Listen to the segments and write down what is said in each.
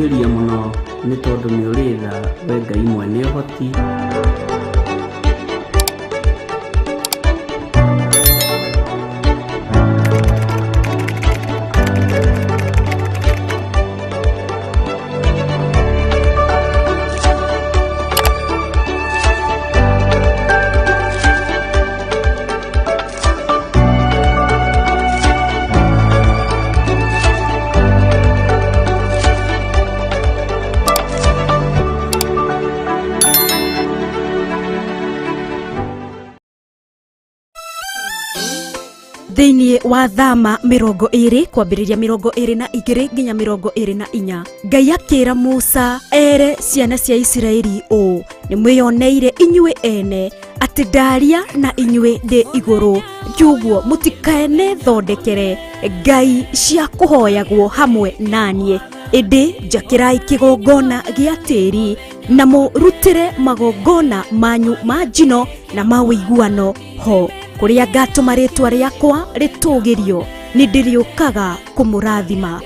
Twakwĩnyihĩria mũno nĩ tondũ nĩ ũrĩ tha we Ngai mwene ũhoti. Thĩinĩ wa thama 20 kwambĩrĩria 22 nginya 24, Ngai akĩra Musa ere ciana cia Isiraeli ũũ: nĩ mwĩoneire inyuĩ ene atĩ ndaria na inyuĩ ndĩ igũrũ, kiuguo mũtikaene thondekere ngai cia kũhoyagwo hamwe naniĩ, ĩndĩ njakĩrai kĩgongona gĩa tĩri na mũrutĩre magongona manyu ma njino na ma ũiguano ho, kũrĩa ngatũma rĩtwa rĩakwa rĩtũgĩrio, nĩ ndĩrĩũkaga kũmũrathima.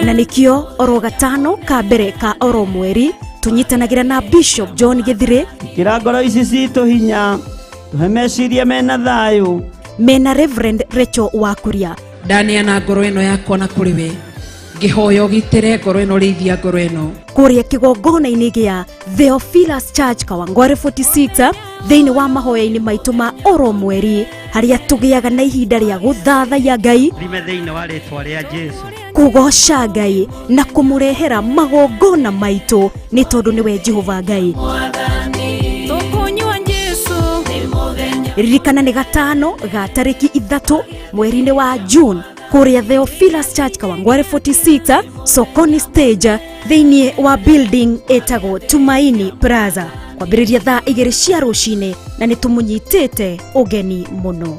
Na nĩkĩo oro gatano ka mbere ka oro mweri tunyitanagĩra na Bishop John Githire, kĩra ngoro ici citũ hinya, tũhe meciria mena thayũ, mena Reverend Rachel Wakuria. Ndaneana ngoro ĩno yakwa na kũrĩ we, ngĩhoya ũgitĩre ngoro ĩno, rĩithia ngoro ĩno. Kũrĩa kĩgongona-inĩ gĩa Theophilus Church Kawangware 46 thĩinĩ wa mahoya-inĩ maitũ ma oro mweri, harĩa tũgĩaga na ihinda rĩa gũthathaiya Ngai, thĩinĩ wa rĩtwa rĩa Jesu, kũgoca Ngai na kũmũrehera magongona maitũ, nĩ tondũ nĩwe Jehova Ngai. Ririkana nĩ gatano ga tarĩki 3 mweri-inĩ wa June kũrĩa Theophilus Church Kawangware 46 Sokoni Stage thĩinĩ wa building ĩtagwo Tumaini Plaza, kwambĩrĩria thaa 2 cia rũcinĩ, na nĩ tũmũnyitĩte ũgeni mũno.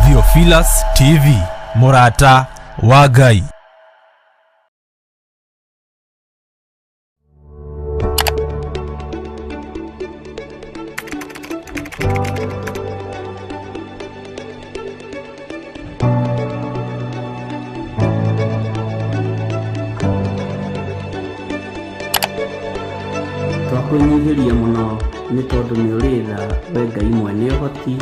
Theophilus TV, Murata wa Ngai. Twakwĩnyihĩria mũno nĩ tondũ nĩ ũrĩ tha we Ngai mwene ũhoti.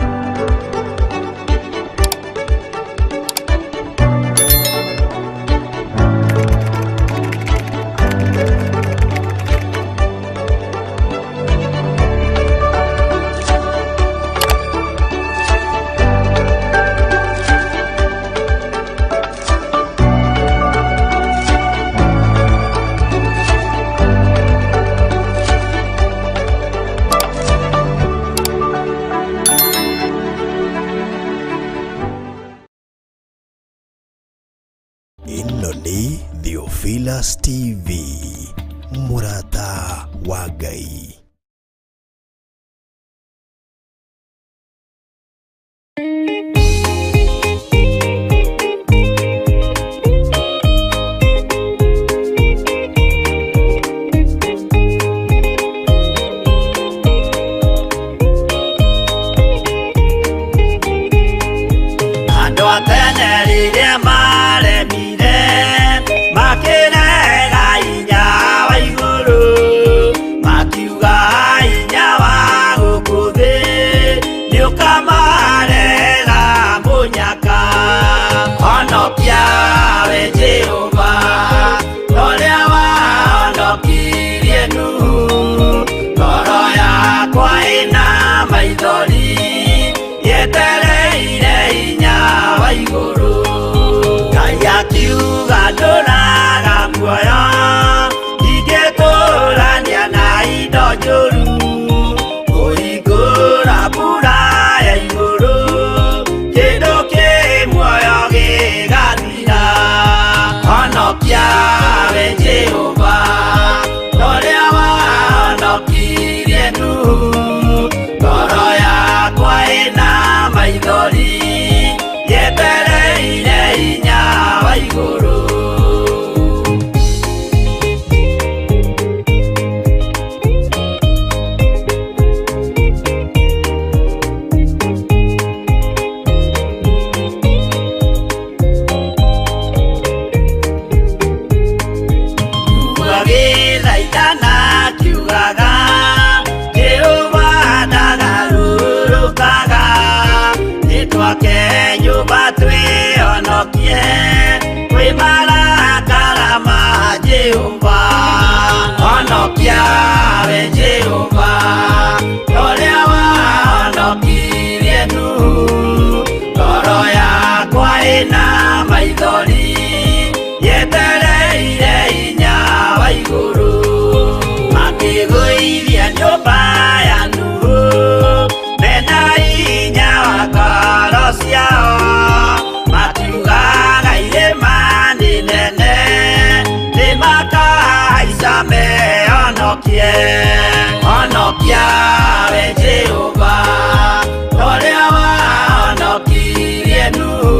Ĩno nĩ Theophilus TV, Murata wa Ngai. andũ a tene rĩrĩa maremire makĩrega hinya wa igũrũ, makiuga maithori yetereire hinya wa igũrũ. Ngai akiuga ndũraga muoyo, ndingĩkũrania na indo njũru, kũhingũra mbura ya igũrũ, kĩndũ kĩ muoyo gĩgathira. Honokia we Jehova, ũrĩa wahonokirie Nuhu, ngoro yakwa ĩna maithori yetereire hinya wa igũrũ. Gĩthaithana kiugaga Jehova ndagarũrũkaga, nĩtwake nyũmba twĩhonokie kwĩ marakara ma Jehova. Honokia we Jehova, ũrĩa wahonokirie Nuhu, ngoro yakwa ĩna maithori yetereire hinya wa igũrũ. Makĩgũithia nyũmba ya Nuhu mena hinya wa ngoro ciao, makiugaga irĩma nĩ nene nĩmakahaica mehonokie. Honokia we Jehova, ũrĩa wahonokirie Nuhu,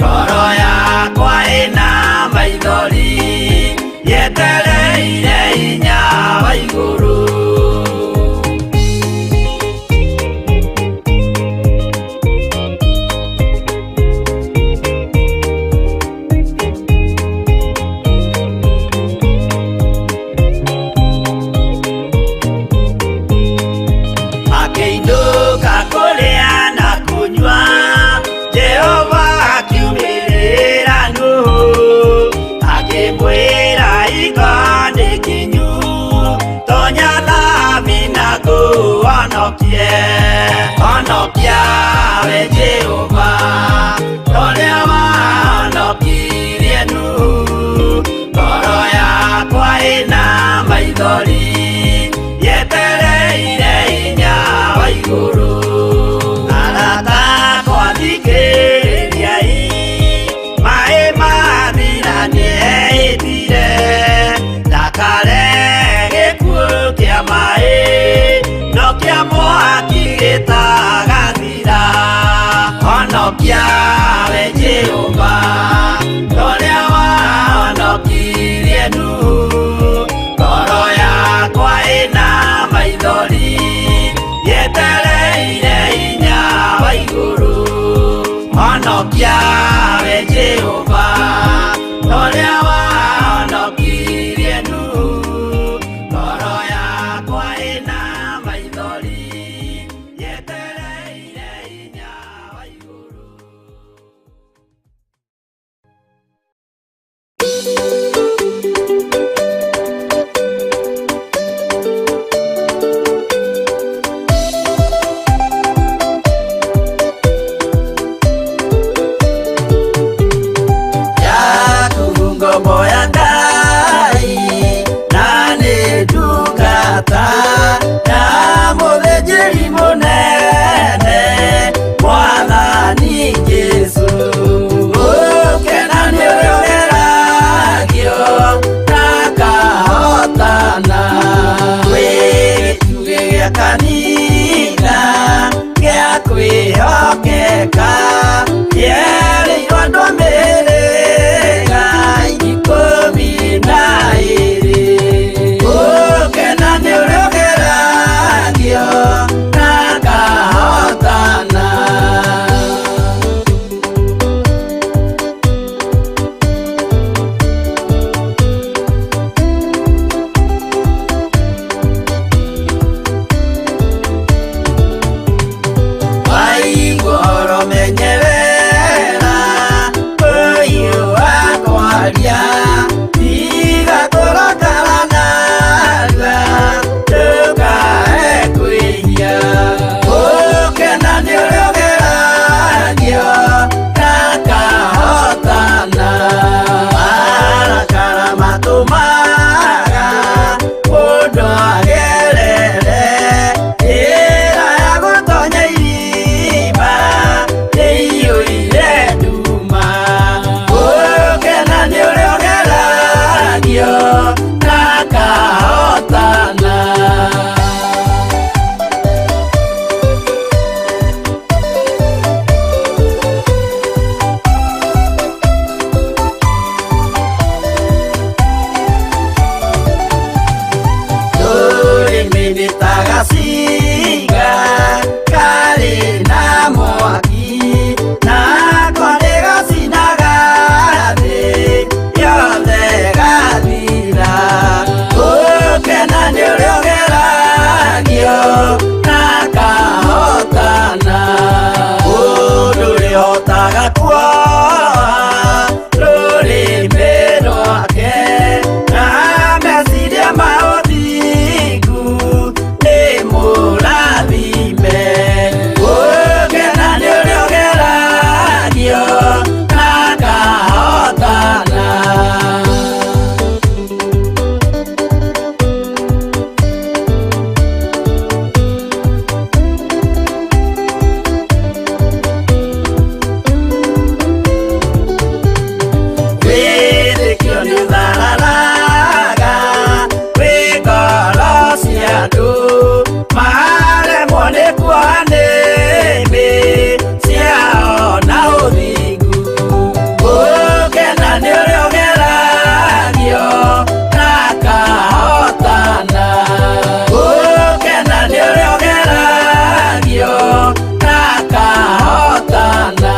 ngoro yakwa ĩna maithori yetereire hinya wa igũrũ. Akĩinũka kũrĩa na kũnyua, Jehova akiumĩrĩra Nuhu, akĩmwĩra iko nĩ kinyu, tonya gacinga karĩ na mwaki na kwarĩ gacinaga thĩ yothe gathira gũkena nĩ ũrĩa ũgeragio na kahotana mũndũ ũrĩhotaga kuoha rũrĩmĩ rwake na meciria ma ũthingu nĩ mũrathime gũkena nĩ ũrĩa ũgeragio na kahotana. Wĩtĩkio nĩ ũthararaga wĩ ngoro cia andũ maremwo nĩ kuoha nĩmĩ ciao na ũthingu gũkena nĩ ũrĩa ũgeragio na kahotana gũkena nĩ ũrĩa ũgeragio na kahotana.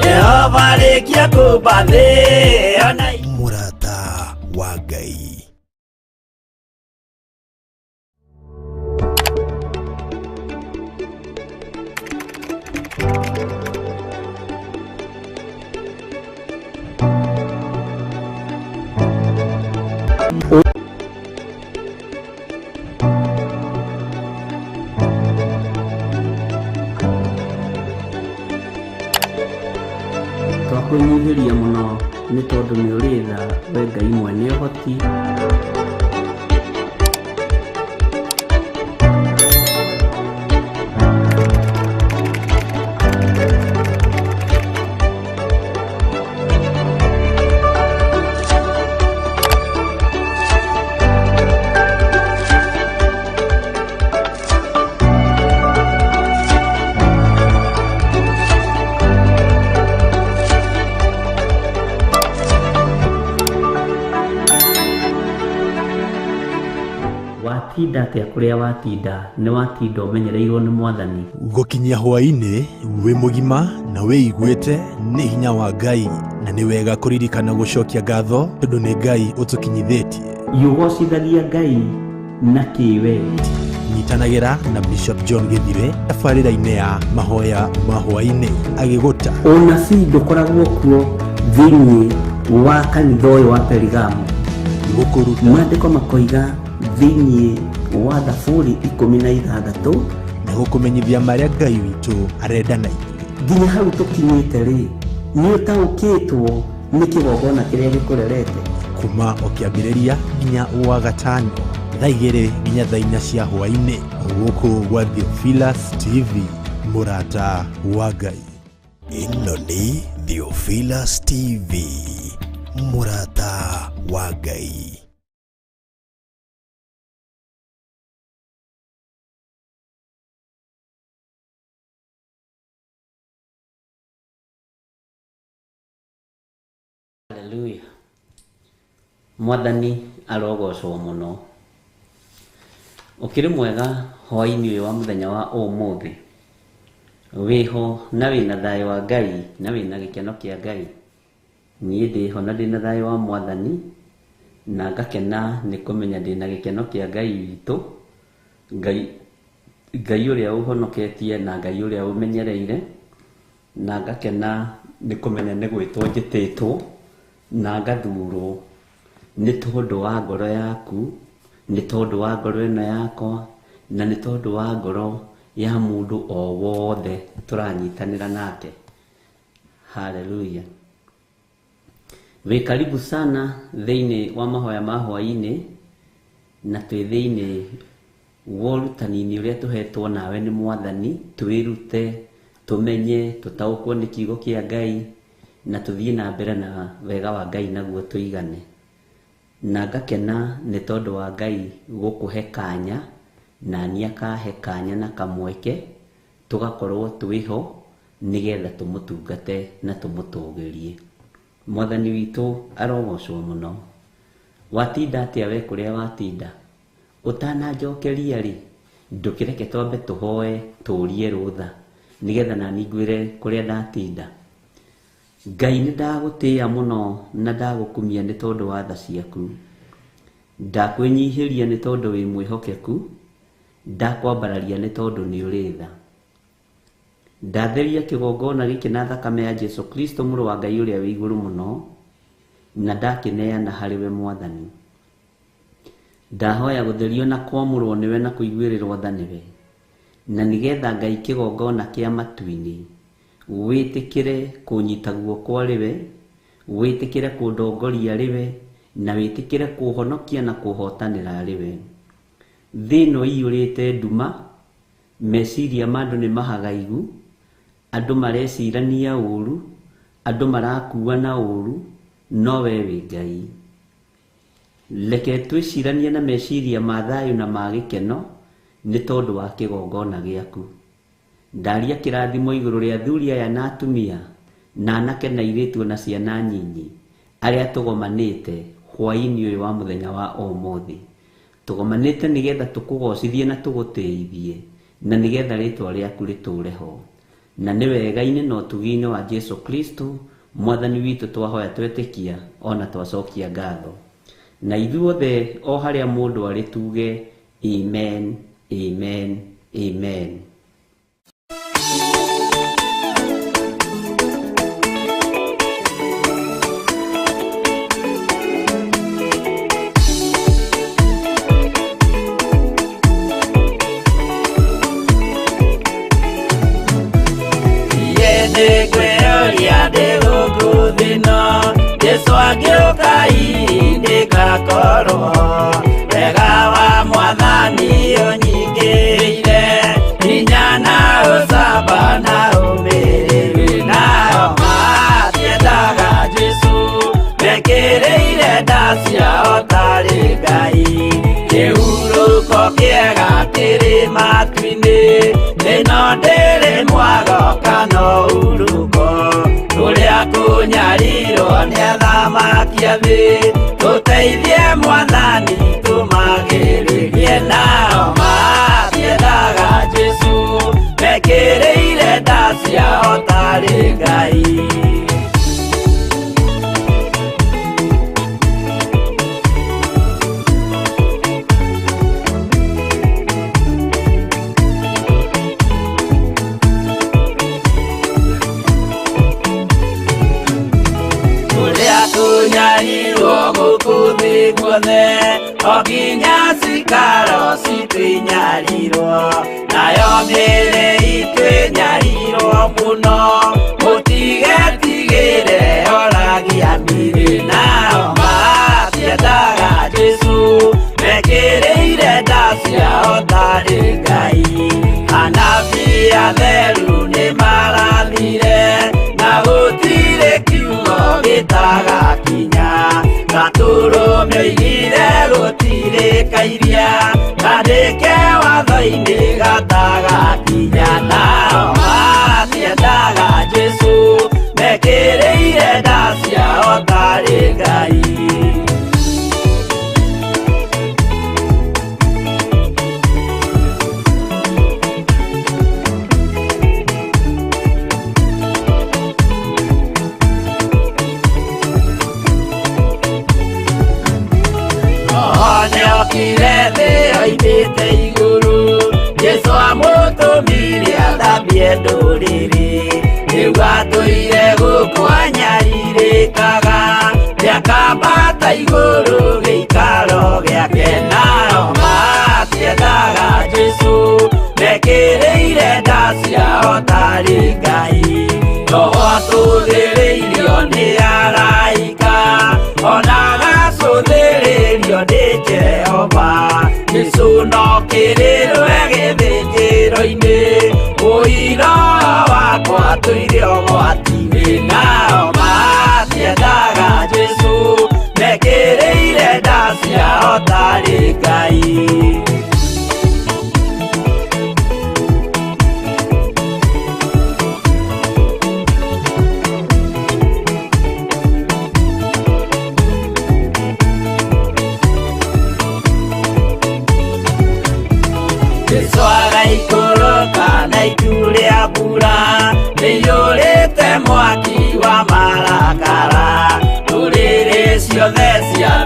Yehova rĩkia kũmba thĩ ona mũrata wa Ngai. Twakwĩnyihĩria mũno nĩ tondũ nĩ ũrĩ tha we Ngai mwene ũhoti. Watinda atĩa kũrĩa watinda nĩ watinda ũmenyereirwo nĩ Mwathani. Gũkinyia hwaĩ-inĩ wĩ mũgima na wĩiguĩte nĩ hinya wa Ngai, na nĩ wega kũririkana gũcokia ngatho tondũ nĩ Ngai ũtũkinyithĩtie. Yũgocithagia Ngai na kĩwendi. Nyitanagĩra na Bishop John Gĩthire tabarĩra-inĩ ya mahoya ma hwaĩ-inĩ agĩgũta ũnabii ndũkoragwo kuo thĩinĩ wa kanitha ũyũ wa Perigamu. gũkũruta Maandĩko makoiga thĩinĩ wa Thaburi 16 na gũkũmenyithia marĩa Ngai witũ arenda na ithuĩ. nginya hau tũkinyĩte rĩ, nĩ ũtaũkĩtwo nĩ kĩgongona kĩrĩa gĩkũrerete. kuma o kĩambĩrĩria nginya wa gatano thaa 2 nginya thaa 4 cia hwaĩ-inĩ gũkũ gwa Theophilus TV, mũrata wa Ngai. Ĩno nĩ Theophilus TV, mũrata wa Ngai. Haleluya. Mwathani arogocwo mũno. Ũkĩrĩ mwega hwaĩ-inĩ ũyũ wa mũthenya wa ũmũthĩ. Wĩho na wĩna thayũ wa Ngai na wĩna gĩkeno kĩa Ngai. Niĩ ndĩho na ndĩna thayũ wa Mwathani na ngakena nĩ kũmenya ndĩna gĩkeno kĩa Ngai witũ. Ngai ũrĩa ũhonoketie na Ngai ũrĩa ũmenyereire, na ngakena nĩ kũmenya nĩ gwĩtwo njĩtĩtwo na ngathurwo nĩ tondũ wa ngoro yaku, nĩ tondũ wa ngoro ĩno yakwa, na nĩ tondũ wa ngoro ya mũndũ o wothe tũranyitanĩra nake. Haleluya. Wĩ karibu sana thĩinĩ wa mahoya ma hwaĩ-inĩ, na twĩ thĩinĩ wa ũrutani-inĩ ũrĩa tũhetwo nawe nĩ Mwathani, twĩrute, tũmenye, tũtaũkwo nĩ kiugo kĩa Ngai, na tuthie na mbere na wega wa Ngai naguo tuigane. Na ngakena nĩ tondũ wa Ngai gũkũhe kanya na niĩ akahe kanya na kamweke tugakorwo twĩho nĩgetha tũmũtungate na tũmũtũgĩrie. Mwathani witũ arogocwo mũno. Watinda atĩa we kũrĩa watinda? Ũtananjokeria rĩ, ndũkĩreke twambe tũhoe tũrie rũtha nĩgetha nani ngwĩre kũrĩa ndatinda. Ngai nĩ ndagũtĩĩa mũno na ndagũkumia nĩ tondũ wa tha ciaku. Ndakwĩnyihĩria nĩ tondũ wĩ mwĩhokeku, ndakwambararia nĩ tondũ nĩ ũrĩ tha. Ndatheria kĩgongona gĩkĩ na thakame ya Jesu Kristo mũrũ wa Ngai ũrĩa wĩ igũrũ mũno, na ndakĩneana harĩ we Mwathani. Ndahoya gũtherio na kwamũrwo nĩwe na kũiguĩrĩrwo tha nĩwe, na nĩgetha Ngai kĩgongona kĩa matu-inĩ wĩtĩkĩre kũnyita guoko rĩwe, wĩtĩkĩre kũndongoria rĩwe, na wĩtĩkĩre kũhonokia na kũhotanĩra rĩwe. Thĩ ĩno ĩiyũrĩte nduma, meciria ma andũ nĩ mahagaigu, andũ marecirania ũru, andũ marakuana ũru, no we wĩ Ngai. Reke twĩciranie na meciria ma thayũ na ma gĩkeno nĩ tondũ wa kĩgongona gĩaku. Ndaria kĩrathimo igũrũ rĩa athuri aya na atumia na anake na airĩtu na ciana nyinyi arĩa tũgomanĩte hwaĩ-inĩ ũyũ wa mũthenya wa ũmũthĩ. Tũgomanĩte nĩgetha tũkũgocithie na tũgũtĩithie, na nĩgetha rĩtwa rĩaku rĩtũre ho. Na nĩ wega-inĩ na ũtugi-inĩ wa Jesu Kristo Mwathani witũ twahoya twetĩkia ona twacokia ngatho. Na ithuothe o harĩa mũndũ arĩ tuge amen, amen, amen. Jesu agĩũka ihinda gakorwo wega wa Mwathani ũnyingĩrĩire, hinya na ũcamba na ũmĩrĩru, nao matiendaga Jesu mekĩrĩire nda ciao tarĩ Ngai. Kĩhurũko kĩega kĩrĩ matu-inĩ, ĩno ndĩrĩ mwago kana uruko, tũrĩa kũnyarirwo nĩ athamaki a thĩ, tũteithie Mwathani tũmagĩrĩrie. Nao matiendaga Jesu mekĩrĩire nda ciao tarĩ Ngai. Tunyarirwo gũkũ thĩ guothe, o nginya cikaro citwĩnyarirwo, nayo mĩĩrĩ itwĩnyarirwo mũno, mũtigetigĩre oragia mĩĩrĩ. Nao matiendaga Jesu mekĩrĩire nda ciao tarĩ Ngai. Anabii atheru nĩ marathire, na gũtirĩ kiugo gĩtagakinya, gatũrũme oigire gũtirĩkairia, kandĩke watho-inĩ gatagakinya. Nao matiendaga Jesu mekĩrĩire nda ciao tarĩ Ngai. Okire thĩ oimĩte igũrũ, Jesu amũtũmire athambie ndũrĩrĩ, rĩu atũire gũkũ anyarirĩkaga, nĩakambata igũrũ gĩikaro gĩake. Nao matiendaga Jesu mekĩrĩire nda ciao tarĩ Ngai. No atũthĩrĩirio nĩ araika, ona gacũthĩrĩrio nĩ Jehova. Jesu no kĩrĩrwe gĩthĩnjĩro-inĩ, ũira wakwa tũire ũgwati-inĩ. Nao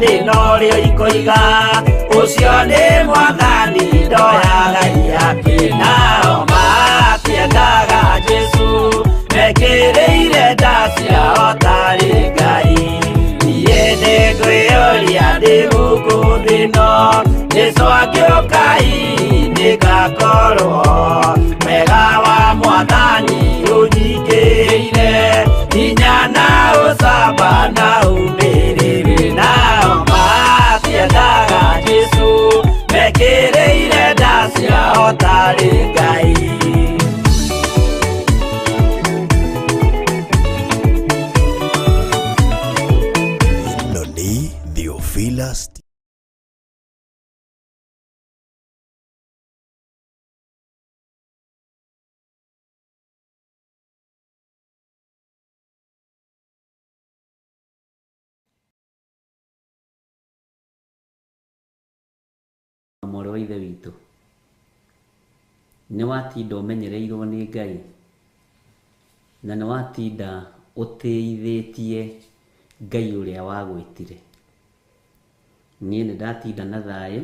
thĩna ũrĩa ikũiga ũcio nĩ mwathani ndoya Ngai akĩnao matiendaga Jesu mekĩrĩire nda ciao tarĩ Ngai niĩ nĩngwĩyũria ndĩ gũkũ thĩ ĩno Jesũ angĩũka nĩngakorwo wega wa mwathani ũnyingĩrĩire hinya na ũcamba na umĩrĩru nao matiendaga Jesũ mekĩrĩire nda ciao tarĩ Ngai ĩno nĩ Theophilus mwarĩ wa ithe witũ nĩ watinda ũmenyereirwo nĩ Ngai na nĩ watinda ũtĩithĩtie Ngai ũrĩa wagwĩtire niĩ nĩ ndatinda na thayũ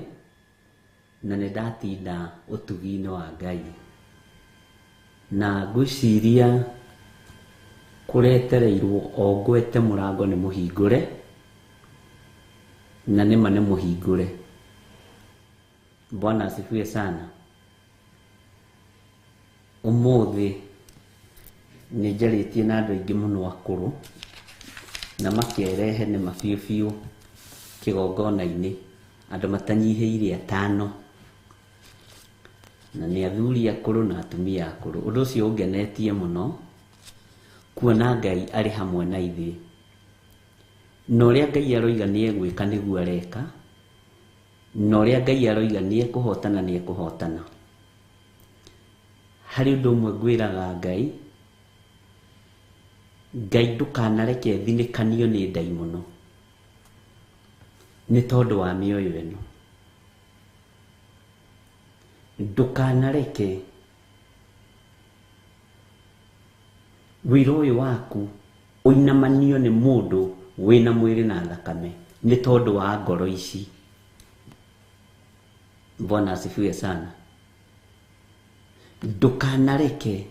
na nĩ ndatinda ũtugi-inĩ wa Ngai na ngwĩciria kũretereirwo o ngwete mũrango nĩ mũhingũre na nĩma nĩ mũhingũre. Bwana asifiwe sana. Ũmũthĩ nĩ njarĩtie na andũ aingĩ mũno akũrũ na makĩrehe nĩ mabiũ biũ kĩgongona-inĩ andũ matanyihĩire 5 na nĩ athuri akũrũ na atumia akũrũ. Ũndũ ũcio ũngenetie mũno kuona Ngai arĩ hamwe na ithuĩ na ũrĩa Ngai aroiga nĩ egwĩka nĩguo areka na ũrĩa Ngai aroiga nĩ ekũhotana nĩ ekũhotana. Harĩ ũndũ ũmwe ngwĩraga Ngai ndũkanareke thinĩkanio nĩ ndaimono nĩ tondũ wa mĩoyo ĩno. Ndũkanareke wĩra ũyũ waku ũinamanio nĩ mũndũ wĩna mwĩrĩ na thakame nĩ tondũ wa ngoro ici. Bwana asifiwe sana. Ndũkanareke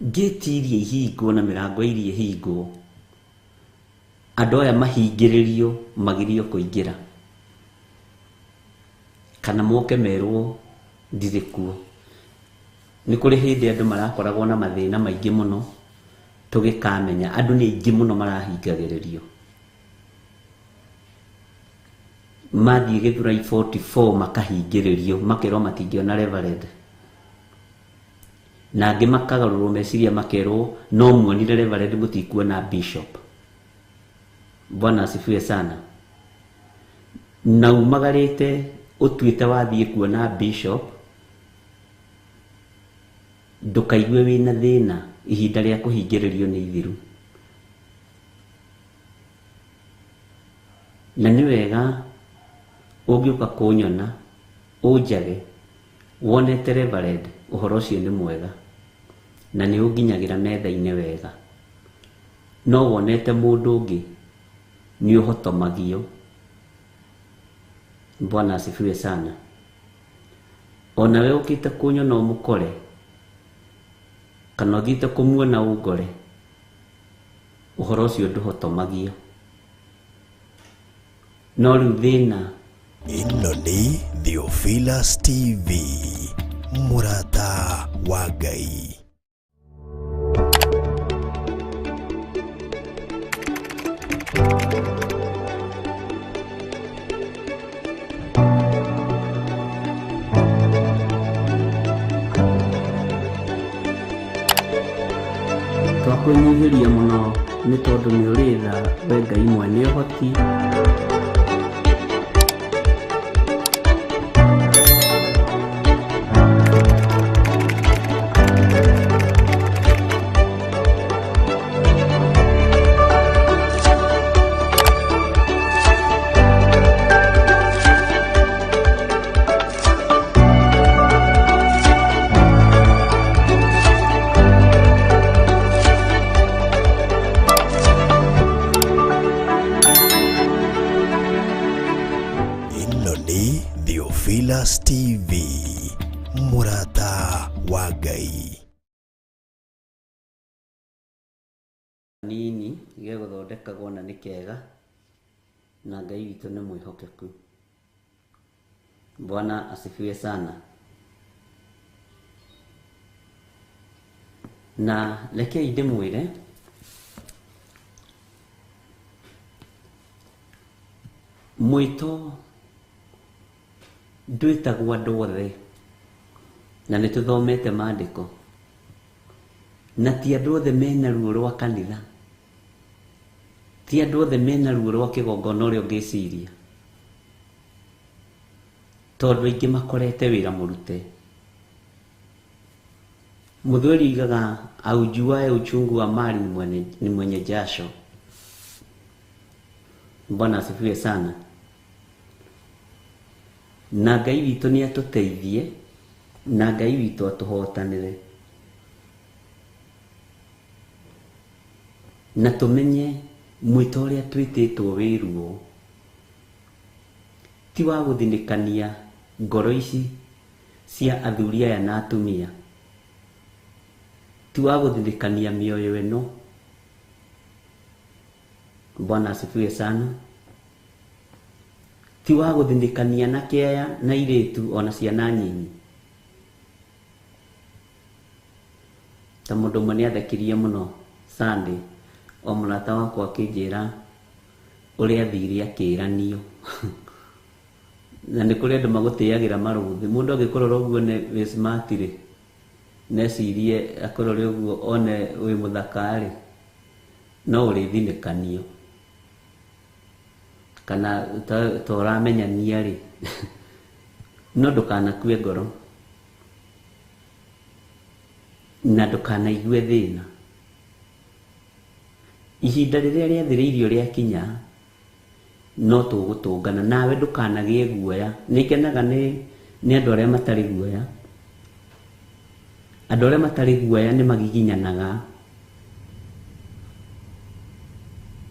gate iria ihingwo na mĩrango iria ihingwo andũ aya mahingĩrĩrio magirio kũingĩra kana moke merwo ndirĩ kuo. Nĩ kũrĩ hĩndĩ andũ marakoragwo na mathĩna maingĩ mũno tũgĩkamenya andũ nĩ aingĩ mũno marahingagĩrĩrio. Mathiĩ Gĩthurai 44 makahingĩrĩrio makerwo matingĩona reverend na angĩ makagarũrwo meciria makerwo no muonire reverend mũtikuona bishop. Bwana asifiwe sana. Na umagarĩte ũtuĩte wathiĩ kuona bishop ndũkaigue wĩna thĩna ihinda rĩa kũhingĩrĩrio nĩ ithiru. Na nĩ wega ũngĩũka kũnyona ũnjage wonete reverend ũhoro ũcio nĩ mwega na nĩ ũnginyagĩra metha-inĩ wega, no wonete mũndũ ũngĩ nĩ ũhotomagio. Bwana asifiwe sana. Ona we ũkĩte kũnyona ũmũkore kana ũthiĩte kũmuona ũngore ũhoro ũcio ndũhotomagio. No rĩu thĩna ĩno nĩ Theophilus TV, mũrata wa Ngai. Twakwĩnyihĩria mũno nĩ tondũ nĩ ũrĩ tha we Ngai mwene ũhoti. Theophilus TV, Murata wa Ngai. Nini gä gå thondekagwo na nä kega na Ngai witå nä mwĩhokeku. Bwana asifiwe sana. Na rekei ndĩmwĩre mwĩto ndwĩtagwo andũ othe, na nĩ tũthomete maandĩko, na ti andũ othe mena ruo rwa kanitha, ti andũ othe mena ruo rwa kĩgongona ũrĩa ũngĩciria, tondũ aingĩ makorete wĩra mũrute. Mũthweri igaga aujuaye uchungu wa mali ni mwenye jasho. Bwana asifiwe sana. Na Ngai witũ nĩ atũteithie, na Ngai witũ atũhotanĩre, na tũmenye mwĩto ũrĩa twĩtĩtwo wĩruo ti wa gũthinĩkania ngoro ici cia athuri aya na atumia, ti wa gũthinĩkania mĩoyo ĩno. Bwana asifiwe sana. Ti wa gũthinĩkania anake aya na airĩtu ona ciana nyinyi. Ta mũndũ ũmwe nĩathekirie mũno Sunday, o mũrata wakwa akĩnjĩra ũrĩa athire akĩĩranio. Na nĩ kũrĩ andũ magũtĩagĩra marũthĩ. Mũndũ angĩkũrora ũguo nĩ smart rĩ, necirie akũrore ũguo one wĩ mũthaka rĩ, no ũrĩthinĩkanio kana toramenya rĩ. No ndũkanakue ngoro na ndũkanaigue thĩna. Ihinda rĩrĩa rĩathĩrĩirio rĩakinya no tũgũtũngana, nawe ndũkanagĩe guoya. Nĩngenaga nĩ andũ arĩa matarĩ guoya. Andũ arĩa matarĩ guoya nĩ magiginyanaga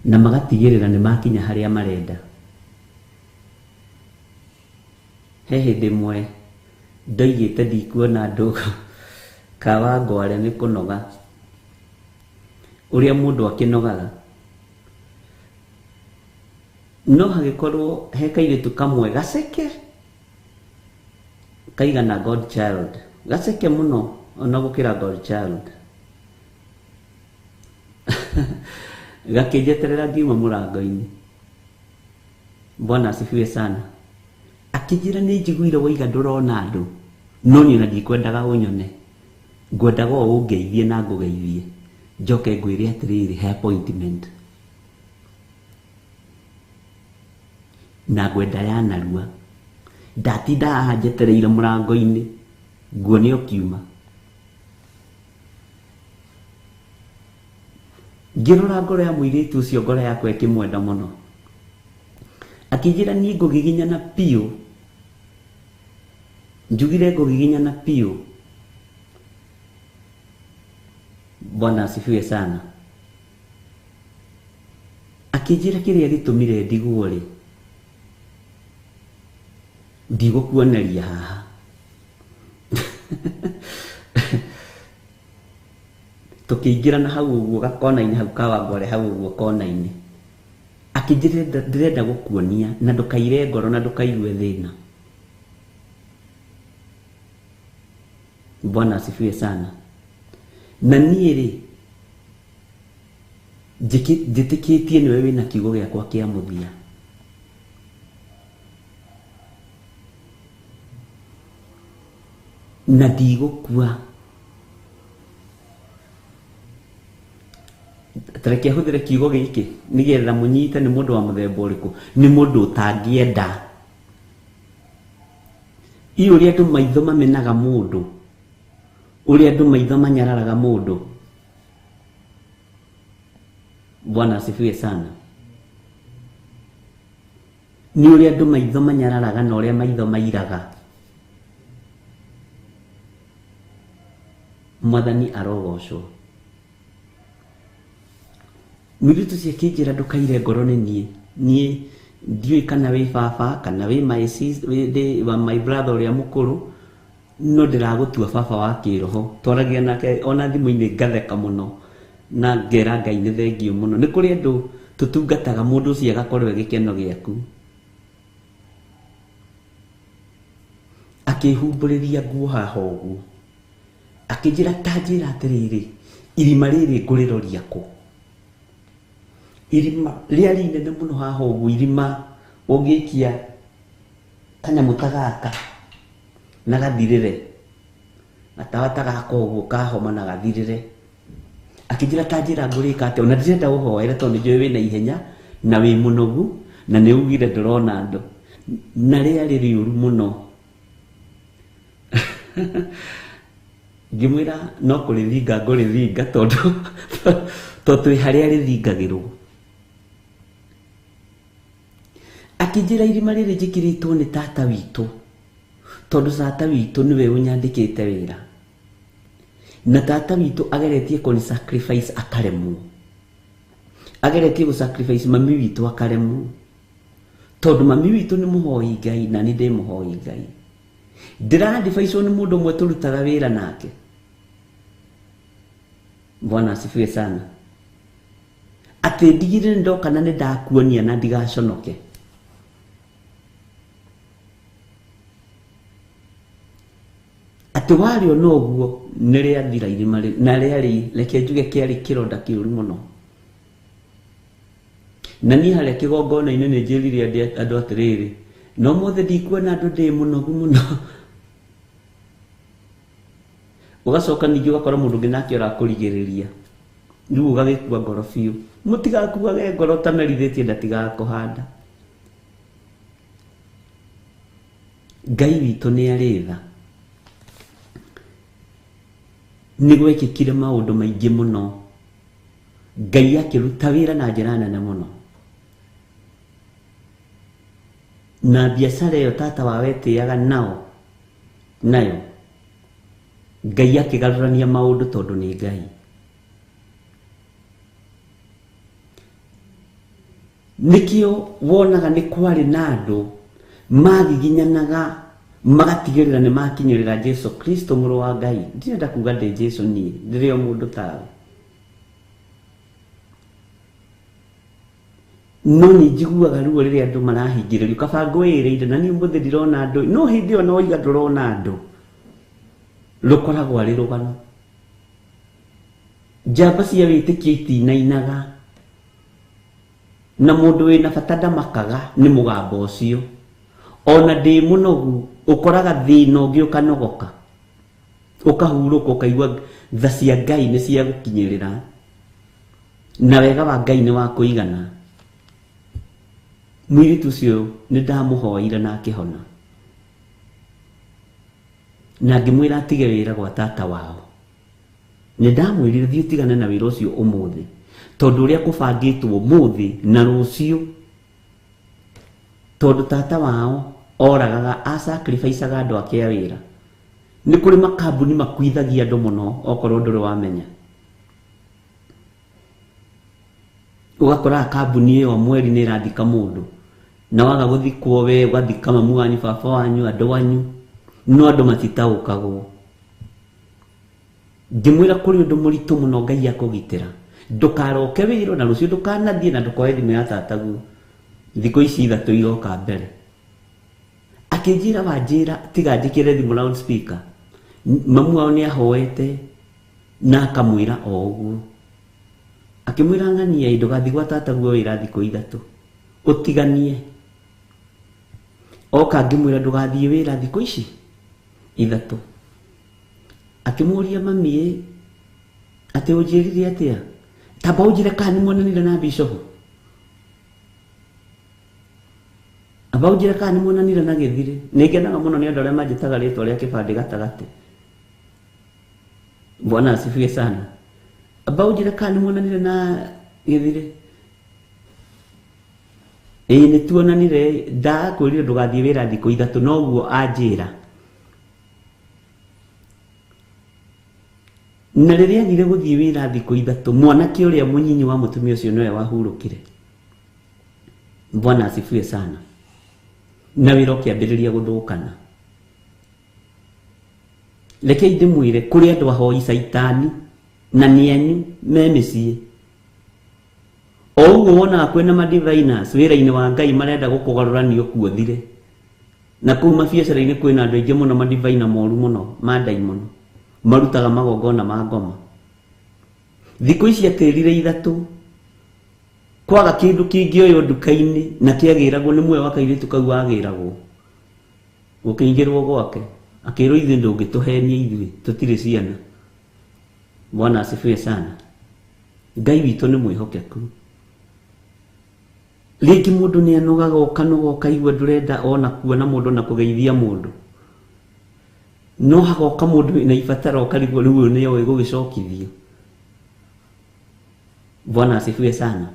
na magatigĩrĩra nĩ makinya harĩa marenda. He hĩndĩ ĩmwe ndoigĩte ndikuona andũ Kawangware nĩ kũnoga, ũrĩa mũndũ akĩnogaga. No hagĩkorwo he kairĩtu kamwe gaceke kaigana Godchild, gaceke mũno ona gũkĩra Godchild, gakĩnjeterera ngiuma mũrango-inĩ. Bwana asifiwe sana. Akĩnjĩra nĩ njiguire woiga ndũrona andũ, no niĩ ona ndikwendaga ũnyone, ngwendaga o ũngeithie na ngũgeithie, njoke ngwĩre atĩrĩrĩ he appointment, na ngwenda ya narua. Ndatinda haha njetereire mũrango-inĩ nguone ũkiuma. Ngĩrora ngoro ya mũirĩtu ũcio, ngoro yakwa ĩkĩmwenda mũno. Akĩnjĩra niĩ ngũgiginyana piũ, njugire ngũgiginyana piũ. Bwana asifiwe sana. Akĩnjĩra kĩrĩa gĩtũmire ndigwo rĩ, ndigũkuoneria haha. Tũkĩingĩrana hau ũguo gakona-inĩ hau Kawangware hau ũguo kona-inĩ. Akĩnjĩra ndĩrenda gũkuonia na ndũkaire ngoro na ndũkaigue thĩna. Bwana asifiwe sana. Na niĩ rĩ, njĩtĩkĩtie nĩwe wĩna kiugo gĩakwa kĩa mũthia. Na ndigũkua. Tareke hũthĩre kiugo gĩkĩ nĩgetha mũnyite nĩ mũndũ wa mũthemba ũrĩkũ. Nĩ mũndũ ũtangĩenda. Ũrĩa andũ maitho mamenaga mũndũ, ũrĩa andũ maitho manyararaga mũndũ. Bwana asifiwe sana. Nĩ ũrĩa andũ maitho manyararaga na ũrĩa maitho mairaga. Mwathani arogocwo. Mũirĩtu ũcio akĩnjĩra ndũkaire ngoro nĩ niĩ ndiui kana wi baba kana wi my brother uria mukuru no ndiragutua baba wa kiroho twaragia nake ona thimu-ini ngatheka muno na ngera Ngai ni thengio muno ni kuri andu tutungataga mundu ucio agakorwo gikeno giaku akihumburiria nguo haha uguo akijira tanjira atiriri irima riri nguriroria ku irima riari nene muno haha uguo irima ungikia kanyamu tagaka na gathirire gatawatagaka uguo kahoma na gathirire akijira tanjira ngurika ate ona ndirenda uhoera tondu njui wina ihenya na wi munogu na ni ugire ndorona andu na riari riuru muno ngimwira no kurithinga ngurithinga tondu twi haria rithingagirwo akijira irima riri njikiritwo ni tata witu tondu tata witu niwe unyandikite wira na tata witu ageretie kuni sacrifice akaremu ageretie gu sacrifice mami witu akaremu tondu mami witu ni muhoi Ngai na ni ndi muhoi Ngai ndirathibaicio ni mundu mwe turutaga wira nake Bwana asifiwe sana ati ndigire ndoka na ndakuonia na ndigaconoke ati wari ono guo nire athira irima na riari reke njuge kiari kironda kiuru muno na ni hare kigongona ine ni njirire andu atiriri no mothe ndikuona andu ndi munogu muno ugacoka ningi ugakora mundu nginake urakurigirirria riu ugagikua ngoro biu mutigakuage ngoro tamerithitie ndatigakuhanda Ngai witu ni aritha ni gwekikire maundu maingi muno Ngai akiruta wira na njira nene muno na biashara iyo tata wawe tiaga nayo Ngai akigarurania maundu tondu ni Ngai nikio wonaga ni kwari na andu magiginyanaga magatigirira ni makinyirira Jesu Kristo muru wa Ngai ndirenda kuga ndi Jesu ni ndirio mundu tawe no ni njiguaga ruo riria andu marahingiririo kaba ngwiriire na ni mbuthi ndirona andu no hindi iyo no iga ndurona andu rukoragwo ari rugano njamba cia witikia itinainaga na mundu wina bata ndamakaga ni mugambo ucio ona ndi munogu ukoraga thina ungi ukanogoka ukahuruka ukaigua tha cia Ngai ni cia gukinyirira na wega wa Ngai ni wa kuigana mwiritu ucio ni ndamuhoire na akihona na ngimwira atige wira gwa tata wao ni ndamwirire thii tigane na wira ucio umuthi tondu uria kubangitwo umuthi na rucio tondu tata wao oragaga asacrificeaga andu ake a wira ni kuri makambuni makuithagia andu muno okorwo nduri wamenya ugakora kambuni iyo mweri ni irathika mundu na waga guthikwo we ugathika mamu wanyu baba wanyu andu wanyu no andu matitaukagwo ngimwira kuri undu muritu muno Ngai akugitira ndukaroke wiro na rucio ndukanathie na ndukoe thimu ya tatagu thiko ici ithatu igoka mbere akinjira wanjira tiga njikire thimu loud speaker mamu wao ni ahoete na akamwira o uguo akimwira ng'ania ndugathi gwa tatagu wira thiko ithatu utiganie oka ngimwira ndugathie wira thiko ici ithatu akimuria mami ati ujirire atia taba ujire kani monanire na bishop aba ujire kani monanire na githire nigenaga muno ni andore majitaga ritwa ria kibandi gatagate Bwana asifiwe sana aba ujire kani monanire na githire ni tuonanire da kwirire ndugathie wira thiko ithatu noguo anjira na riria ngire guthie wira thiko ithatu mwanake uria munyinyi wa mutumia ucio noe wahurukire Bwana asifiwe sana. Na wĩra ũkĩambĩrĩria gũthũkana. Rekei ndĩmwĩre kũrĩ andũ ahoi caitani na nĩanyu me mĩciĩ. O ũguo wonaga kwĩna ma-diviners wĩra-inĩ wa Ngai marenda gũkũgarũrania ũkuothire. Na kũu mabiacara-inĩ kwĩna andũ aingĩ mũno ma-diviner moru mũno ma daimono marutaga magongona ma ngoma. Thikũ ici atĩrire ithatũ kwaga kĩndũ kĩngĩoywo nduka-inĩ na kĩagĩragwo nĩ muoyo wa kairĩtu kau wagĩragwo. Gũkĩingĩrwo gwake akĩrwo ithuĩ ndũngĩtũhenia ithuĩ tũtirĩ ciana. Bwana asifiwe sana. Ngai witũ nĩ mwĩhokeku. Rĩngĩ mũndũ nĩ anogaga ũkaigua ndũrenda ona kuona mũndũ na kũgeithia mũndũ. No hagoka mũndũ wĩna ibatara ũkarigwo rĩu nĩ oĩ gũgĩcokithio. Bwana asifiwe sana.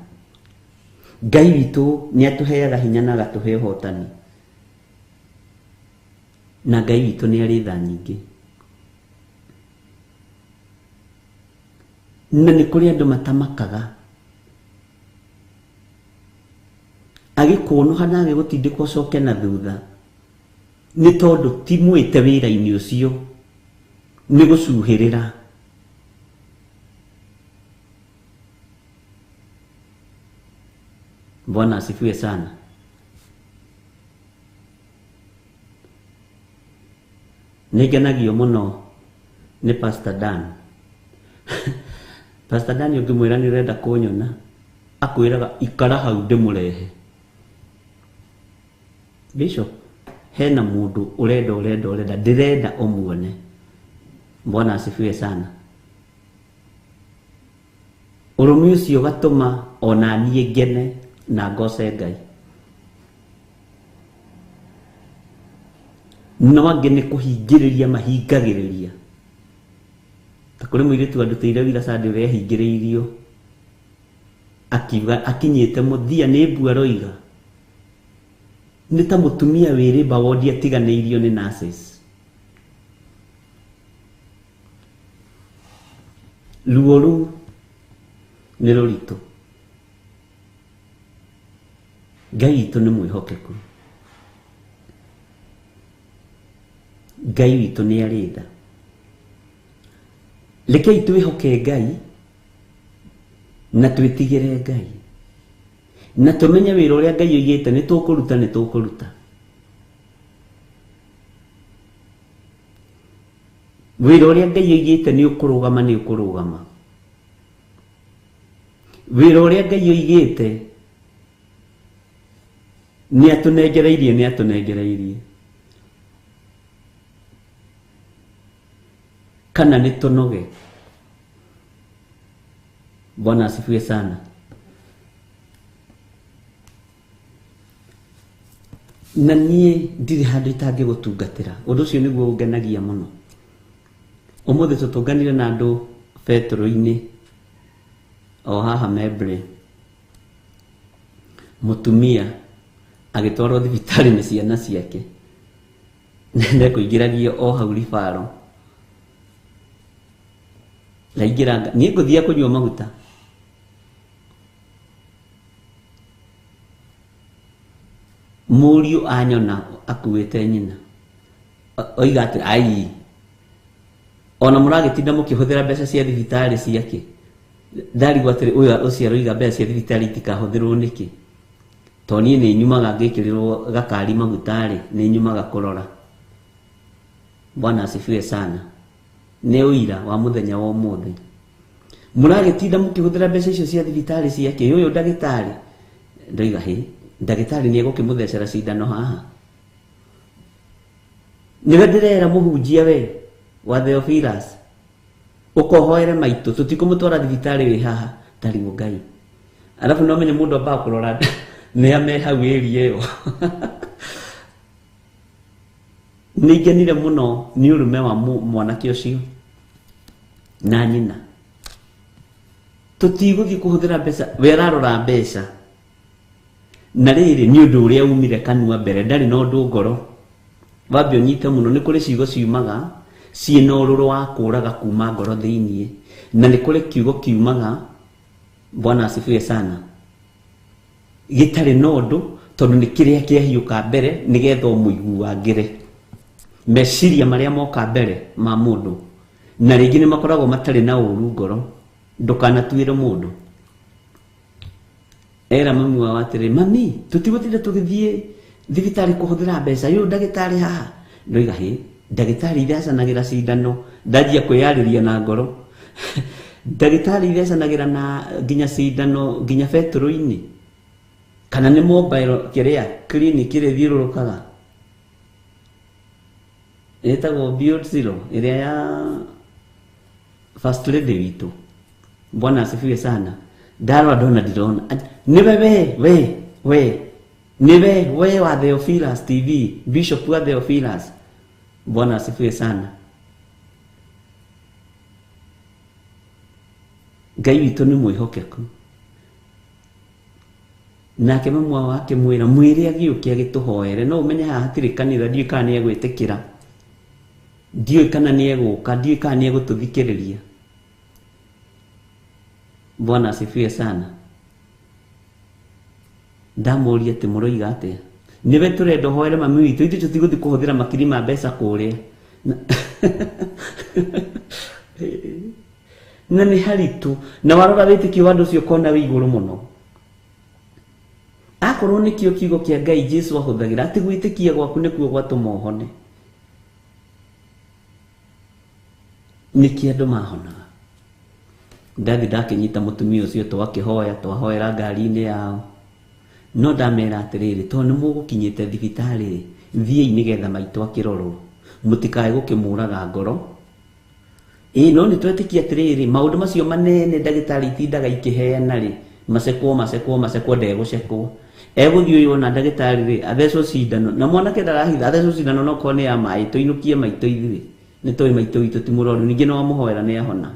Ngai witũ nĩ atũheaga hinya na agatũhe ũhotani. Na Ngai witũ nĩ arĩ tha nyingĩ. Na nĩ kũrĩ andũ matamakaga. Agĩkũnũha na agĩgũtindĩka ũcoke na thutha. Nĩ tondũ ti mwĩte wĩra-inĩ ũcio nĩ gũcuhĩrĩra. Bwana asifiwe sana. Nĩngenagio mũno nĩ Pastor Dan. Pastor Dan ũngĩmwĩra nĩ ũrenda kũnyona akwĩraga ikara hau ndĩmũrehe. Bishop, hena mũndũ ũrenda ndĩrenda ũmuone. Bwana asifiwe sana. Ũrũme ũcio gatũma ona niĩ ngene na ngoce Ngai. No angĩ nĩ kũhingĩrĩria mahingagĩrĩria. Ta kũrĩ mũirĩtu andutĩire wĩra Sunday ũrĩa ehingĩrĩirio akiuga akinyĩte mũthia nĩ mbu aroiga. Nĩ ta mũtumia wĩrĩmba wodi atiganĩirio nĩ nurses. Ruo rũu nĩ rũritũ. Ngai witũ nĩ mwĩhokeku. Ngai witũ nĩ arĩ tha. Rekei twĩhoke Ngai na twĩtigĩre Ngai. Na tũmenye wĩra ũrĩa Ngai oigĩte nĩ tũkũruta. Wĩra ũrĩa Ngai oigĩte nĩ ũkũrũgama. Wĩra ũrĩa Ngai oigĩte nĩ atũnengereirie. Kana nĩ tũnoge. Bwana asifiwe sana. Na niĩ ndirĩ handũ itangĩgũtungatĩra. Ũndũ ũcio nĩguo ũngenagia mũno. Ũmũthĩ tũtũnganire na andũ Petro-inĩ o haha Mebre. Mũtumia agĩtwarwo thibitarĩ nĩ ciana ciake. Ndekũingĩragio o hau ribaro. Ndaingĩra niĩ ngũthiĩ kũnyua maguta. Mũriũ anyona akuĩte nyina. Oiga atĩ ai. Ona mũragĩtinda mũkĩhũthĩra mbeca cia thibitarĩ ciake. Ndarigwo atĩrĩ ũcio aroiga mbeca cia thibitarĩ itikahũthĩrwo nĩkĩ. To niĩ nĩ nyumaga ngĩkĩrĩrwo gakari magutarĩ nĩ nyumaga kũrora. Bwana asifiwe sana. Nĩ ũira wa mũthenya wa ũmũthĩ. Mũragĩtinda mũkĩhũthĩra mbeca icio cia thibitarĩ ciake. Ũyũ ndagĩtarĩ. Ndoiga hĩ. Ndagĩtarĩ nĩ egũkĩmũthecera cindano haha. Nĩwe ndĩrera mũhunjia we wa Theophilus. Ũkohoere maitũ tũtikũmũtwara thibitarĩ wĩ haha tarigwo Ngai. Alafu no menye mũndũ ambaga kũrora nĩ ame hau ĩria ĩyo. Nĩngenire mũno nĩ ũrũme wa mwanake ũcio na nyina. Tũtigũthiĩ kũhũthĩra mbeca. We ararora mbeca. Na rĩrĩ nĩ ũndũ ũrĩa umire kanua mbere. Ndarĩ na ũndũ ngoro. Wambe ũnyite mũno nĩ kũrĩ ciugo ciumaga ciĩna ũrũrũ wa kũũraga kuma ngoro thĩiniĩ. Na nĩ kũrĩ kiugo kiumaga. Bwana asifiwe sana. gitari nondo tondu ni kiria kiahiuka mbere nigetha muiguangire meciria maria moka mbere ma mundu na ringi ni makoragwo matari na uru ngoro ndukanatuire mundu era mami wa watire mami tutigutire tugithie thibitari kuhuthira mbeca yu ndagitari haha ndoiga hi ndagitari ithecanagira cindano ndanjia kwiyariria na ngoro ndagitari ithecanagira na nginya cindano nginya betro-ini kana ni mobile kiria clinic ire thiururukaga etagwo Beyond Zero iria ya first lady witu bwana asifiwe sana ndarwa ndona ndirona ni we niwe wa Theophilus TV Bishop wa Theophilus bwana asifiwe sana Ngai witu ni mwihokeku nake mamwa wake mwira mwiri agiukia gituhoere no umenye haha hatiri kanitha ndiu kana ni egwitikira ndiu kana ni eguka ndiu kana ni egututhikiriria bwana asifiwe sana ndamuria ati muroiga atia niwe turenda hoere mami witu ithu tutiguthi kuhuthira makiri ma mbeca kuria na ni haritu na warora witiki wandu cio kona wi iguru muno akorwo ni kio kiugo kia Ngai Jesu ahuthagira ati gwitikia gwaku nikuo gwatuma uhone niki andu mahonaga ndathi ndakinyita mutumia ucio twahoera ngari-ini yao no ndamera atiriri to ni mugukinyite thibitari thiei nigetha maitu akirorwo mutikae gukimuraga ngoro no ni twetikia atiriri maundu macio manene ndagitari itindaga ikiheana ri masekwo ndegucekwo eguthii yona ndagitari ri athecwo cindano na mwanake ndarahitha athecwo cindano no kone ya mai tuinukie maito ithui ni toi maito itu ti muroru ningi no amuhoera ni ahona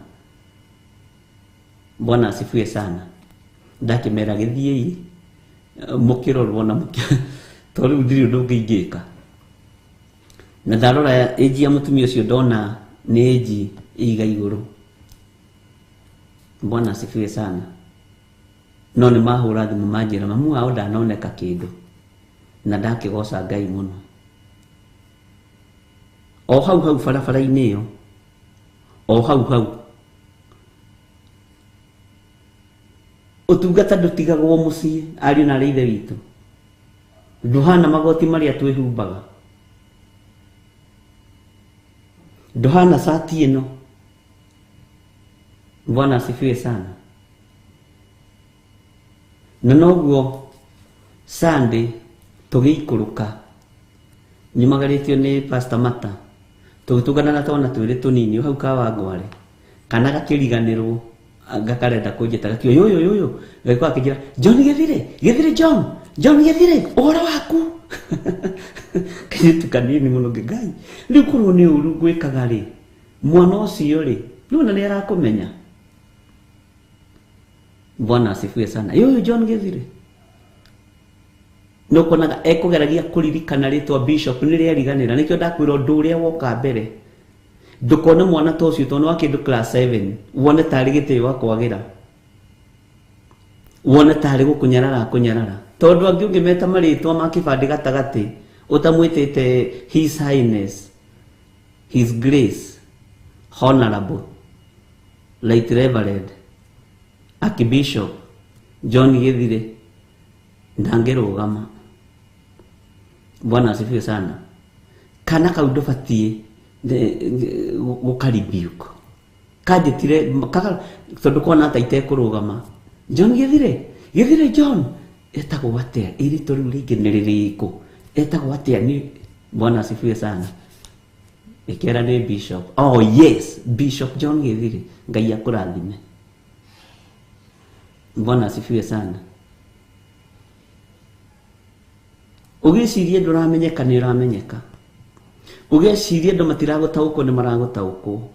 bwana asifiwe sana ndakimera githiei mukirorwo na tori ndiri undu ngingika na ndarora eji ya mutumia ucio ndona ni eji iga iguru bwana asifiwe sana no ni mahura thimu manjira mamu wao ndanoneka kindu na ndakigoca Ngai muno o hau barabara-ini iyo o hau utungata ndutigagwo mucii ariu na ithe witu nduhana magoti maria twihumbaga nduhana sati ino bwana asifiwe sana na noguo Sunday tugiikuruka nyumagaritio ni Pastor Mata tugitugana na twana twiri tunini hau kawa ngware kana gakiriganirwo gakarenda kunjita gakio yoyo gaikwa kijira John gethire John gethire ora waku kitu kanini muno Ngai rikurwo ni uru gwikaga ri mwana ucio ri nuna ni arakumenya bwana asifiwe sana yoyo John gethire no konaga ekugeragia kuririkana ritwa Bishop niri ariganira nikio ndakwira undu uria woka mbere ndukone mwana to ucio to no akindu class 7 wone tari gitio wakwagira wone tari gukunyarara tondu angi ungimeta maritwa makibandi gatagati utamwitite His Highness His Grace Honorable Right Reverend Archbishop John Githire ndangirugama bwana asifiwe sana kana kaundo batie gukaribiuko kajitire kaka tondu kona taite kurugama John Githire John etagwo atia irito riu ringi niririko etagwo atia ni bwana asifiwe sana ikera ni Bishop oh yes Bishop John Githire Ngai akurathime bwana asifiwe sana ugicirie nduramenyeka ni uramenyeka ugecirie ndu matiragutaukwo ni maragutaukwo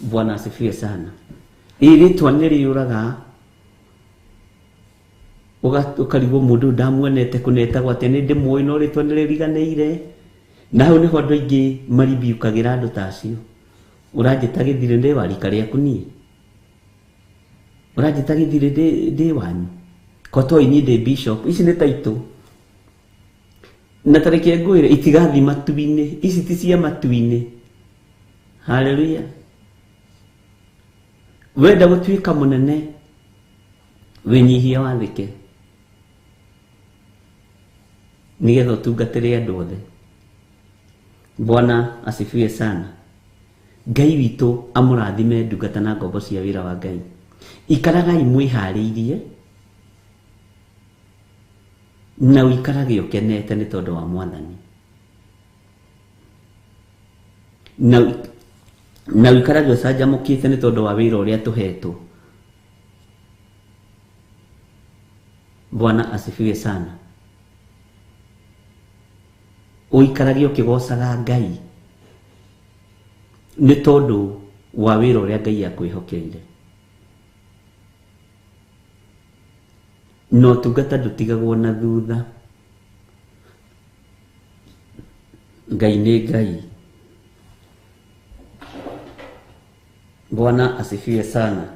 bwana asifiwe sana iritwa niriuraga ukarigwo mundu ndamuonete kuneta gwate ni ndimui no ritwa niririganeire na hau niho andu aingi maribiukagira andu tacio uranjita Githire ndi warika riaku nie Urajita githire ndi wanyu koto ini ndi bishop ici ni taito na tareke ngwire itigathi matu-ini ici ti cia matu-ini. Haleluya. Wenda gutuika munene winyihia wathike nigetha utungatire andu othe. Bwana asifiwe sana. Ngai witu amurathime ndungata na ngombo cia wira wa Ngai. Ikaragai mwihariirie na uikarage ukenete ni tondu wa Mwathani. Na uikarage ucanjamukite ni tondu wa wira uria tuhetwo. Bwana asifiwe sana. Uikarage ukigocaga Ngai ni tondu wa wira uria Ngai akwihokeire. No tungata ndutigagwo na thutha. Ngai ni Ngai. Bwana asifiwe sana.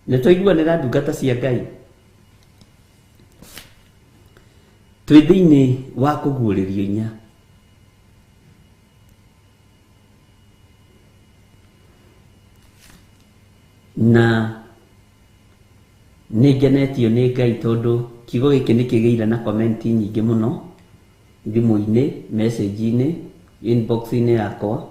Nituiguanira ndungata cia Ngai twi thiini wa kuguuririo inya. Na ningenetio ni Ngai tondu kiugo giki nikigeire na comment nyingi muno thimu-ini, message-ini, inbox-ini yakwa.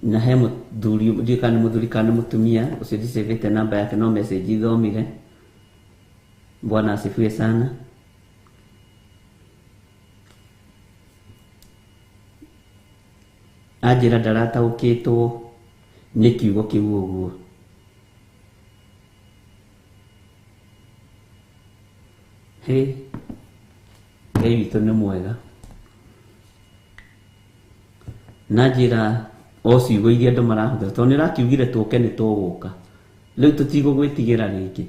Na he muthuri ndikana muthuri kana mutumia ucio ndicevete namba yake no message ithomire. Bwana asifiwe sana. Ajira ndarataukitwo ni kiugo kiu uguo. He Ngai witu ni mwega. Na njira o ciugo iria andu marahutha tondu nirakiugire tuke ni tuguka. Riu tutigugwitigira ringi.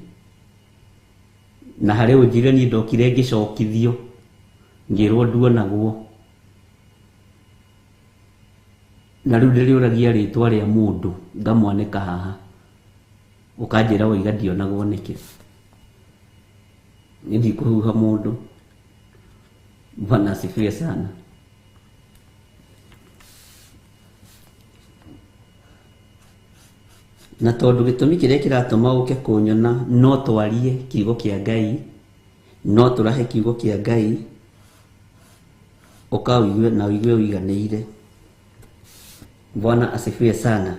Na hari unjire ni ndokire ngicokithio ngirwo nduonagwo. Na riu ndiriuragia ritwa ria mundu ngamwanika haha ukanjira wiga ndionagwo niki. Nindi kuhuha mundu. Bwana asifiwe sana. Na tondu gitumi kiria kiratuma uke kunyona no twarie kiugo kia Ngai, no turahe kiugo kia Ngai ukauigue na uigue uiganĩire. Bwana asifiwe sana.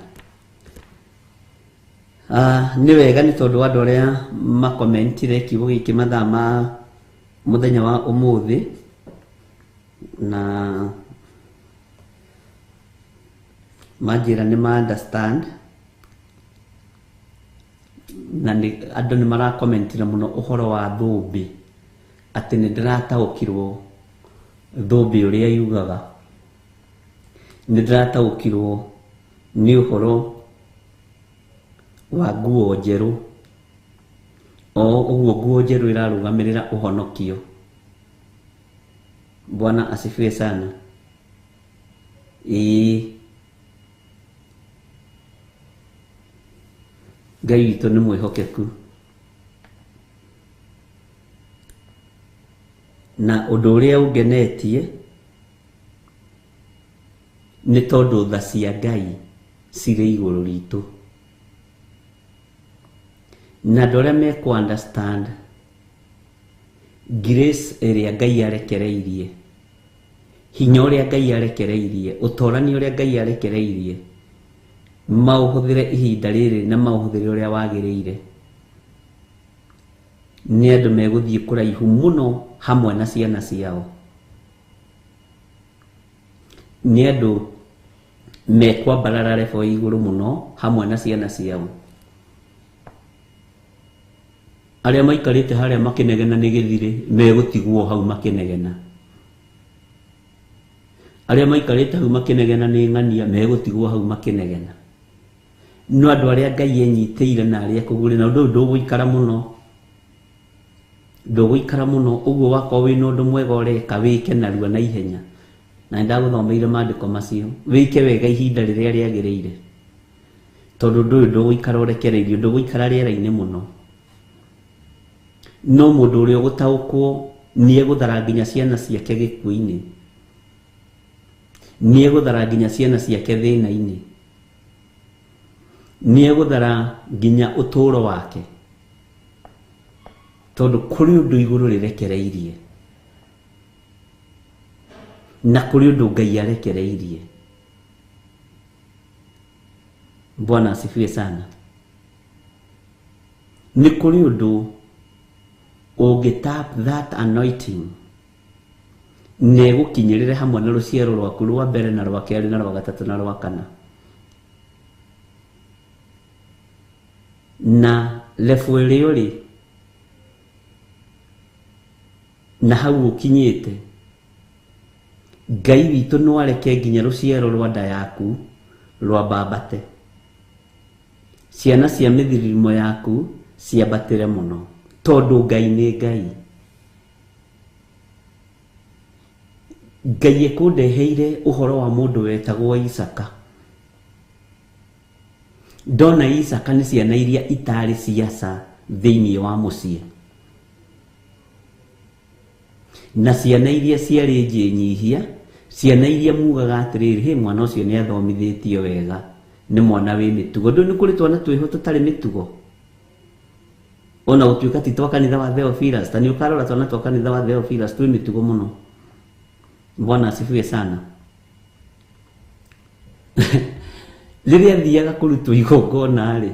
Ni wega ni tondu andu aria makomentire kiugo giki mathaa ma muthenya wa umuthi na majira ni ma understand na andu ni marakomentira muno uhoro wa thumbi ati ni ndirataukirwo thumbi uria yugaga, ni ndirataukirwo ni uhoro wa nguo njeru uguo nguo njeru irarugamirira uhonokio. Bwana asifiwe sana. Ngai witu ni mwihokeku na undu uria ungenetie ni tondu tha cia Ngai ciri iguru ritu na andu aria meku understand grace iria Ngai arekereirie, hinya uria Ngai arekereirie, utorani uria Ngai arekereirie, mauhuthire ihinda riri na mauhuthire uria wagiriire. Ni andu meguthie kuraihu muno hamwe na ciana ciao. Ni andu mekwambarara level iguru muno hamwe na ciana ciao. Aria maikarite haria makinegena ni githire megutigwo hau makinegena. Aria maikarite hau makinegena ni ng'ania megutigwo hau makinegena. No andu aria Ngai enyiteire na aria kugure na undu ndugwikara muno uguo wakwa wina undu mwega ureka wike narua na ihenya. Na ndaguthomeire maandiko macio wike wega ihinda riria riagiriire. tondu nduyu ndugũikara ũrekereirio, ndũgũikara rĩera-inĩ mũno. No mũndũ ũrĩa ũgũtaũkwo nĩegũthara nginya ciana ciake gĩkuũ-inĩ, nĩegũthara nginya ciana ciake thĩna-inĩ, nĩegũthara nginya ũtũũro wake, tondu kũrĩ ũndũ igũrũ rĩrekereirie na kũrĩ ũndũ Ngai arekereirie. Bwana asifiwe sana. Nĩ kũrĩ ũndũ ũngĩtap that anointing na ĩgũkinyĩrĩre hamwe na rũciaro rwaku rwa mbere na rwa kerĩ na rwa gatatũ na rwa kana, na level ĩrĩa ũrĩ na hau ũkinyĩte, Ngai witũ no areke nginya rũciaro rwa nda yaku rwa mbambate, ciana cia mĩthiririmo yaku ciambatĩre mũno, tondu Ngai nĩ Ngai. Ngai ekũndeheire ũhoro wa mũndũ wetagwo Isaka. Ndona Isaka nĩ ciana iria itarĩ ciaca thĩinĩ wa mũciĩ, na ciana iria ciarĩ njĩnyihia, ciana iria mugaga atĩrĩrĩ, he mwana ũcio nĩ athomithĩtio wega, nĩ mwana wĩ mĩtugo. Ndũ nĩ kũrĩ twana twĩho tũtarĩ mĩtugo, ona gũtuĩka ti twa kanitha wa Theophilus, ta nĩ ũkarora twana twa kanitha wa Theophilus twĩ mĩtugo mũno. Bwana asifiwe sana. Rĩrĩa thiaga kũrutwo igongona-rĩ,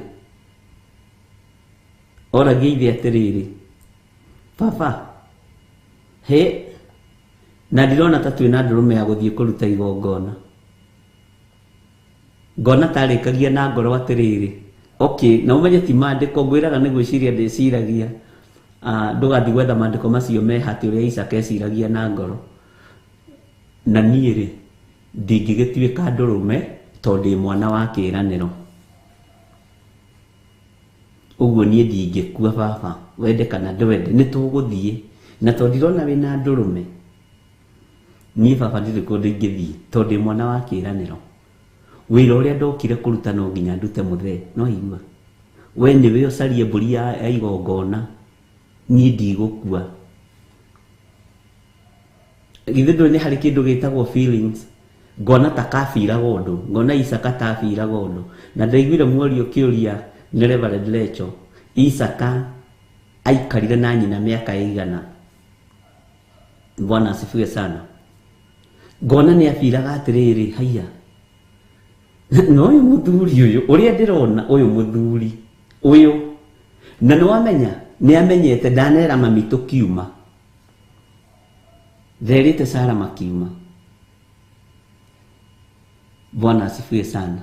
oragia ithe atĩrĩrĩ, baba, he, na ndirona ta twĩna ndũrũme ya gũthiĩ kũruta igongona. Ngona tarĩkagia na ngoro atĩrĩrĩ, okay, na ũmenye ti maandĩko ngwĩraga nĩ gwĩciria ndĩciragia, ndũgathiĩ gwetha maandĩko macio me hatĩ ũrĩa Isaka eciragia na ngoro. Na niĩ-rĩ ndingĩgĩtuĩka ndũrũme tondũ ndĩ mwana wa kĩĩranĩro. Ũguo niĩ ndingĩkua baba, wende kana ndwende nĩ tũgũthiĩ, na tondũ ndirona wĩna ndũrũme, niĩ baba ndirĩ kũndũ ingĩthiĩ tondũ ndĩ mwana wa kĩĩranĩro. Wĩra ũrĩa ndokire kũruta no nginya ndute mũthee, no igua we nĩwe ũcarie mbũri ya igongona, niĩ ndigũkua. Githĩ ndũĩ nĩ harĩ kĩndũ gĩtagwo feelings? Ngona ta kabiraga ũndũ, ngona Isaka ta abiraga ũndũ, na ndaiguire mwario kĩũria nĩ Reverend Lecho, Isaka aikarire na nyina mĩaka ĩigana? Bwana asifiwe sana. Ngona nĩ abiraga atĩrĩrĩ, haiya, no ũyũ mũthuri ũyũ ũrĩa ndĩrona, ũyũ mũthuri ũyũ, na nĩwamenya nĩ amenyete ndanera mami tũkiuma, therĩte Sara makiuma. Bwana asifiwe sana.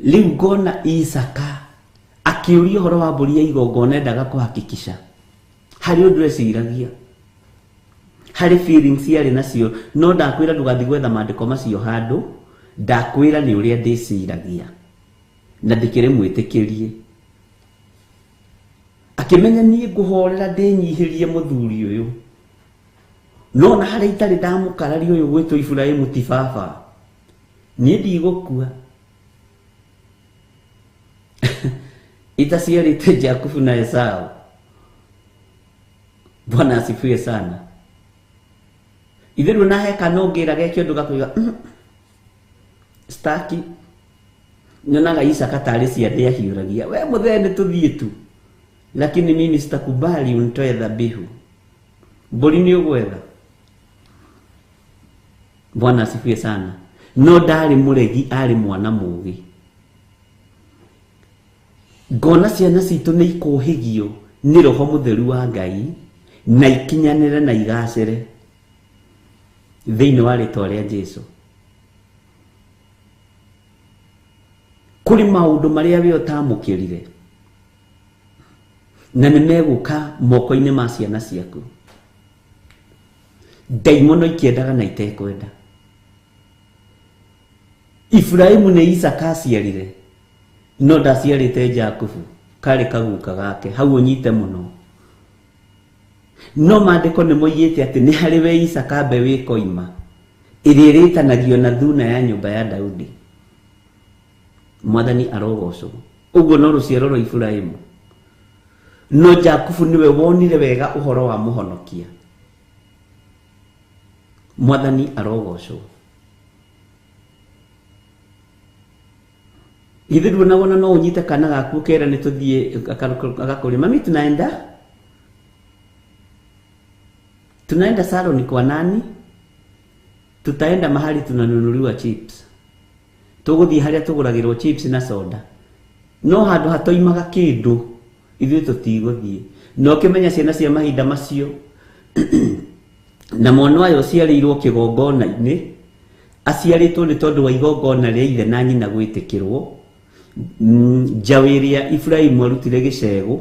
Rĩu ngona Isaka akĩũria ũhoro wa mbũri ya igongona, endaga kũhakikisha harĩ ũndũ eciragia, harĩ feelings yarĩ nacio. No ndakwĩra ndũgathiĩ gwetha maandĩko macio handũ, ndakwĩra nĩ ũrĩa ndĩciragia na ndĩkĩrĩ mwĩtĩkĩrie. Akĩmenya niĩ ngũhorera ndĩnyihĩrie mũthuri ũyũ, no na harĩa itarĩ ndamũkararia ũyũ gwĩtwo Iburahĩmu ti baba, niĩ ndigũkua. Itaciarĩte Jakubu na Esau. Bwana asifiwe sana. Ithe rĩu na heka no ngĩraga kĩndũ gakuiga staki, nyonaga Isaka tarĩ ciande ahiũragia, we mũthee nĩ tũthiĩ tu, lakini mimi sitakubali unitoe dhabihu. Mbũri nĩ ũgwetha. Bwana asifiwe sana. No ndarĩ mũregi, arĩ mwana mũũgĩ. Ngona ciana citũ nĩ ikũhĩgio nĩ Roho Mũtheru wa Ngai na ikinyanĩre na igacĩre thĩinĩ wa rĩĩtwa rĩa Jesũ. Kũrĩ maũndũ marĩa we ũtamũkĩrire na nĩ megũka moko-inĩ ma ciana ciaku, ndaimono ikĩendaga na itekwenda. Iburahĩmu nĩ Isaka aciarire, no ndaciarĩte Jakubu, karĩ kaguka gake, hau ũnyite mũno. No maandĩko nĩ moigĩte atĩ nĩ harĩ we Isaka mbeũ ĩkoima ĩrĩa ĩrĩtanagio na thuna ya nyũmba ya Daudi. mwathani arogocwo uguo no ruciaro rwa Ibrahimu no Jakubu niwe wonire wega uhoro wa muhonokia mwathani arogocwo ithe ndwona no unyite kana gaku kera ni tuthie agakuri mami tunaenda saloni kwa nani tutaenda mahali tunanunuliwa chips tuguthie haria tuguragirwo chips na soda no handu hatoimaga kindu ithuĩ tutigũthie no kimenya ciana cia mahinda macio na mwana wayo ciarĩirwo kĩgongona-inĩ aciarĩtwo nĩ tondũ wa igongona rĩa ithe na nyina gwĩtĩkĩrwo njaũ ĩrĩa Ibrahimu arutire gĩcegũ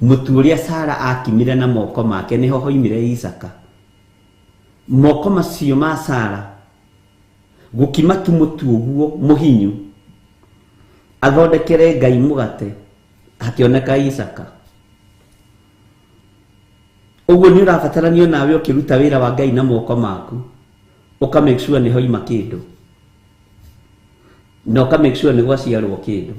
mũtu ũrĩa Sara akimire na moko make nĩho hoimire Isaka moko macio ma Sara gũkima tu mũtu ũguo mũhinyu athondekere Ngai mũgate hakioneka Isaka uguo ni ũrabataranio nawe ũkĩruta wĩra wa Ngai na moko maku uka make sure nĩ hoima kĩndũ na uka make sure nĩ gwaciarwo kĩndũ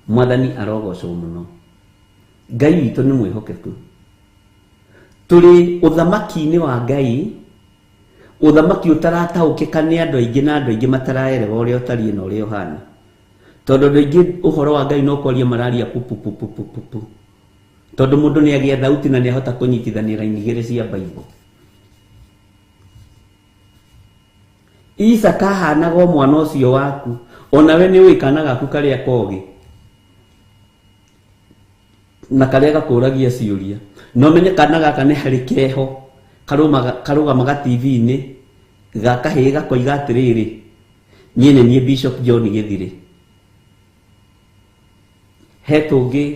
mwathani arogocwo mũno Ngai witũ nĩ mwĩhokeku tũrĩ ũthamaki-inĩ wa Ngai ũthamaki ũtarataũkĩka nĩ andũ aingĩ na andũ aingĩ mataraerewa ũrĩa ũtariĩ na ũrĩa ũhana tondũ andũ aingĩ ũhoro wa Ngai no kwaria mararia pupupupupupu tondũ mũndũ nĩ agĩa thauti na nĩ ahota kũnyitithania raini igĩrĩ cia Bible Isaka ahanaga mwana ũcio waku onawe nĩ ũĩ kana gaku karĩa kogĩ na karĩa gakũragia ciũria no menye kana gaka nĩ harĩ keho karũgamaga TV-inĩ gakahĩ gakoiga atĩrĩrĩ niĩ nĩ niĩ Bishop John Gĩthirĩ he tũngĩ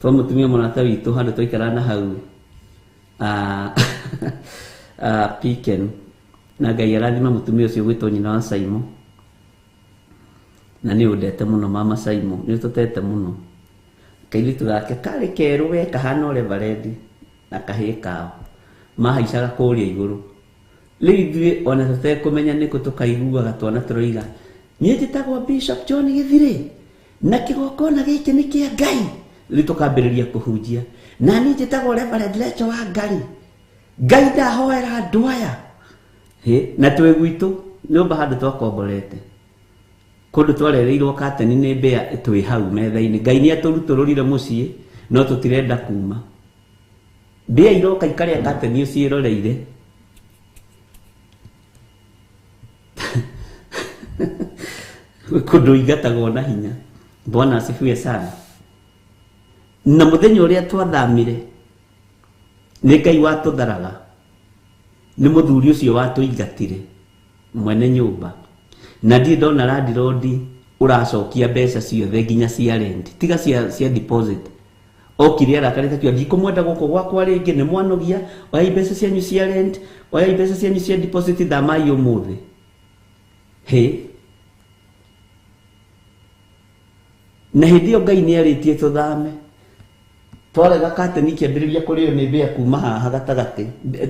twa mũtumia mũrata witũ handũ twaikara na hau Piken na Ngai arathima mũtumia ũcio gwĩtwo nyina wa Saimo na nĩ ũndete mũno mama Saimo nĩ tũtete mũno kairĩtu gake karĩ kerũ we kahana ũrĩa Varendi na kahĩ kao mahaicaga kũrĩa igũrũ rĩu ithuĩ ona tũtekũmenya nĩkũ tũkaiguaga twana tũroiga niĩ njĩtagwo Bishop John Gĩthirĩ na kĩgongona gĩkĩ nĩ kĩa Ngai rĩu tũkambĩrĩria kũhunjia na niĩ njĩtagwo Reverend Lecho wa Ngai ndahoera andũ aya na twĩ gwitũ nyũmba handũ twakomborete kũndũ twarereirwo kateni nĩ mbĩa twĩ hau metha-inĩ Ngai nĩ atũrutũrũrire mũciĩ no tũtirenda kuma mbĩa iroka ikarĩa kateni ũcio iroreire kũndũ ingatagwo na hinya Bwana asifiwe sana na mũthenya ũrĩa twathamire nĩ Ngai watũtharaga nĩ mũthuri ũcio watũingatire mwene nyũmba na ndiĩ ndona landlord ũracokia mbeca ciothe nginya cia rent tiga cia deposit okire arakarĩte kĩo ndikũmwenda gũkũ gwakwa rĩngĩ nĩ mwanogia oyai mbeca cianyu cia rent oyai mbeca cianyu cia deposit thamai ũmũthĩ na hĩndĩ ĩyo Ngai nĩ arĩtie tũthame twarega kateni kĩambĩrĩria kũrĩo nĩ mbĩa kuma haha gatagatĩ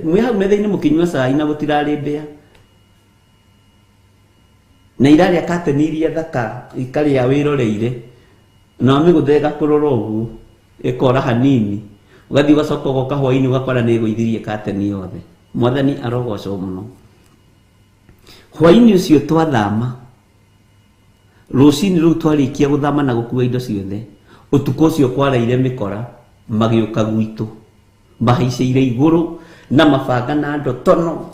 mwĩ hau metha-inĩ mũkĩnyua cai na gũtirarĩ mbĩa na irarĩa kateni iria thaka ikarĩa wĩroreire na wamĩgũtha ĩgakũrora ũguo ĩkora hanini ũgathiĩ ũgacoka ũgoka hwaĩ-inĩ ũgakora nĩ ĩgũithirie kateni yothe mwathani arogocwo mũno hwaĩ-inĩ ũcio twathama rũcinĩ rũu twarĩkia gũthama na gũkua indo ciothe ũtukũ ũcio kwaraire mĩkora magĩũka gwitũ mahaicĩire igũrũ na mabanga na ndotono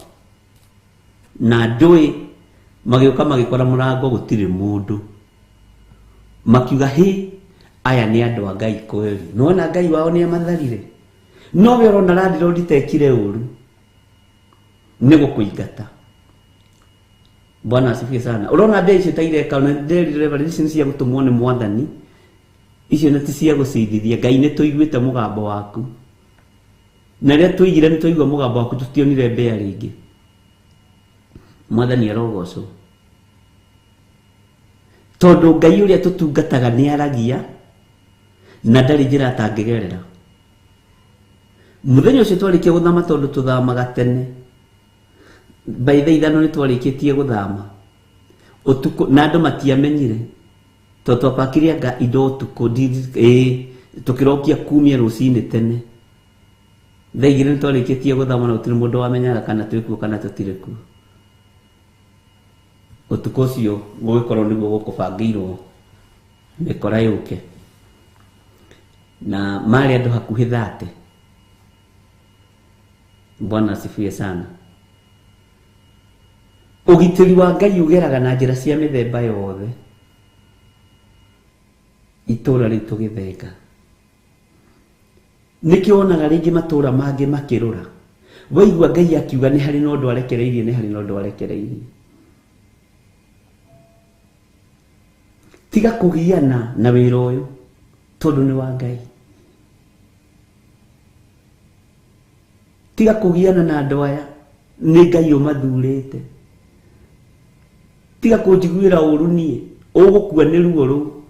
na ndũĩ magĩũka magĩkora mũrango gũtirĩ mũndũ makiuga aya nĩ andũ a Ngai kweli nona Ngai wao nĩ amatharire no we ũrona landlord tekire ũru nĩ gũkũingata Bwana asifiwe sana ũrona mbĩa icio taireka na revelation cia gũtũmwo nĩ mwathani icio nĩ cia gũcithithia Ngai nĩ tũiguĩte mũgambo waku na rĩrĩa tũigire nĩ tũigua mũgambo waku tũtionire mbĩa rĩngĩ mwathani arogocwo tondũ Ngai ũrĩa tũtungataga nĩ aragia na ndarĩ njĩra atangĩgerera mũthenya ũcio twarĩkia gũthama tondũ tũthamaga tene by the ithano nĩ twarĩkĩtie gũthama utuko na andu matiamenyire to twapakiria indo utuko tukirokia kumia rucini tene thaigire nitwarikitie guthama na utiri mundu wamenyaga kana twikuo kana tutiriku utuko ucio gugikorwo niguo gukubangirwo mikora yuke na mali andu hakuhi 30. Bwana asifiwe sana. Ugitiri wa Ngai ugeraga na njira cia mithemba yothe. Itura ritu Githenga nikionaga ringi matura mangi makirura waigua Ngai akiuga ni hari no ndu arekereirie ni hari no ndu arekereirie. Tiga kugiana na wira uyu tondu ni wa Ngai. Tiga kugiana na andu aya ni Ngai umathurite. Tiga kunjiguira uru nie ugukua ni ruo ru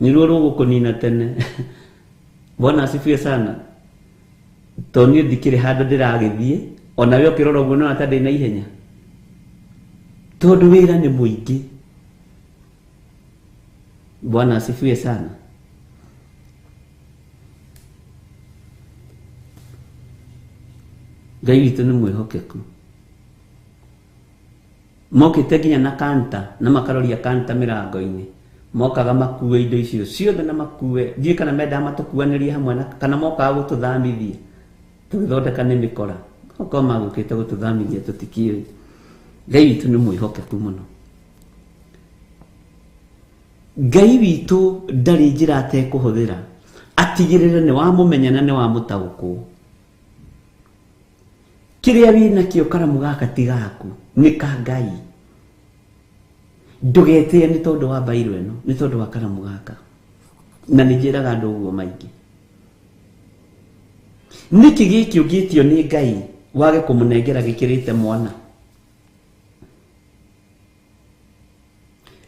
ni ruo rugukunina tene. Bwana asifiwe sana. Toni ndikire handu ndiragithie ona we ukirora uguo no atande na ihenya tondu wira ni muingi. Bwana asifiwe sana. Ngai witu ni mwihokeku. Mokite nginya na kanta na makaroria kanta mirango-ini mokaga makue indo icio ciothe na makue thie kana menda matukuanirie hamwe na kana mokaga gututhamithia tugithondeka ni mikora oko magukite gututhamithia tutikiri. Ngai witu ni mwihokeku muno. Ngai witu ndari njira ate kuhuthira atigirire ni wa mumenya na ni wa mutaguku. Kiria wina kio karamu gaka tigaku ni ka Ngai. Ndugetie ni tondu wa bairo eno ni tondu wa karamu gaka na nijiraga andu uguo maingi. Niki giki ugitio ni Ngai wage kumunengera gikirite mwana.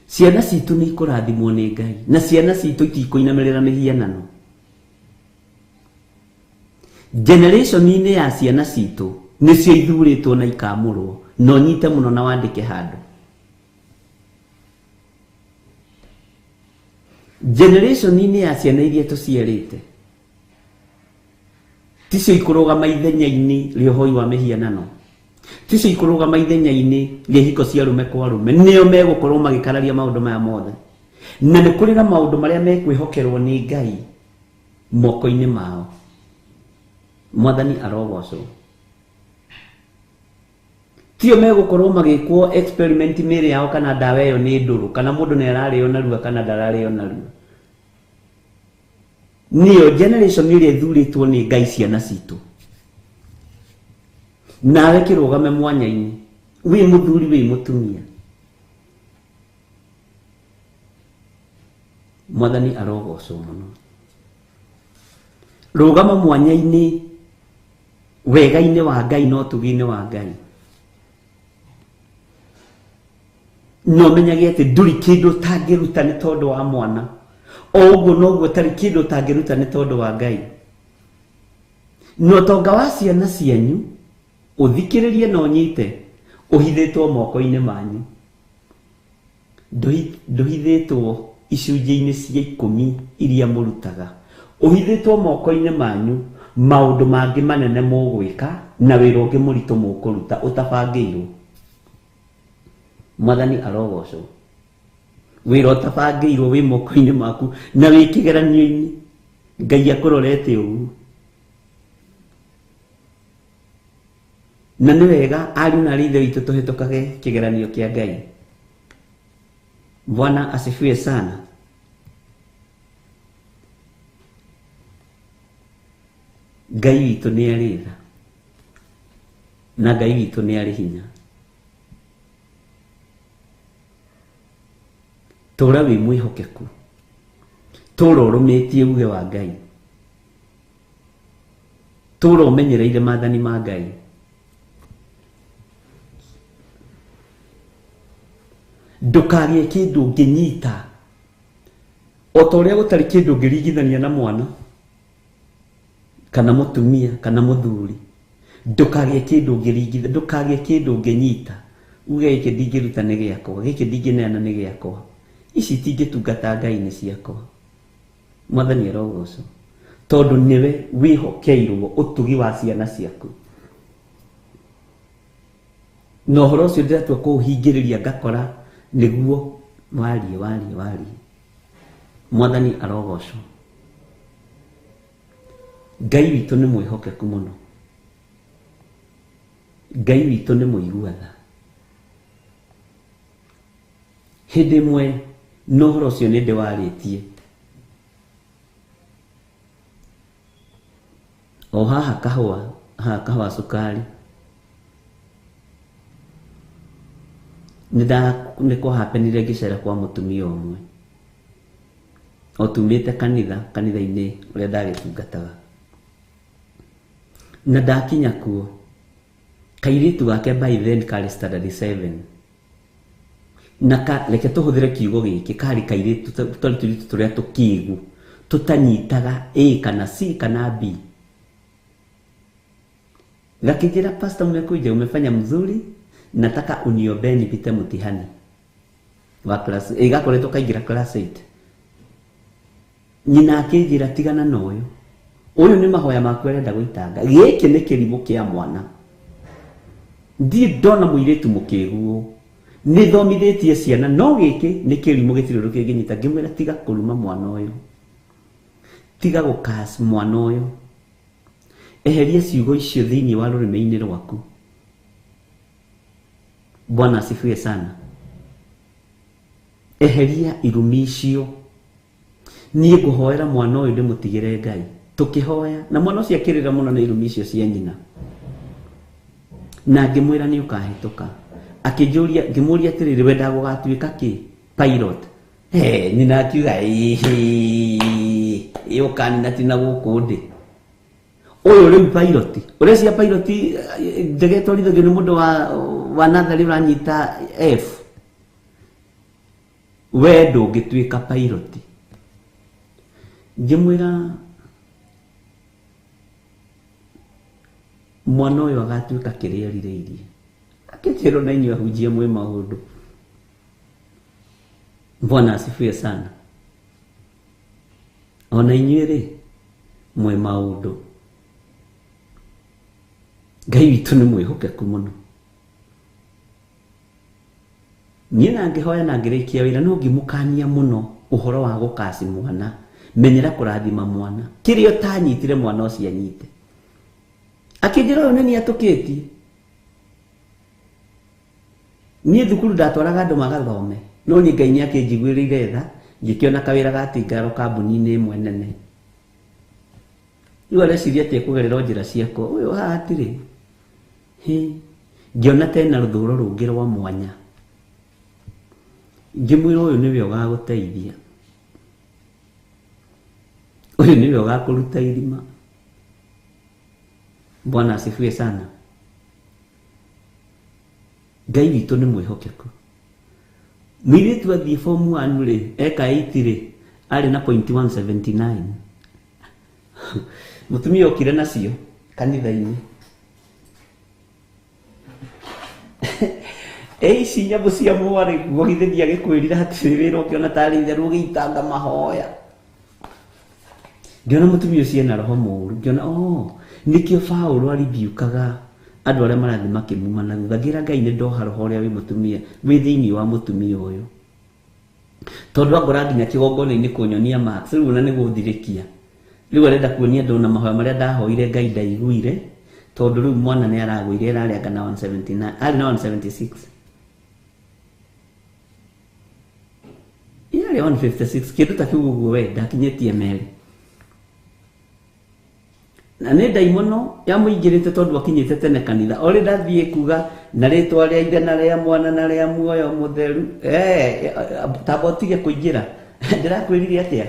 Ciana citu ni ikurathimwo ni Ngai na ciana citu itikuinamirira mihianano. Generation ine ya ciana citu nicio ithuritwo na ikamurwo no nyite muno na wandike handu. Generation ine ya ciana iria tuciarite ticio ikurugama ithenya-ini ria uhoi wa mihianano. Ticio ikurugama ithenya-ini ria hiko cia rume kwa rume nio megukorwo magikararia maundu maya mothe na ni kuri na maundu maria mekwihokerwo ni Ngai moko-ini mao. Mwathani arogocwo. Tio megukorwo magikwo experiment miri yao kana dawa iyo ni nduru kana mundu ne arario narua kana darario narua. Nio generation iria ithuritwo ni Ngai ciana citu. Nawe kirugame mwanya-ini wi muthuri wi mutumia. Mwathani arogocwo muno. Rugama mwanya-ini wega-ini wa Ngai no tugi-ini wa Ngai. No menyage ati nduri kindu tangiruta ni tondu wa mwana oguo noguo tari kindu tangiruta ni tondu wa Ngai. No tonga wa ciana cianyu uthikiririe no nyite uhithitwo moko-ini manyu. Nduhithitwo icunjĩ-ini cia 10 iria murutaga uhithitwo moko-ini manyu maundu mangi manene mugwika na wira ungi muritu mukuruta utabangirwo. Mwathani arogocwo. Wira utabangirwo wi moko-ini maku na wi kigeranio-ini Ngai akurorete ugu. Na ni wega ari na rithe witu tuhitukage kigeranio kia Ngai. Bwana asifiwe sana. Ngai witu ni aritha na Ngai witu ni ari hinya. Tura wi mwihokeku. Tura urumitie uge wa Ngai. Tura umenyereire maathani ma Ngai. Ndukagie kindu nginyita otoria gutari kindu ngirigithania na mwana kana mutumia kana muthuri. Ndukagie kindu ngirigithania, ndukagie kindu nginyita uge gĩkĩ ndingĩruta nĩ gĩakwa, gĩkĩ ndingĩneana nĩ gĩakwa, ici tingĩtungata Ngai nĩ ciakwa. Mwathani arogocwo, tondũ nĩwe wĩhokeirwo ũtugi wa ciana ciaku. Na ũhoro ũcio ndĩratua kũũhingĩrĩria ngakora nĩguo warie. Mwathani arogocwo. Ngai witũ nĩ mwĩhokeku mũno. Ngai witũ nĩ mũiguatha. Hĩndĩ ĩmwe no ũhoro ũcio nĩ ndĩwarĩtie. O haha kahũa cukari. Nĩ kũhapenire ngĩcera kwa mũtumia ũmwe. O tumĩte kanitha-inĩ ũrĩa ndagĩtungataga. Na ndakinya kuo, kairĩtu gake by then karĩ standard 7. Na reke tũhũthĩre kiugo gĩkĩ, karĩ kairĩtu tũrĩa tũrĩa tũkĩĩgu, tũtanyitaga A kana C kana B. Gakijira pastor, umekuja umefanya mzuri, nataka uniombee nipite mtihani wa class. Igakoretwo kaingira class 8. Nyina akijira tigana na uyu. Uyu ni mahoya maku arenda guitanga. Giki ni kirimo kia mwana. Ndi ndona muiretu mukigu. Ni thomithitie ciana no giki ni kirimo gitiro kiginyita ngimwira tiga kuruma mwana uyu. Tiga gukas mwana uyu. Eheria ciugo icio thĩinĩ wa rũrĩmĩ-inĩ rwaku. Bwana asifiwe sana. Eheria irumi icio. Niĩ ngũhoera mwana ũyũ ndĩmũtigĩre Ngai. Tũkĩhoya na mwana ũcio akĩrĩra mũno na irumi icio cia nyina. Na ngĩmwĩra nĩ ũkahĩtũka. Akĩnjũria, ngĩmũria atĩrĩrĩ, wenda gũgatuĩka kĩ? Pilot. Nyina akiuga ũkanina ti na gũkũ ndĩ. Oyo rĩu pilot. Ũreciria pilot ndege ĩtwarithagio nĩ mũndũ wa natharĩ ũranyita F. We ndũngĩtuĩka pilot. Ngĩmwĩra mwana ũyũ agatuĩka kĩrĩa erirĩirie. Akĩnjĩra na inyuĩ ahunjia mwĩ maũndũ. Bwana asifiwe sana. Ona inyuĩ rĩ mwĩ maũndũ. Ngai witũ nĩ mwĩhokeku mũno. Niĩ na ngĩhoya na ngĩrĩkia wĩra no ngĩmũkania mũno ũhoro wa gũkaci mwana. Menyera kũrathima mwana. Kĩrĩa ũtanyitire mwana ũcio anyite. Akĩnjĩra ũyũ nĩ niĩ atũkĩtie. Niĩ thukuru ndatwaraga andũ magathome. No niĩ Ngai nĩ akĩnjiguĩrĩire tha. Ngĩkĩona kawĩra gatingaro kambuni-inĩ ĩmwe nene. Rĩu areciria atĩ ekũgerera njĩra ciakwa. Ũyũ haha atirĩ. Ngĩona tena rũthũro rũngĩ rwa mwanya. Ngĩmwĩra ũyũ nĩwe ũgagũteithia. Ũyũ nĩwe ũgakũruta irima. Bwana asifiwe sana. Ngai witũ nĩ mwĩhokeku. Mũirĩtu athiĩ form 1 rĩ, eka 8 rĩ, arĩ na point 179. Mũtumia okire nacio kanitha-inĩ. Ici nyamũ cia mwarĩ guohithĩria gĩkwĩrire hatirĩ wĩra ũkĩona tarĩ itherũ ũgĩitanga mahoya. Ngĩona mũtumia ũcio ena roho mũũru. Ngĩona nĩkĩo Paũlũ aribiukaga andũ arĩa marathiĩ makĩmuma na thutha. Ngĩra Ngai nĩ ndoha roho ũrĩa wĩ mũtumia wĩ thĩinĩ wa mũtumia ũyũ. Tondũ angora nginya kĩgongona-inĩ kũnyonia marks rĩu na nĩ gũthirĩkia. Rĩu arenda kuonia andũ na mahoya marĩa ndahoire Ngai ndaiguire. Tondũ rĩu mwana nĩ aragũire ararĩanga na 179 arĩ na 176. Yarĩ 156 kĩndũ ta kĩu ũguo we ndakinyĩtie merĩ. Na nĩ ndaimono yamũingĩrĩte tondũ akinyĩte tene kanitha. Olĩ ndathiĩ kuga na rĩtwa rĩa ithe na rĩa mwana na rĩa muoyo mũtheru. Tamba ũtige kũingĩra. Ndĩrakwĩrire atĩa?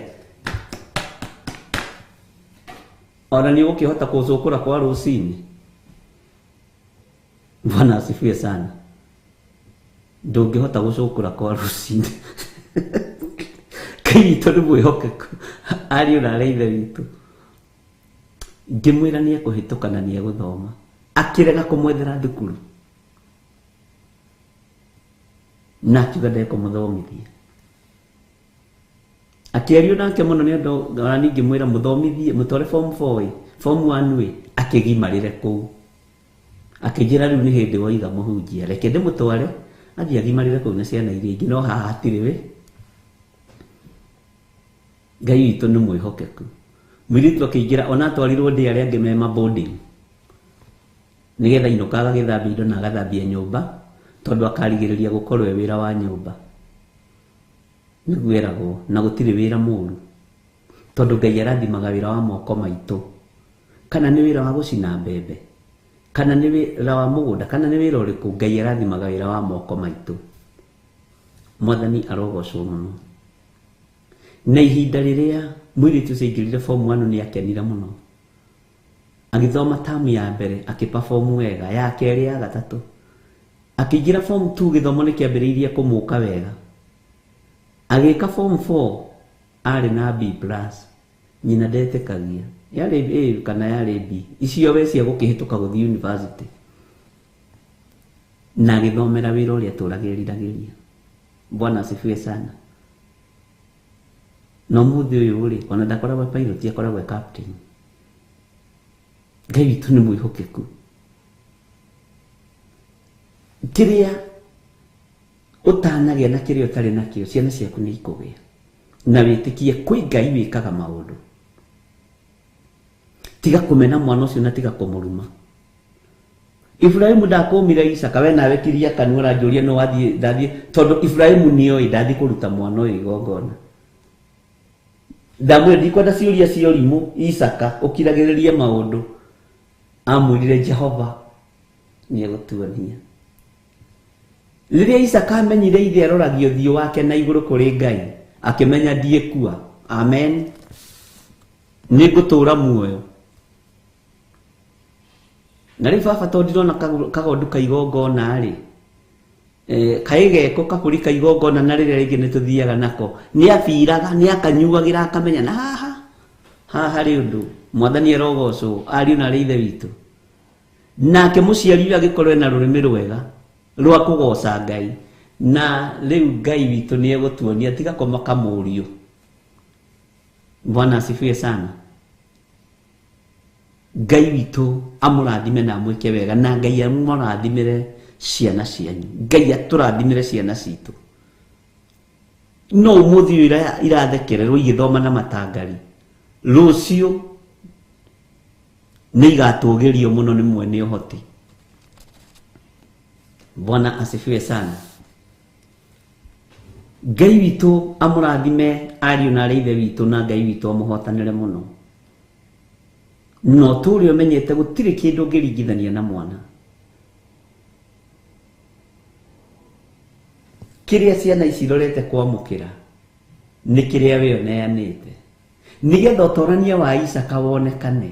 Ona nĩ ũgũkĩhota kũcũkũra kwa rũcinĩ. Bwana asifiwe sana. Ndũngĩhota gũcũkũra kwa rũcinĩ. Ngai witũ nĩ mwĩhokeku. Ariũ na arĩa ithe witũ. Ngĩmwĩra nĩ ekũhĩtũka na nĩ egũthoma. Akĩrega kũmwethera thukuru. na akiuga ndekũmũthomithia. Akĩario nake mũno nĩ ũndũ na ningĩ mwĩra mũthomithie mũtware form 4 form 1 akĩgimarĩre kũu. Akĩnjĩra rĩu nĩ hĩndĩ waiga mũhunjia, reke ndĩmũtware athiĩ agimarĩre kũu na ciana iria ingĩ, no haha hatirĩ wĩ. Ngai witũ nĩ mwĩhokeku. Mũirĩtu akĩingĩra ona atwarirwo ndĩ arĩa angĩ me maboarding, nĩgetha inũkaga gĩthambia indo na agathambia nyũmba, tondũ akarigĩrĩria gũkorwo e wĩra wa nyũmba. Nĩguo eragwo na gũtirĩ wĩra mũru, tondũ Ngai arathimaga wĩra wa moko maitũ, kana nĩ wĩra wa gũcina mbembe, kana nĩ wĩra wa mũgũnda, kana nĩ wĩra ũrĩkũ, Ngai arathimaga wĩra wa moko maitũ. Mwathani arogocwo mũno. Na ihinda rĩrĩa mũirĩtu ũcio aingĩrire form 1 nĩ akenire mũno, agĩthoma tamu ya mbere akĩperform wega, ya kerĩ, ya gatatũ. Akĩingĩra form 2 gĩthomo nĩ kĩambĩrĩirie kũmũka wega, agĩka form 4 arĩ na B+, nyina ndetĩkagia, yarĩ A kana yarĩ B, icio we cia gũkĩhĩtũka gũthiĩ university, na agĩthomera wĩra ũrĩa tũragĩriragĩria. Bwana asifiwe sana. No mũthĩ ũyũ rĩ, ona ndakoragwo pilot, akoragwo captain. Ngai witũ nĩ mwĩhokeku. Kĩrĩa ũtanagĩa na kĩrĩa ũtarĩ nakĩo, ciana ciaku nĩ ikũgĩa, na wĩtĩkie kwĩ Ngai wĩkaga maũndũ. Tiga kũmena mwana ũcio na tiga kũmũruma. Ibrahimu ndakũmire Isaka, we nawe kiria kanua ũranjũria no wathiĩ ndathiĩ, tondũ Ibrahimu nĩoĩ ndathiĩ kũruta mwana ũyũ igongona. Ndamwĩra ndikwenda ciũria cia ũrimũ, Isaka ũkiragĩrĩrie maũndũ. Amwĩrire Jehova nĩ egũtuonia. Rĩrĩa Isaka amenyire ithe aroragio ũthiũ wake na igũrũ kũrĩ Ngai, akĩmenya ndiĩkua. Amen. Nĩ ngũtũũra muoyo. Na rĩu baba tondũ ndĩrona kagondu kaigongona rĩ, kaĩ geko kabũri kaigongona na rĩrĩa rĩngĩ nĩ tũthiaga nako, nĩ abiraga, nĩ akanyuagĩra akamenya na haha harĩ ũndũ. Mwathani arogocwo, ariũ na arĩ ithe witũ. Nake mũciari ũyũ agĩkorwo ena rũrĩmĩ rwega rwa kũgoca Ngai, na rĩu Ngai witũ nĩ egũtuonia, tiga kũmaka mũriũ. Bwana asifiwe sana. Ngai witũ amũrathime na amwĩke wega, na Ngai amũrathimĩre ciana cianyu, Ngai atũrathimĩre ciana citũ. No ũmũthĩ ũyũ irathekererwo igĩthoma na matangari, rũciũ nĩ igatũgĩrio mũno nĩ mwene ũhoti. Bwana asifiwe sana. Ngai witũ amũrathime ariũ na arĩ ithe witũ, na Ngai witũ amũhotanĩre mũno. No tũrĩ ũmenyete gũtirĩ kĩndũ ũngĩringithania na mwana. Kĩrĩa ciana ici irorete kwamũkĩra nĩ kĩrĩa we ũneanĩte, nĩgetha ũtorania wa Isaka wonekane,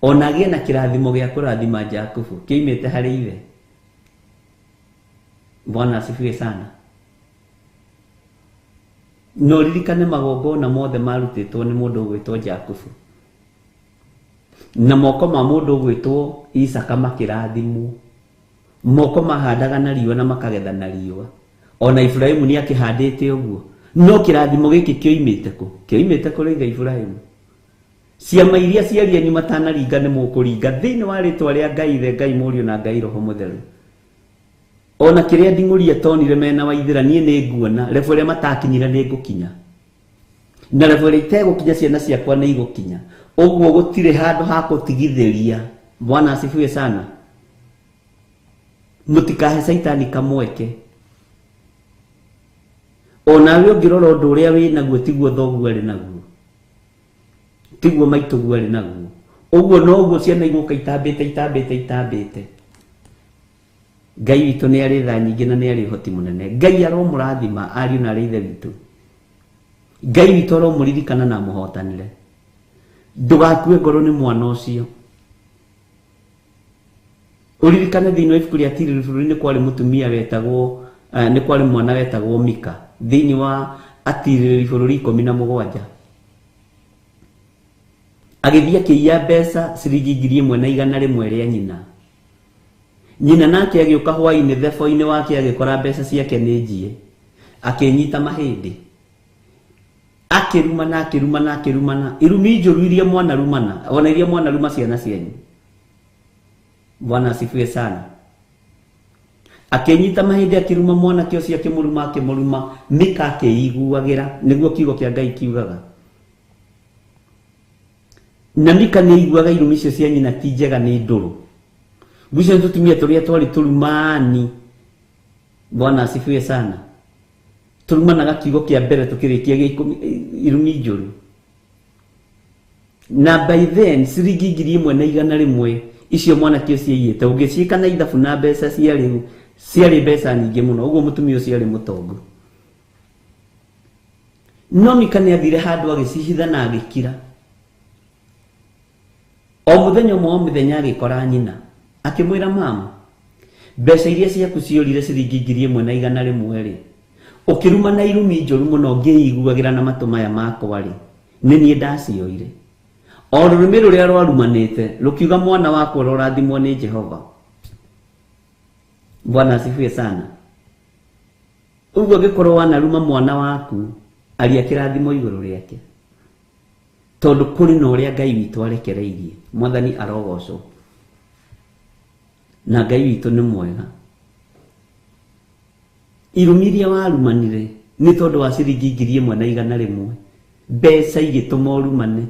ona agĩe na kĩrathimo gĩa kũrathima Jakubu kĩoimĩte harĩ ithe. Bwana asifiwe sana. No ririkane magongona mothe marutĩtwo nĩ mũndũ ũgwĩtwo Jakubu, na moko ma mũndũ ũgwĩtwo Isaka makĩrathimwo. Moko mahandaga na riũa na makagetha na riũa. Ona Ibrahimu nĩ akĩhandĩte ũguo. No kĩrathimo gĩkĩ kĩoimĩte kũ? Kĩoimĩte kũrĩ ithe Ibrahimu. Ciama iria ciari anyu matanaringa nĩ mũkũringa thĩinĩ wa rĩtwa rĩa Ngai ithe, Ngai mũriũ na Ngai roho mũtheru. Ona kĩrĩa nding'ũria tonire mena Waithĩra niĩ nĩ nguona, rebu ĩrĩa matakinyire nĩ ngũkinya, na rebu ĩrĩa itegũkinya ciana ciakwa nĩ igũkinya. Ũguo gũtirĩ handũ ha gũtigithĩria. Bwana asifiwe sana. Mũtikahe Saitani kamweke. Onawe ũngĩrora ũndũ ũrĩa wĩ naguo tiguo thoguo arĩ naguo, tiguo maitũguo arĩ naguo. Ũguo noguo ciana igũka itambĩte. Ngai witũ nĩ arĩ tha nyingĩ na nĩ arĩ ũhoti mũnene. Ngai aromũrathima ariũ na arĩ ithe witũ. Ngai witũ aromũririkana na mũhotanĩre. Ndũgakue ngoro nĩ mwana ũcio. Ũririkane thĩinĩ wa ibuku rĩa Tiriri bũrũri-inĩ kwarĩ mũtumia wetagwo, nĩ kwarĩ mwana wetagwo Mika, thĩinĩ wa Atiriri bũrũri 17. Agĩthiĩ akĩiya mbeca ciringi 1,100 rĩa nyina. nyina nake agĩũka hwainĩ thebo-inĩ wake agĩkora mbeca ciake nĩ njie, akĩnyita mahĩndĩ, akĩrumana irumi njũru iria mwana rumana, ona iria mwana ruma ciana cianyu. Bwana asifiwe sana. Akĩnyita mahĩndĩ akĩruma mwana kĩo cia akĩmũruma, Mika akĩiguagĩra, nĩguo kiugo kĩa Ngai kiugaga. Na Mika nĩ aiguaga irumi icio cia nyina ti njega, nĩ ndũrũ. Gucio tutumia tũrĩa twarĩ tũrumani. Bwana asifiwe sana. Tũrumanaga kiugo kĩa mbere tũkĩrĩkia irumi njũru. Na by then ciringi 1,100 icio mwana kĩo ciaiyĩte, ũngĩciĩka na ithabu na mbeca cia rĩu, ciarĩ mbeca nyingĩ mũno. Ũguo mũtumia ũcio arĩ mũtongu. No Mika nĩ athire handũ agĩcihitha na agĩkira. O mũthenya agĩkora nyina, akĩmwĩra mama, mbeca iria ciaku ciorire ciringi 1,100 ũkĩruma na irumi njũru mũno ngĩiguagĩra na matũ maya makwa rĩ, nĩ niĩ ndacioire. O rũrĩmĩ rũrĩa rwarumanĩte rũkiuga mwana wakwa ũrorathimwo nĩ Jehova. Bwana asifiwe sana. Ũguo angĩkorwo wanaruma mwana waku, aria kĩrathimo igũrũ rĩake, tondũ kũrĩ na ũrĩa Ngai witũ arekereirie. Mwathani arogocwo. Na Ngai witũ nĩ mwega. Irumi iria warumanire nĩ tondũ wa ciringi 1,100, mbeca igĩtũma ũrumane,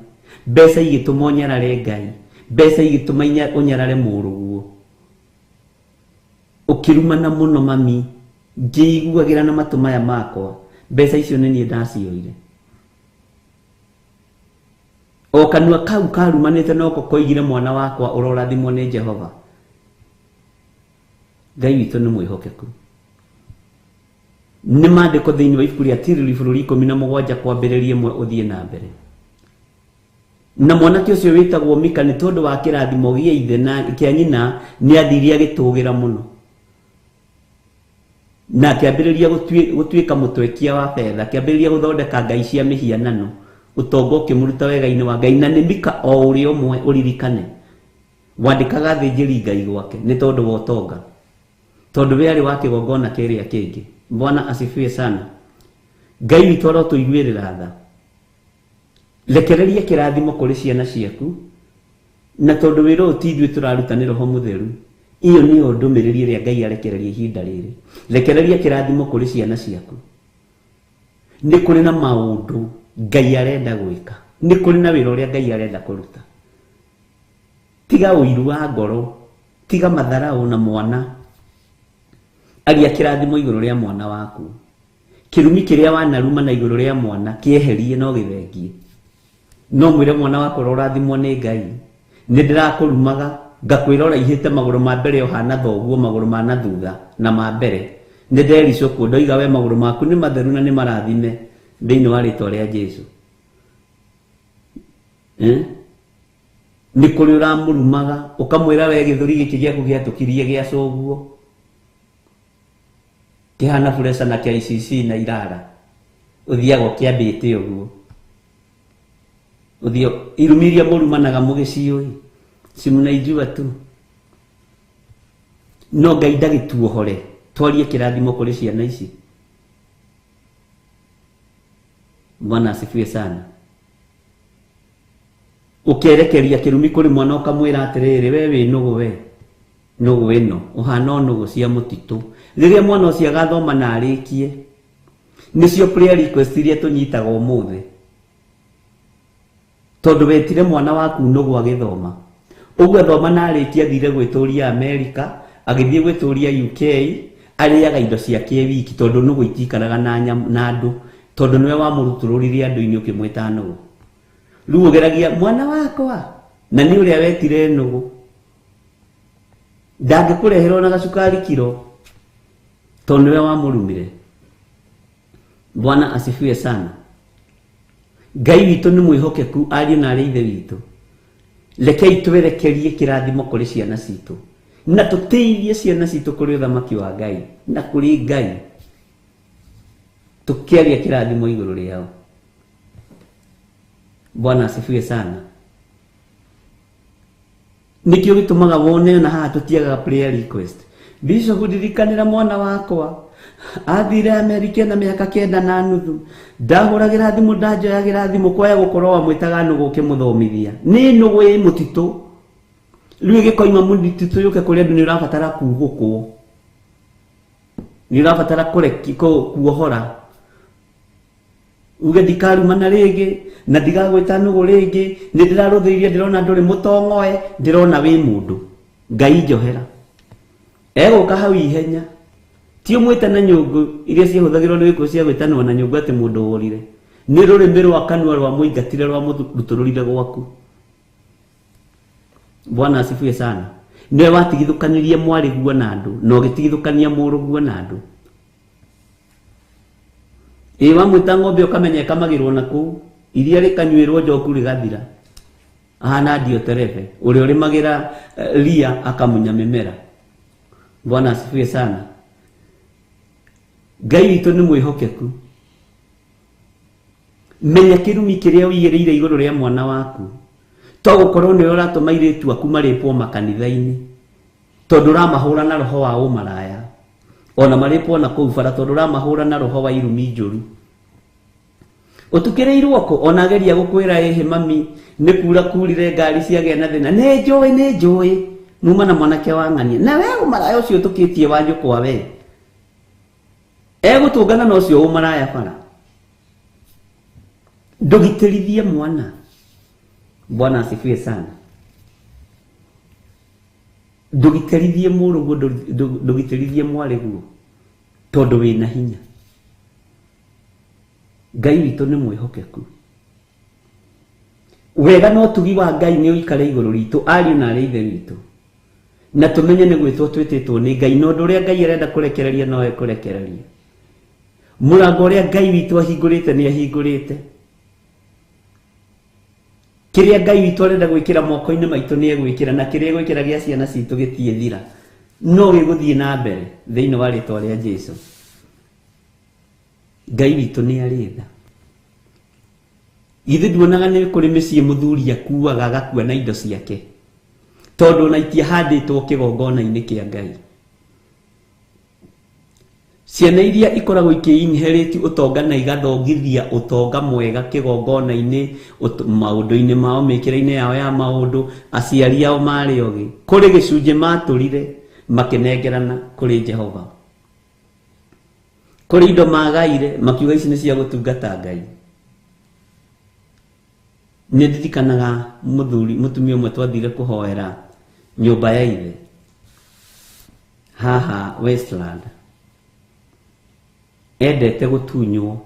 mbeca igĩtũma ũnyarare Ngai, mbeca igĩtũma ũnyarare mũrũguo. Ũkĩrumana mũno mami, ngĩiguagĩra na matũ maya makwa, mbeca icio nĩ niĩ ndacioire. O kanua kau karumanĩte noko koigire mwana wakwa ũrorathimwo nĩ Jehova. Ngai witũ nĩ mwĩhokeku. Nĩ maandĩko thĩinĩ wa ibuku rĩa Tirili bũrũri 17 kwambĩrĩria 1 ũthiĩ na mbere. Na mwanake ũcio wĩtagwo Mika nĩ tondũ wa kĩrathimo gĩa ithe na kĩa nyina nĩ athirie agĩtũgĩra mũno. Na akĩambĩrĩria gũtuĩka mũtwekia wa fedha, akĩambĩrĩria gũthondeka ngai cia mĩhianano, ũtonga ũkĩmũruta wega-inĩ wa Ngai. Na nĩ Mika o ũrĩa ũmwe ũririkane wandĩkaga thĩnjĩri Ngai gwake nĩ tondũ wa ũtonga, tondũ we arĩ wa kĩgongona kĩrĩa kĩngĩ. Bwana asifiwe sana. Ngai witũ arotũiguĩrĩra tha. Rekereria kĩrathimo kũrĩ ciana ciaku, na tondũ wĩra ũyũ ti ithuĩ tũraruta nĩ Roho Mũtheru, iyo nĩyo ndũmĩrĩri ĩrĩa Ngai arekereria ihinda rĩrĩ. Rekereria kĩrathimo kũrĩ ciana ciaku. Nĩ kũrĩ na maũndũ Ngai arenda gwĩka, nĩ kũrĩ na wĩra ũrĩa Ngai arenda kũruta. Tiga ũiru wa ngoro, tiga matharaũ na mwana. Aria kĩrathimo igũrũ rĩa mwana waku. Kĩrumi kĩrĩa wanaruma na igũrũ rĩa mwana kĩeherie no gĩthengie. No mwĩre mwana wakwa ũrorathimwo nĩ Ngai. Nĩ ndĩrakũrumaga ngakwĩra ũraihĩte magũrũ ma mbere ũhana thoguo, magũrũ ma na thutha na ma mbere. Nĩ ndericũkwo ndoiga we magũrũ maku nĩ matheru na nĩ marathime thĩinĩ wa rĩĩtwa rĩa Jesũ. Nĩ kũrĩ ũramũrumaga ũkamwĩra we gĩthũri gĩkĩ gĩaku gĩatũkirie gĩa coguo, kĩhana buresa na kĩa ICC na irara, ũthiaga ũkĩambĩte ũguo. Ũthio irumi iria mũrumanaga mũgĩciũĩ, si mnaijua tu. No Ngai ndagĩtuohore, twarie kĩrathimo kũrĩ ciana ici. Bwana asifiwe sana. Ũkerekeria kĩrumi kũrĩ mwana ũkamwĩra atĩrĩrĩ, we wĩ nũgũ we, nũgũ ĩno ũhana o nũgũ cia mũtitũ. Rĩrĩa mwana ũcio agathoma na arĩkie, nĩcio prayer request iria tũnyitaga ũmũthĩ, tondũ wetire mwana waku nũgũ agĩthoma. Ũguo athoma na arĩkia athire gwĩtũria Amerika, agĩthiĩ gwĩtũria UK, arĩaga indo ciake wiki, tondũ nũgũ itikaraga na andũ, tondũ nĩwe wamũrutũrũrire andũ-inĩ ũkĩmwĩta nũgũ. Rĩu ũgeragia mwana wakwa, na nĩ ũrĩa wetire nũgũ, ndangĩkũreherwo na gacukari kiro, tondũ nĩwe wamũrumire. Bwana asifiwe sana. Ngai witũ nĩ mwĩhokeku, ariũ na arĩ ithe witũ. Rekei twerekerie kĩrathimo kũrĩ ciana citũ, na tũteithie ciana citũ kũrĩ ũthamaki wa Ngai na kũrĩ Ngai, tũkĩaria kĩrathimo igũrũ rĩao. Bwana asifiwe sana. nikio gitumaga wone na haha tutiaga prayer request. Bishop ndirikanira mwana wakwa athire Amerika na miaka 9.5 ndahuragira thimu ndanjoyagira thimu kwaya gukorwo wa mwitaga nuguke muthomithia ni nugu i mutitu riu gikoima mutitu yuke kuri andu ni urabatara kugukwo ni urabatara kureki kuohora uge ndikaruma na ringi na ndigagwita nugu ringi ni ndiraruthiria ndirona nduri mutongoe ndirona wi mundu Ngai njohera guka hau ihenya tio mwita na nyungu iria ciahuthagirwo ni wiko cia gwitanwo na nyungu ati mundu worire ni rurimi rwa kanua rwa muingatire rwa mutururire gwaku. Bwana asifiwe sana. Niwe watigithukanirie mwari guo na andu no gitigithukania muru guo na andu wa mwita ng'ombe ukamenya kamagirwo na ku iria rikanyuirwo njoku rigathira ahana dio tereve uri uri magira ria akamunya mimera. Bwana asifiwe sana. Ngai witũ nĩ mwĩhokeku. Menya kĩrumi kĩrĩa ũigĩrĩire igũrũ rĩa mwana waku. To gũkorwo nĩ ũratũma airĩtu aku marĩpwo makanitha-inĩ tondũ ũramahũra na roho wa ũmaraya, ona marĩpwo na kũu bara tondũ ũramahũra na roho wa irumi njũru. Ũtukĩrĩirwo kũ ona ageria gũkwĩra ehe mami nĩ kura kurire ngari ciagĩa na thĩna nĩ njũĩ muma na mwanake wa ng'ania na we ũmaraya ũcio ũtũkĩtie wa nyũkwa we gũtũngana na ũcio ũmaraya bara. Ndũgitĩrithie mwana. Bwana asifiwe sana. Ndũgitĩrithie mũrũ guo, ndũgitĩrithie mwarĩ guo tondũ wĩna hinya. Ngai witũ nĩ mwĩhokeku. Wega no tugi wa Ngai nĩ ũikare igũrũ ritũ ariũ na arĩa ithe witũ na tũmenye nĩ gwĩtwo twĩtĩtwo nĩ Ngai na ũndũ ũrĩa Ngai arenda kũrekereria no ekũrekereria. Mũrango ũrĩa Ngai witũ ahingũrĩte nĩ ahingũrĩte. Kĩrĩa Ngai witũ arenda gwĩkĩra moko-inĩ maitũ nĩ egwĩkĩra na kĩrĩa gwĩkĩra gĩa ciana citũ gĩtiĩ thira no gĩgũthiĩ na mbere thĩinĩ wa rĩtwa rĩa Jesũ. Ngai witũ nĩ arĩ tha. Ithe nduonaga nĩ kũrĩ mĩciĩ mũthuri akuaga agakua na indo ciake tondũ na itiahandĩtwo kĩgongona-inĩ kĩa Ngai. Ciana iria ikoragwo ikĩinherit ũtonga na igathongithia ũtonga mwega kĩgongona-inĩ maũndũ-inĩ mao mĩkĩre-inĩ yao ya maũndũ aciari ao marĩ ogĩ kũrĩ gĩcunjĩ matũrire makĩnengerana kũrĩ Jehova. Kũrĩ indo magaire makiuga ici nĩ cia gũtungata Ngai. Nĩ ndirikanaga mũtumia ũmwe twathire kũhoera nyũmba ya ithe haha Westland. Endete gũtunywo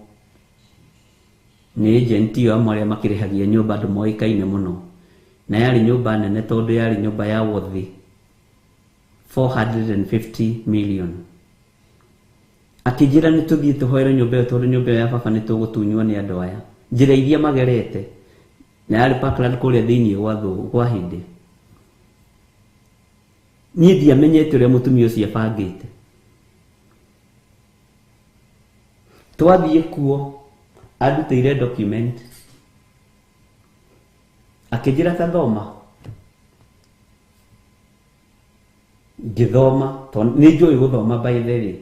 nĩ agenti amwe arĩa makĩrĩhagia nyũmba andũ moĩkaine mũno na yarĩ nyũmba nene tondũ yarĩ nyũmba ya worth 450 million. Akĩnjĩra nĩ tũthiĩ tũhoere nyũmba ĩyo tondũ nyũmba ĩyo ya baba nĩ tũgũtunywo nĩ andũ aya. Njĩra iria magerete na yarĩ Parkland kũrĩa thĩinĩ gwa hĩndĩ. Niĩ ndiamenyete ũrĩa mũtumia ũcio abangĩte. Twathiĩ kuo andutĩire document akĩnjĩra ta thoma. Ngĩthoma tondũ nĩ njũĩ gũthoma by the way.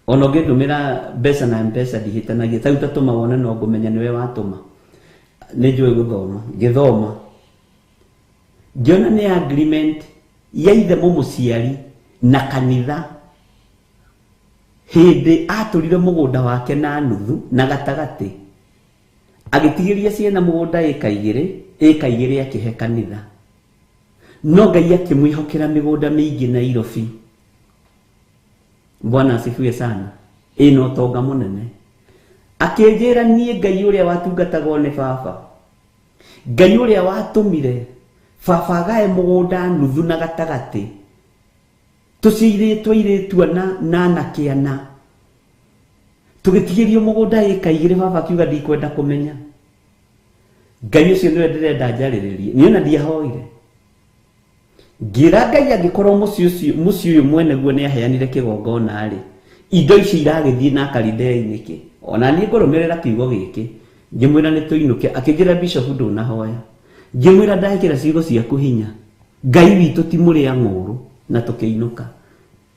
Ona ũngĩndũmĩra mbeca na M-Pesa ndihĩtanagia ta ũtatũma wone no ngũmenya nĩwe watũma. Nĩ njũĩ gũthoma. Ngĩthoma ngĩona nĩ agreement ya ithe mũciari na kanitha hĩndĩ atũrire mũgũnda wake na nuthu na gatagatĩ agĩtigĩria ciana mũgũnda ĩka igĩrĩ akĩhe kanitha. No Ngai akĩmwĩhokera mĩgũnda mĩingĩ Nairobi. Bwana asifiwe sana. Ĩno ũtonga mũnene. Akĩnjĩra niĩ Ngai ũrĩa watungatagwo nĩ baba, Ngai ũrĩa watũmire baba agae mũgũnda nuthu na gatagatĩ tũciirĩtwo airĩtu na anake ana tũgĩtigĩrio mũgũnda ĩka igĩrĩ baba akiuga ndikwenda kũmenya. Ngai ũcio nĩwe ndĩrenda njarĩrĩrie. Niĩ ona ndiahoire. Ngĩra Ngai angĩkorwo mũciĩ ũyũ mwene guo nĩ aheanire kĩgongona rĩ indo ici iragĩthiĩ na karinda-inĩ kĩ. Ona niĩ ngũrũmĩrĩra kiugo gĩkĩ ngĩmwĩra nĩ tũinũke. Akĩnjĩra Bishop ndũnahoya. Ngĩmwĩra ndekĩra ciugo ciaku hinya Ngai witũ ti mũrĩa ng'ũrũ na tũkĩinũka.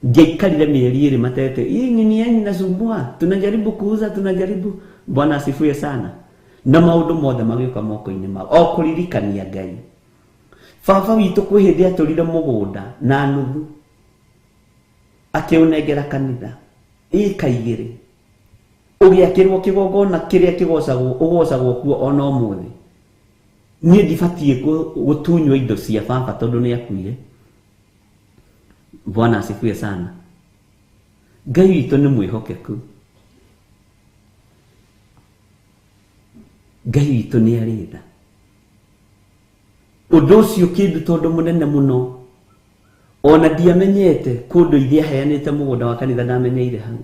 Ndiaikarire mieri ĩrĩ matete, hii nini yenu inasumbua, tunajaribu kuuza, tunajaribu. Bwana asifiwe sana. Na maũndũ mothe magĩũka moko-inĩ mao, o kũririkania Ngai. Baba witũ kwĩ hĩndĩ atũrire mũgũnda na nuthu, akĩũnengera kanitha ĩka 2, ũgĩakĩrwo kĩgongona kĩrĩa ũgocagwo kuo ona ũmũthĩ. Niĩ ndibatiĩ gũtunywo indo cia baba tondũ nĩ akuire. Bwana asifiwe sana. Ngai witũ nĩ mwĩhokeku. Ngai witũ nĩ arĩ tha. Ũndũ ũcio ũkĩnduta ũndũ mũnene mũno. Ona ndiamenyete kũndũ iria heanĩte mũgũnda wa kanitha ndamenyeire hau.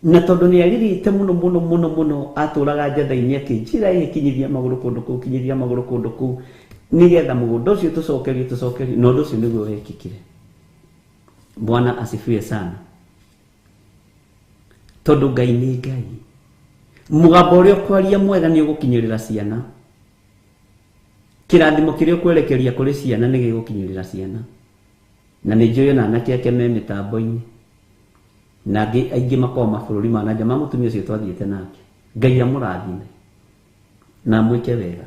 Na tondũ nĩ aririte mũno atũraga njatha-inĩ akĩnjĩra kinyithia magũrũ kũndũ kũu, kinyithia magũrũ kũndũ kũu, nigetha mũgũnda ũcio tũcokerie, na ũndũ ũcio nĩguo wekĩkire. Bwana asifiwe sana. Tondũ Ngai nĩ Ngai. Mũgambo ũrĩa ũkwaria mwega nĩ ũgũkinyĩrĩra ciana. Kĩrathimo kĩrĩa ũkwerekeria kũrĩ ciana nĩ gĩgũkinyĩrĩra ciana. Na nĩ njũĩ ona anake ake me mĩtambo-inĩ. Na aingĩ makorwo mabũrũri ma nanja ma mũtumia ũcio twathiĩte nake. Ngai amũrathime na mwĩke wega.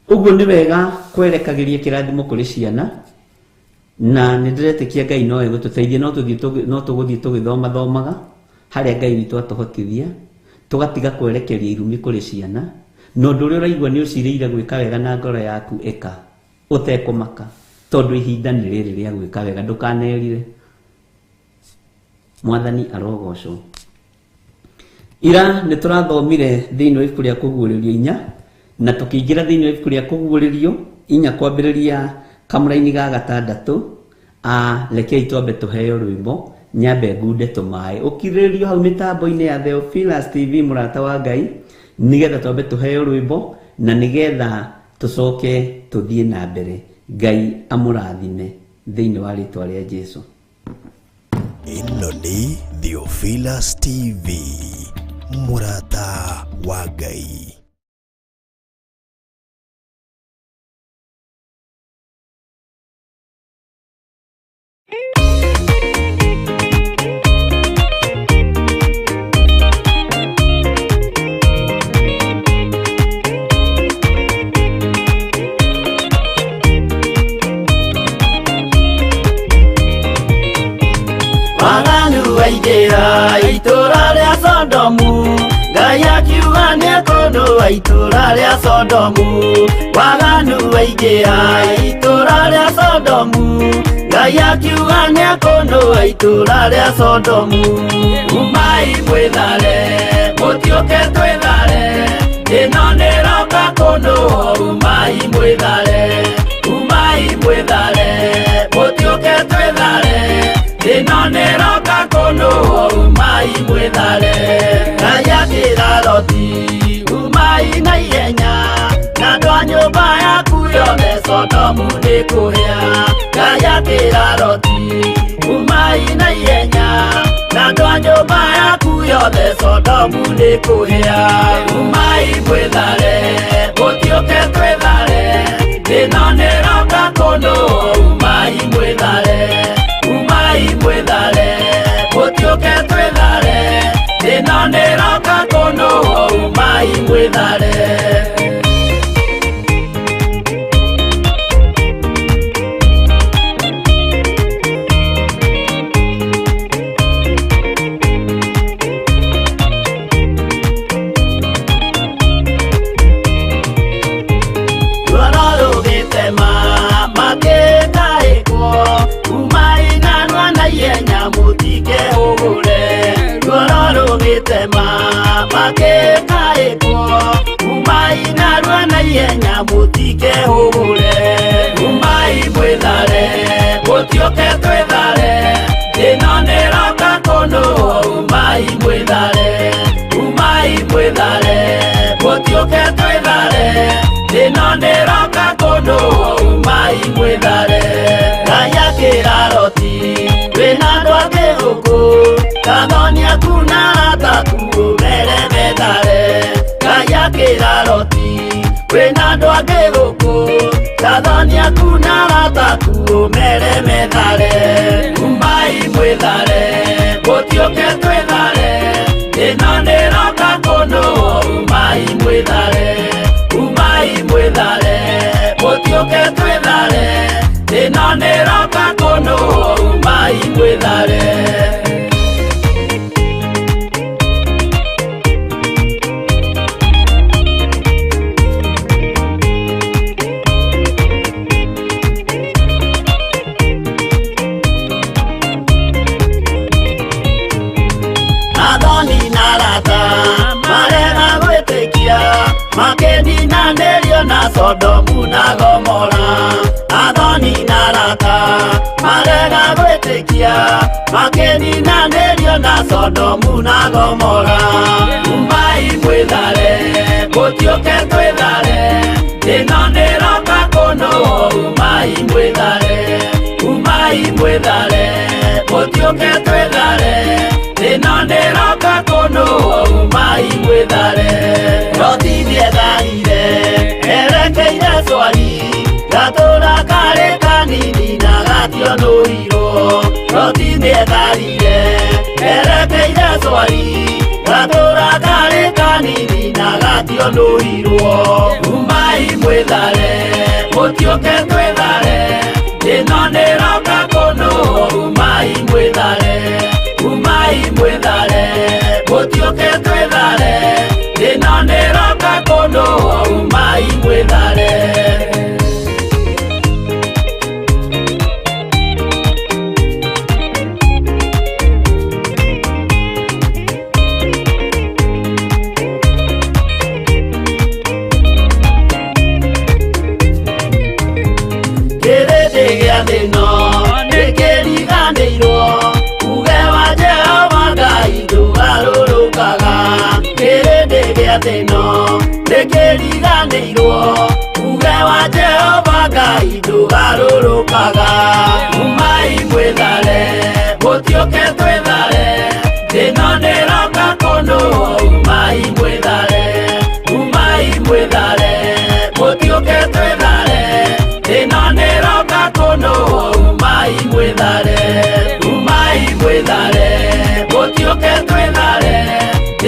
Ũguo nĩ wega kwerekagĩria kĩrathimo kũrĩ ciana, na nĩ ndĩretĩkia Ngai no egũtũteithia, no tũgũthiĩ tũgĩthomathomaga harĩa Ngai witũ atũhotithia, tũgatiga kwerekeria irumi kũrĩ ciana, na ũndũ ũrĩa ũraigua nĩ ũcirĩire gwĩka wega na ngoro yaku ĩka ũtekũmaka, tondũ ihinda nĩ rĩrĩ rĩa gwĩka wega, ndũkanerire. Mwathani arogocwo. Ira nĩ tũrathomire thĩinĩ wa ibuku rĩa kũguũrĩrio 4, na tũkĩingĩra thĩinĩ wa ibuku rĩa kũguũrĩrio 4 kwambĩrĩria kamũra-inĩ ga 6. Rekei twambe tũheo rwĩmbo, nyambe ngunde tũmaĩ. Ũkirĩrĩrio hau mĩtambo-inĩ ya Theophilus TV mũrata wa Ngai, nigetha twambe tũheo rwĩmbo, na nigetha tũcoke tũthiĩ na mbere. Ngai amũrathime thĩinĩ wa rĩĩtwa rĩa Jesũ. Ĩno nĩ Theophilus TV, mũrata wa Ngai. Waganu waingĩra itũra rĩa Sodomu, Ngai akiuga nĩekũndũa itũra rĩa Sodomu. Waganu waingĩra itũra rĩa Sodomu, Ngai akiuga nĩekũndũa itũra rĩa Sodomu. Umai mwĩthare, mũtiũke twĩthare, ĩno nĩroka kũndũa. Umai mwĩthare, umai mwĩthare, mũtiũke twĩthare, ĩno nĩroka kũndũa. Umai mwĩthare. Ngai akĩra Loti, umai na ihenya, na andũ a nyũmba yaku yothe Sodomu nĩkũhĩa. Ngai akĩra Loti, umai na ihenya, na andũ a nyũmba yaku yothe Sodomu nĩkũhĩa. Umai mwĩthare, mũtiũke twĩthare, ĩno nĩroka kũndũa. Umai mwĩthare, umai mwĩthare, mũtiũke twĩthare, ĩno nĩroka kũndũa. Umai mwĩthare. Umai mwĩthare, mũtiũke twĩthare, ĩno nĩroka kũndũa. Umai mwĩthare, umai mwĩthare, mũtiũke twĩthare, ĩno nĩroka kũndũa. Umai mwĩthare. Ngai akĩra Loti, wĩna andũ angĩ gũkũ, kathonia kuna arata aku ũmere methare. Ngai akĩra Loti, wĩna andũ aku na rataku mere methare umai mwethare gutioke twethare ino niroka kuno umai mwethare gutioke twethare ino niroka kuno umai mwethare Makeni na Nerio na Sodomu na Gomora Adoni na Rata Marega gwetekia Makeni na Nerio na Sodomu na Gomora Umai mwethare gutioke twethare ino niroka kuno umai mwethare gutioke twethare ino niroka kuno umai mwethare Rotithietarire erekeire swari gatura kare kanini na gationuirwo Rotithietarire erekeire swari gatura kare kanini na gationuirwo Umai mwethare gutioke twethare ino niroka kuno umai mwethare gutioke twethare ino niroka kuno umai mwethare Nekeriganirwo uge wa Jehova Ngai ndugarũrũkaga umai mwethare gutioke twethare ino niroka kuno umai mwethare gutioke twethare ino niroka kuno umai mwethare gutioke twethare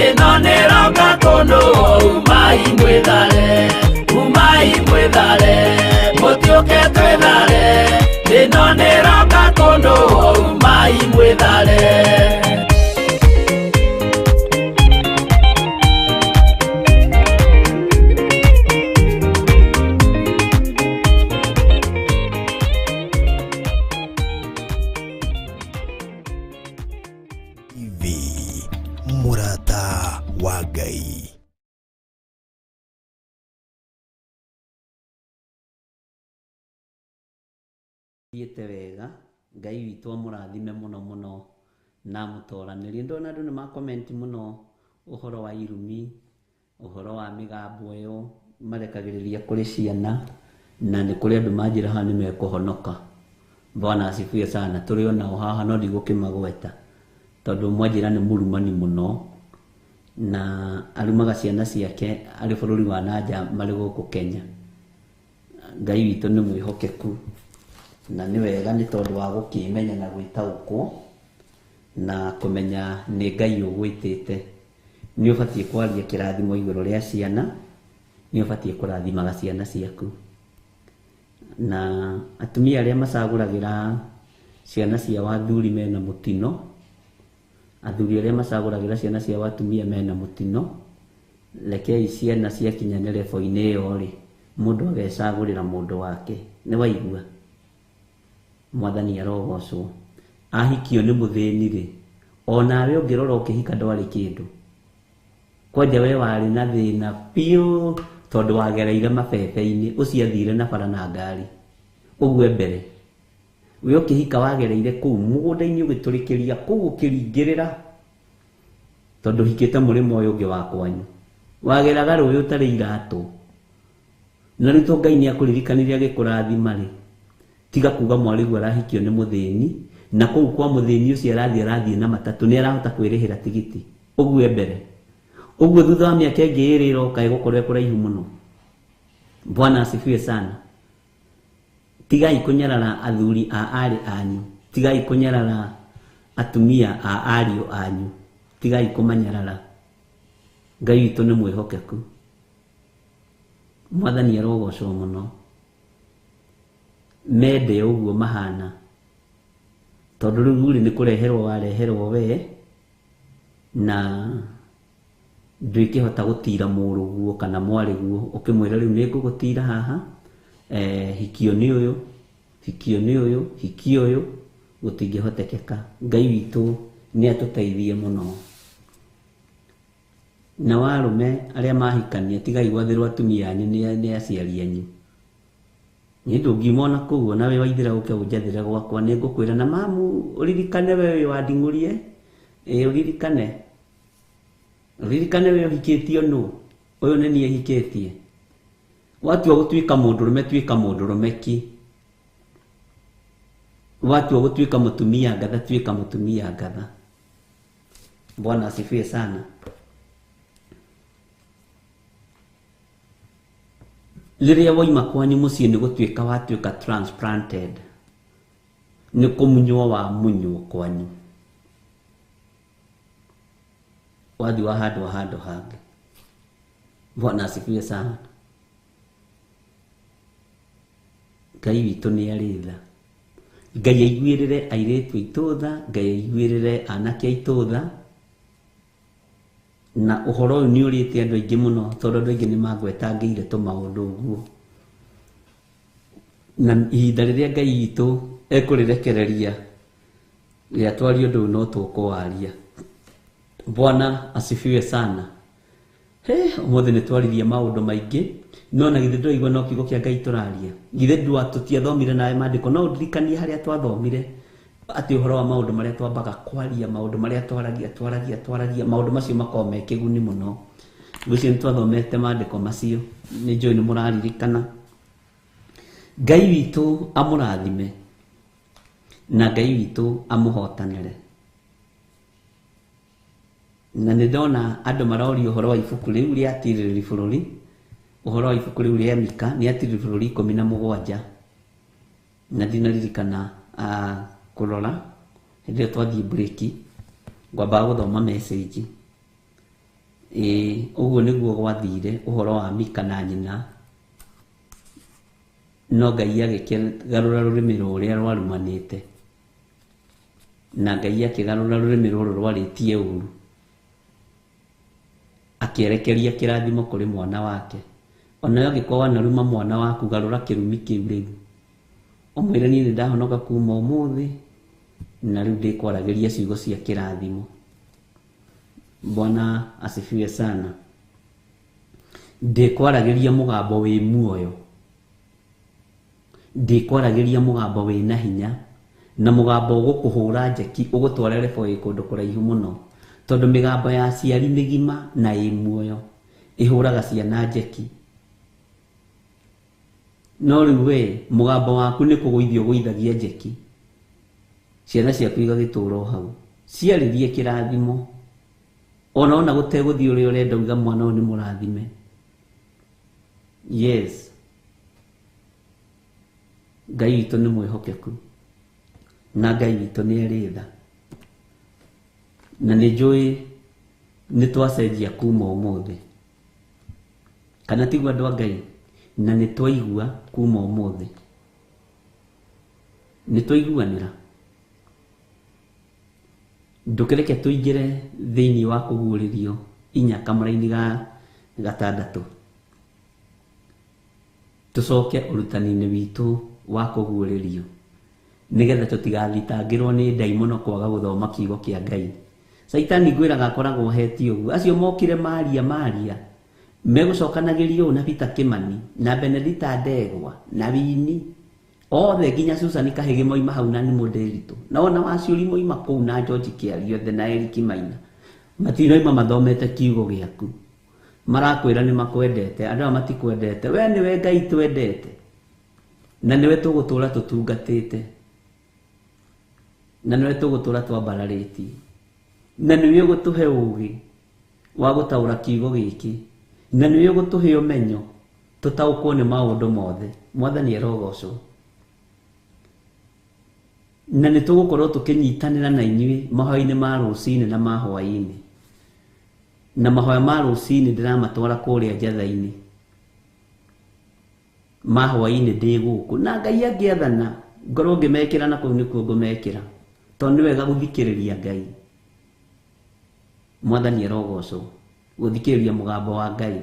ino niroka kuno umai mwethare gutioke twethare ino niroka kuno umai mwethare Murata wa Ngai. Thiete wega Ngai witũ amũrathime mũno mũno na mũtoranĩrie. Ndona andũ nĩ makomenti mũno ũhoro wa irumi, ũhoro wa mĩgambo ĩyo marekagĩrĩria kũrĩ ciana, na nĩ kũrĩ andũ manjĩra haha nĩ mekũhonoka. Bwana asifiwe sana. Tũrĩ onao haha no ndigũkĩmagweta tondũ mwanjĩra nĩ mũrumani mũno na arumaga ciana ciake arĩ bũrũri wa nanja marĩ gũkũ Kenya. Ngai witũ nĩ mwĩhokeku na nĩ wega nĩ tondũ wa gũkĩmenya na gwĩtaũkwo na kũmenya nĩ Ngai ũgwĩtĩte. Nĩ ũbatiĩ kwaria kĩrathimo igũrũ rĩa ciana, nĩ ũbatiĩ kũrathimaga ciana ciaku. Na atumia arĩa macagũragĩra ciana ciao athuri mena mũtino, athuri arĩa macagũragĩra ciana ciao atumia mena mũtino, rekei ciana ciakinya nĩ level-inĩ ĩyo rĩ, mũndũ agecagũrĩra mũndũ wake. Nĩ waigua? Mwathani arogocwo. Ahikio nĩ mũthĩni rĩ, onawe ũngĩrora ũkĩhika ndwarĩ kĩndũ. Kwanja we warĩ na thĩna piũ tondũ wagereire mabebe-inĩ, ũciathire na bara na ngari. Ũguo mbere we ũkĩhika wagereire kũu mũgũnda-inĩ ũgĩtũrĩkĩria kũu ũkĩringĩrĩra tondũ hikĩte mũrĩmo ũyũ ũngĩ wa kwanyu. Wageraga rũĩ ũtarĩ iratũ. Na rĩu to Ngai nĩ akũririkanirie agĩkũrathima rĩ, tiga kuga mwarĩguo arahikio nĩ mũthĩni, na kũu kwa mũthĩni ũcio arathiĩ na matatũ nĩ arahota kwĩrĩhĩra tigiti. Ũguo mbere. Ũguo thutha wa mĩaka ĩngĩ ĩrĩ ĩroka ĩgũkorwo ĩkũraihu mũno. Bwana asifiwe sana. tigai kunyarara athuri a ari anyu, tigai kunyarara atumia a ariũ anyu, tigai kumanyarara. Ngai witũ nĩ mwĩhokeku, Mwathani arogocwo mũno. Mende ũguo mahana, tondũ rĩu nĩ kũreherwo wareherwo we, na ndwĩkĩhota gũtira mũrũguo kana mwarĩguo ũkĩmwĩra rĩu nĩ ngũgũtira haha, hikio nĩ ũyũ, hikio nĩ ũyũ, hikio ũyũ, gũtingĩhotekeka. Ngai witũ nĩ atũteithie mũno. Na warũme arĩa mahikania tigai gwathĩrwo atumia anyu nĩ aciari anyu. Nĩ ndũngimona kũu na we waithĩra ũke ũnjathĩre gwakwa, nĩ ngũkwĩra na mamu ũririkane we wanding'ũrie, ũririkane we ũhikĩtio nũ, ũyũ nĩ niĩ hikĩtie. Watua gũtuĩka mũndũrũme tuĩka mũndũrũme ki, watua gũtuĩka mũtumia ngatha tuĩka mũtumia ngatha. Bwana asifiwe sana. Rĩrĩa waima kwanyu mũciĩ nĩ gũtuĩka watuĩka transplanted, nĩ kũmunywo wa munywo kwanyu, wathi wa handũ hangĩ. Bwana asifiwe sana. Ngai witũ nĩ arĩ tha. Ngai aiguĩrĩre airĩtu aitũ tha, Ngai aiguĩrĩre anake aitũ tha. Na ũhoro ũyũ nĩ ũrĩte andũ aingĩ mũno, tondũ andũ aingĩ nĩ magwetangĩire tũmaũndũ ũguo. Na ihinda rĩrĩa Ngai witũ ekũrĩrekereria rĩatwaria ũndũ ũyũ no tũkũwaria. Bwana asifiwe sana. Ũmũthĩ nĩ twarithia maũndũ maingĩ, no na githĩ ndũraigua no kiugo kĩa Ngai tũraria. Githĩ tũtiathomire nawe maandĩko, no ũndirikanie harĩa twathomire atĩ ũhoro wa maũndũ marĩa twambaga kwaria, maũndũ marĩa twaragia, maũndũ macio makoragwo me kĩguni mũno. Rũciũ nĩ twathomete maandĩko macio, nĩ njũĩ nĩ mũraririkana. Ngai witũ amũrathime na Ngai witũ amũhotanĩre. Na nĩ ndona andũ maroria ũhoro wa ibuku rĩu rĩa atirĩrĩri bũrũri, ũhoro wa ibuku rĩu rĩa Mika nĩ atirĩrĩri bũrũri 17, na ndinaririkana kũrora hĩndĩ ĩyo twathiĩ break, ngwambaga gũthoma message. Ũguo nĩguo gwathire ũhoro wa Mika na nyina, no Ngai agĩkĩgarũra rũrĩmĩ rũrĩa rwarumanĩte, na Ngai akĩgarũra rũrĩmĩ rũrũ rwarĩtie ũru, akĩerekeria kĩrathimo kũrĩ mwana wake. Ona angĩkorwo wanaruma mwana waku, garũra kĩrumi kĩu rĩu, ũmwĩre niĩ nĩ ndahonoka kuma ũmũthĩ, na rĩu ndĩkwaragĩria ciugo cia kĩrathimo. Bwana asifiwe sana. Ndĩkwaragĩria mũgambo wĩ muoyo, ndĩkwaragĩria mũgambo wĩ na hinya, na mũgambo ũgũkũhũra njeki, ũgũtwara rebo kũndũ kũraihu mũno, tondũ mĩgambo ya ciari mĩgima na ĩ muoyo ĩhũraga ciana njeki. No rĩu we mũgambo waku nĩ kũgũithia ũgũithagia njeki, ciana ciaku igagĩtũũra hau, ciarĩrie kĩrathimo, ona gũtegũthiĩ ũrĩa ũrenda uga mwana ũyũ nĩ mũrathime. Yes, Ngai witũ nĩ mwĩhokeku, na Ngai witũ nĩ arĩ tha, na nĩ njũĩ nĩ twacenjia kuma ũmũthĩ, kana tiguo andũ a Ngai, na nĩ twaigua kuma ũmũthĩ, nĩ twaiguanĩra. Ndũkĩreke tũingĩre thĩinĩ wa kũguũrĩrio 4 kamũra-inĩ ga 6, tũcoke ũrutani-inĩ witũ wa kũguũrĩrio, nĩgetha tũtigathitangĩrwo nĩ ndaimono kwaga gũthoma kiugo kĩa Ngai. Saitani ngwĩraga akoragwo heti ũguo, acio mokire maria megũcokanagĩrio na Peter Kĩmani na Benedita Ndegwa na Wini, othe nginya Susan Kahĩgĩ moima hau na nĩ Mũndĩritũ, na ona Waciũri moima kũu na George Kĩari othe na Eric Maina, matinoima mathomete kiugo gĩaku, marakwĩra nĩ makwendete, andũ matikwendete, we nĩwe Ngai twendete, na nĩwe tũgũtũũra tũtungatĩte, na nĩwe tũgũtũũra twambararĩtie, na nĩwe ũgũtũhe ũũgĩ wa gũtaũra kiugo gĩkĩ, na nĩwe ũgũtũhe ũmenyo tũtaũkwo nĩ maũndũ mothe. Mwathani arogocwo. na nĩ tũgũkorwo tũkĩnyitanĩra na inyuĩ mahoya-inĩ ma rũcinĩ na ma hwaĩ-inĩ. Na mahoya ma rũcinĩ ndĩramatwara kũrĩa njatha-inĩ, ma hwaĩ-inĩ ndĩ gũkũ, na Ngai angĩathana ngorwo ngĩmekĩra na kũu nĩkuo ngũmekĩra, tondũ nĩ wega gũthikĩrĩria Ngai. Mwathani arogocwo, gũthikĩrĩria mũgambo wa Ngai.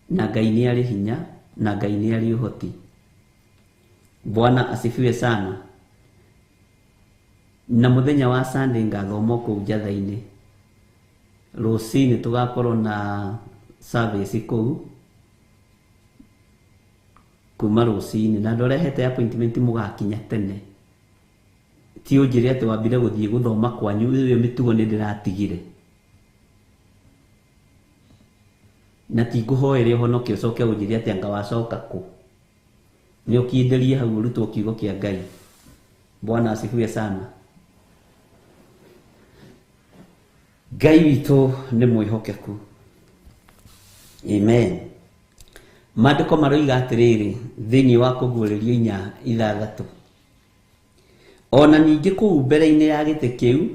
Na Ngai nĩ arĩ hinya, na Ngai nĩ arĩ ũhoti. Bwana asifiwe sana. Na mũthenya wa Sunday ngathoma kũu njatha-inĩ. Rũcinĩ tũgakorwo na service kũu kuma rũcinĩ, na andũ arĩa hete appointment mũgakinya tene. Ti ũnjĩre atĩ wambire gũthiĩ gũthoma kwanyu, ĩyo mĩtugo nĩ ndĩratigire. Na ti ngũhoere ũhonoke ũcoke ũnjĩre atĩ anga wacoka kũ. Nĩ ũkĩenderie hau ũrutwo kiugo kĩa Ngai. Bwana asifiwe sana. Ngai witũ nĩ mwĩhokeku. Amen. Maandĩko maroiga atĩrĩrĩ thĩinĩ wa Kũguũrĩrio 4:6. Ona ningĩ kũu mbere-inĩ ya gĩtĩ kĩu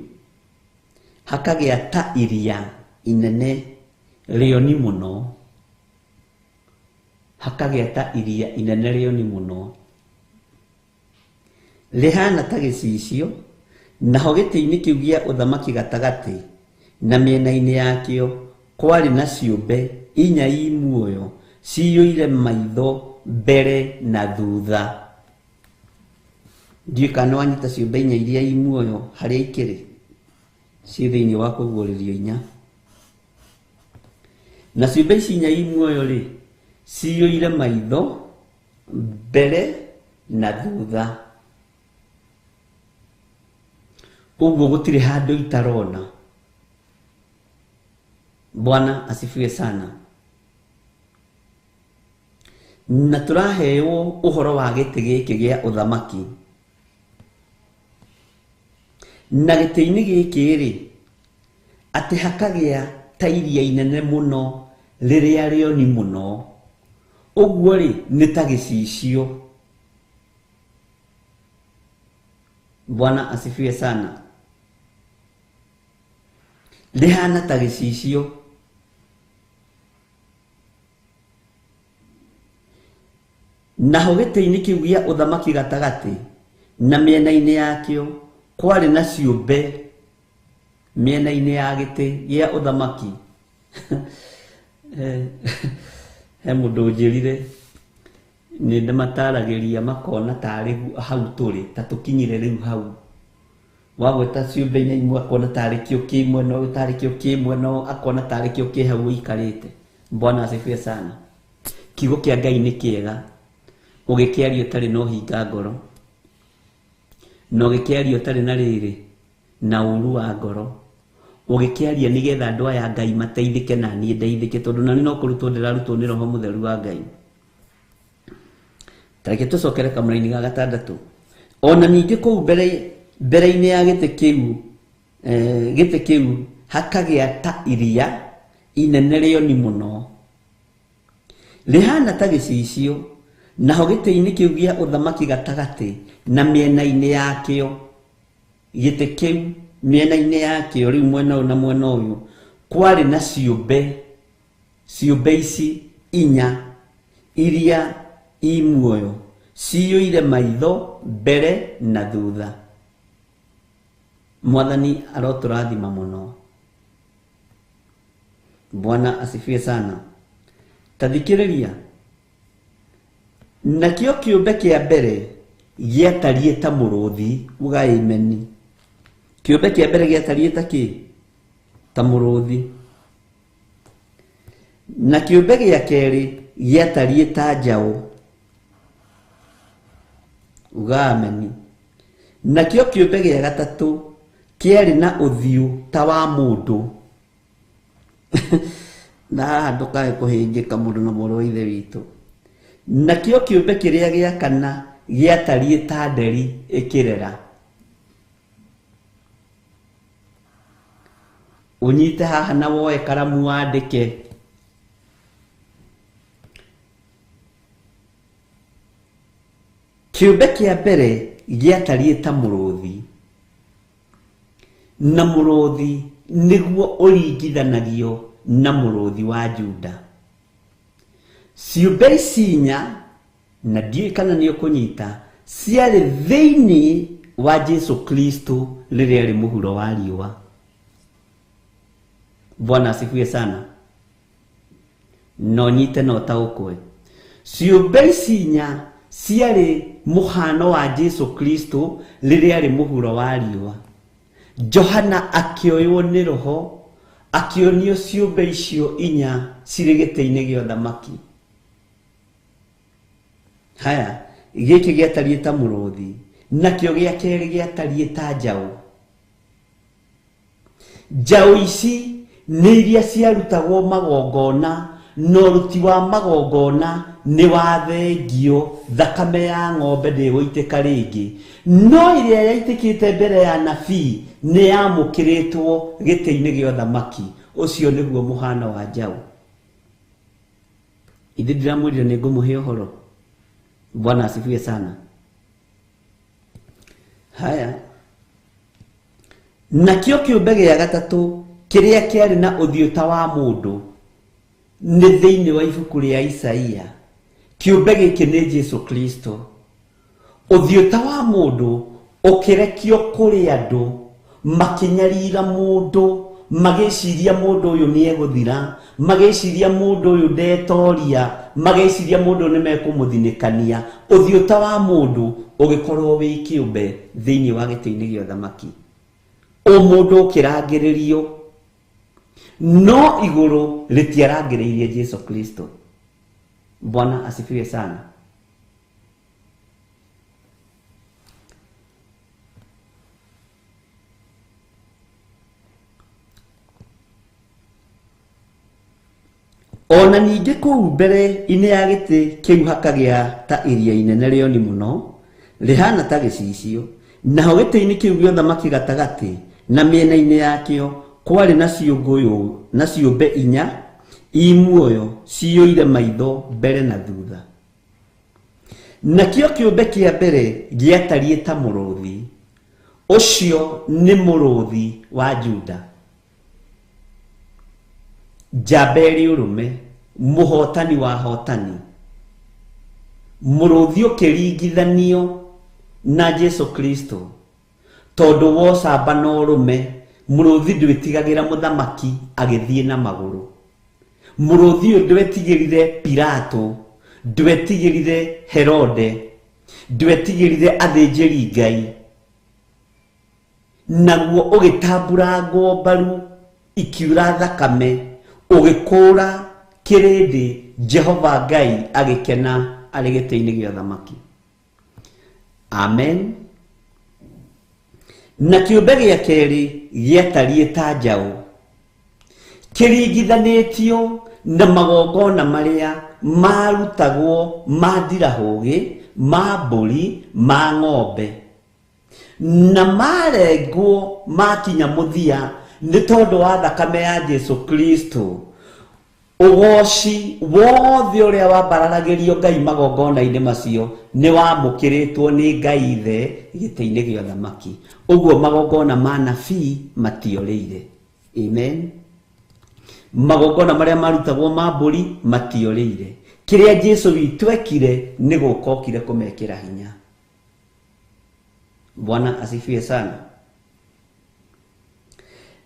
hakagĩa ta iria inene rĩoni mũno. Hakagĩa ta iria inene rĩoni mũno. Rĩhana ta gĩcicio, naho gĩtĩ-inĩ kĩu gĩa ũthamaki gatagatĩ na mĩena-inĩ yakĩo kwarĩ na ciũmbe 4 muoyo ciyũire maitho mbere na thutha. Ndiũĩ kana wanyita ciũmbe 4 iria muoyo harĩa ikĩrĩ ciĩ thĩinĩ wa Kũguũrĩrio 4. Na ciũmbe ici 4 muoyo rĩ ciyũire maitho mbere na thutha. Ũguo gũtirĩ handũ itarona. Bwana asifiwe sana. Na tũraheo ũhoro wa gĩtĩ gĩkĩ gĩa ũthamaki. Na gĩtĩ-inĩ gĩkĩ rĩ atĩ hakagĩa ta iria inene mũno rĩrĩa rĩoni mũno. Ũguo rĩ nĩ ta gĩcicio. Bwana asifiwe sana. Rĩhana ta gĩcicio. Naho gĩtĩ-inĩ kĩu gĩa ũthamaki gatagatĩ na mĩena-inĩ yakĩo kwarĩ na ciũmbe. Mĩena-inĩ ya gĩtĩ gĩa ũthamaki he mũndũ njĩrire nĩ ndĩmataragĩria makona tarĩ hau tũrĩ, ta tũkinyire rĩu hau. Wagweta ciũmbe-inĩ imwe akona tarĩ kĩo kĩ mwena ũyũ, tarĩ kĩo kĩ mwena ũyũ, akona tarĩ kĩo kĩ hau ũikarĩte. Bwana asifiwe sana. Kiugo kĩa Ngai nĩ kĩega. Ũgĩkĩaria ũtarĩ na ũhinga ngoro, na ũgĩkĩaria ũtarĩ na rĩrĩ na ũru wa ngoro. Ũgĩkĩaria nĩgetha andũ aya Ngai mateithĩke na niĩ ndeithĩke, tondũ na niĩ no kũrutwo ndĩrarutwo nĩ Roho Mũtheru wa Ngai. Tareke tũcokere kamũra-inĩ ga 6. Ona ningĩ kũu mbere-inĩ ya gĩtĩ kĩu hakagĩa ta iria inene rĩoni mũno. Rĩhana ta gĩcicio, naho gĩtĩ-inĩ kĩu gĩa ũthamaki gatagatĩ na mĩena-inĩ yakĩo. Gĩtĩ kĩu mĩena-inĩ yakĩo rĩu mwena ũyũ na mwena ũyũ kwarĩ na ciũmbe. Ciũmbe ici 4 iria muoyo ciyũire maitho mbere na thutha. Mwathani arotũrathima mũno. Bwana asifiwe sana. Tathikĩrĩria. Nakĩo kĩũmbe kĩa mbere gĩatariĩ ta mũrũthi. Uga amen. Kĩũmbe kĩa mbere gĩatariĩ ta kĩ? Ta mũrũthi. Na kĩũmbe gĩa kerĩ gĩatariĩ ta njaũ. Uga amen. Nakĩo kĩũmbe gĩa gatatũ kĩarĩ na ũthiũ ta wa mũndũ. Na haha ndũkae kũhĩnjĩka mũndũ na mũrũ wa ithe witũ. Nakĩo kĩũmbe kĩrĩa gĩa kana gĩatariĩ ta nderi ĩkĩrera. Unyite haha na woe karamu wandĩke. Kĩũmbe kĩa mbere giatariĩ ta mũrũthi, na mũrũthi nĩguo ũringithanagio na mũrũthi wa Juda. Ciũmbe ici inya, na ndiũĩ kana nĩ ũkũnyita, ciarĩ thĩinĩ wa Jesu Kristo rĩrĩa arĩ mũhuro wa riũa. Bwana asifiwe sana. No nyite no taũkwe. Ciũmbe ici inya ciarĩ mũhano wa Jesu Kristo rĩrĩa arĩ mũhuro wa riũa. Johana akĩoywo nĩ Roho, akĩonio ciũmbe icio inya cirĩ gĩtĩ-inĩ gĩa ũthamaki. Haya, gĩkĩ gĩatariĩ ta mũrũthi, nakĩo gĩa kerĩ gĩatariĩ ta njaũ. Njaũ ici nĩ iria ciarutagwo magongona, no ũruti wa magongona nĩ wa thengio, thakame ya ng'ombe ndĩgũitĩka rĩngĩ. No iria yaitĩkĩte mbere ya nabii nĩ yamũkĩrĩtwo gĩtĩ-inĩ gĩa ũthamaki. Ũcio nĩguo mũhano wa njaũ. Ithe ndiramwĩrire nĩ ngũmũhe ũhoro. Bwana asifiwe sana. Haya, nakĩo kĩũmbe gĩa gatatũ kĩrĩa kĩarĩ na ũthiũ ta wa mũndũ nĩ thĩinĩ wa ibuku rĩa Isaia. Kĩũmbe gĩkĩ nĩ Jesu Kristo. Ũthiũ ta wa mũndũ ũkĩrekio kũrĩ andũ, makĩnyarira mũndũ, magĩciria mũndũ ũyũ nĩ egũthira, magĩciria mũndũ ũyũ ndetoria, magĩciria mũndũ nĩ mekũmũthinĩkania. Ũthiũ ta wa mũndũ ũgĩkorwo wĩ kĩũmbe thĩinĩ wa gĩtĩ-inĩ gĩa ũthamaki. Mũndũ ũkĩrangĩrĩrio, no igũrũ rĩtiarangĩrĩirie Jesu Kristo. Bwana asifiwe sana. Ona ningĩ kũu mbere-inĩ ya gĩtĩ kĩu hakagĩa ta iria inene rĩoni mũno, rĩhana ta gĩcicio, naho gĩtĩ-inĩ kĩu gĩa ũthamaki gatagatĩ na mĩena-inĩ yakĩo kwarĩ na ciũmbe inya imuoyo ciyũire maitho mbere na thutha. Nakĩo kĩũmbe kĩa mbere gĩatariĩ ta mũrũthi. Ũcio nĩ mũrũthi wa Juda, njamba ĩrĩ ũrũme, mũhotani wa hotani. Mũrũthi ũkĩringithanio na Jesu Kristo, tondũ wa ũcamba na ũrũme. Mũrũthi ndwĩtigagĩra mũthamaki agĩthiĩ na magũrũ. Mũrũthi ũyũ ndwetigĩrire Pilato, ndwetigĩrire Herode, ndwetigĩrire athĩnjĩri Ngai. Naguo ũgĩtambũrangwo mbaru, ikiura thakame, ũgĩkũra kĩrĩndĩ, Jehova Ngai agĩkena arĩ gĩtĩ-inĩ gĩa ũthamaki. Amen. Na kĩũmbe gĩa kerĩ gĩatariĩ ta njaũ, kĩringithanĩtio na magongona marĩa marutagwo ma ndirahũgĩ, ma mbũri, ma ng'ombe, na marengwo makinya mũthia nĩ tondũ wa thakame ya Jesu Kristo. Ũgoci wothe ũrĩa wambararagĩrio Ngai magongona-inĩ macio nĩ wamũkĩrĩtwo nĩ Ngai Ithe gĩtĩ-inĩ gĩa ũthamaki. Ũguo magongona ma nabii matiorĩire. Amen. Magongona marĩa marutagwo ma mbũri matiorĩire. Kĩrĩa Jesu witũ ekire nĩ gũka okire kũmekĩra hinya. Bwana asifiwe sana.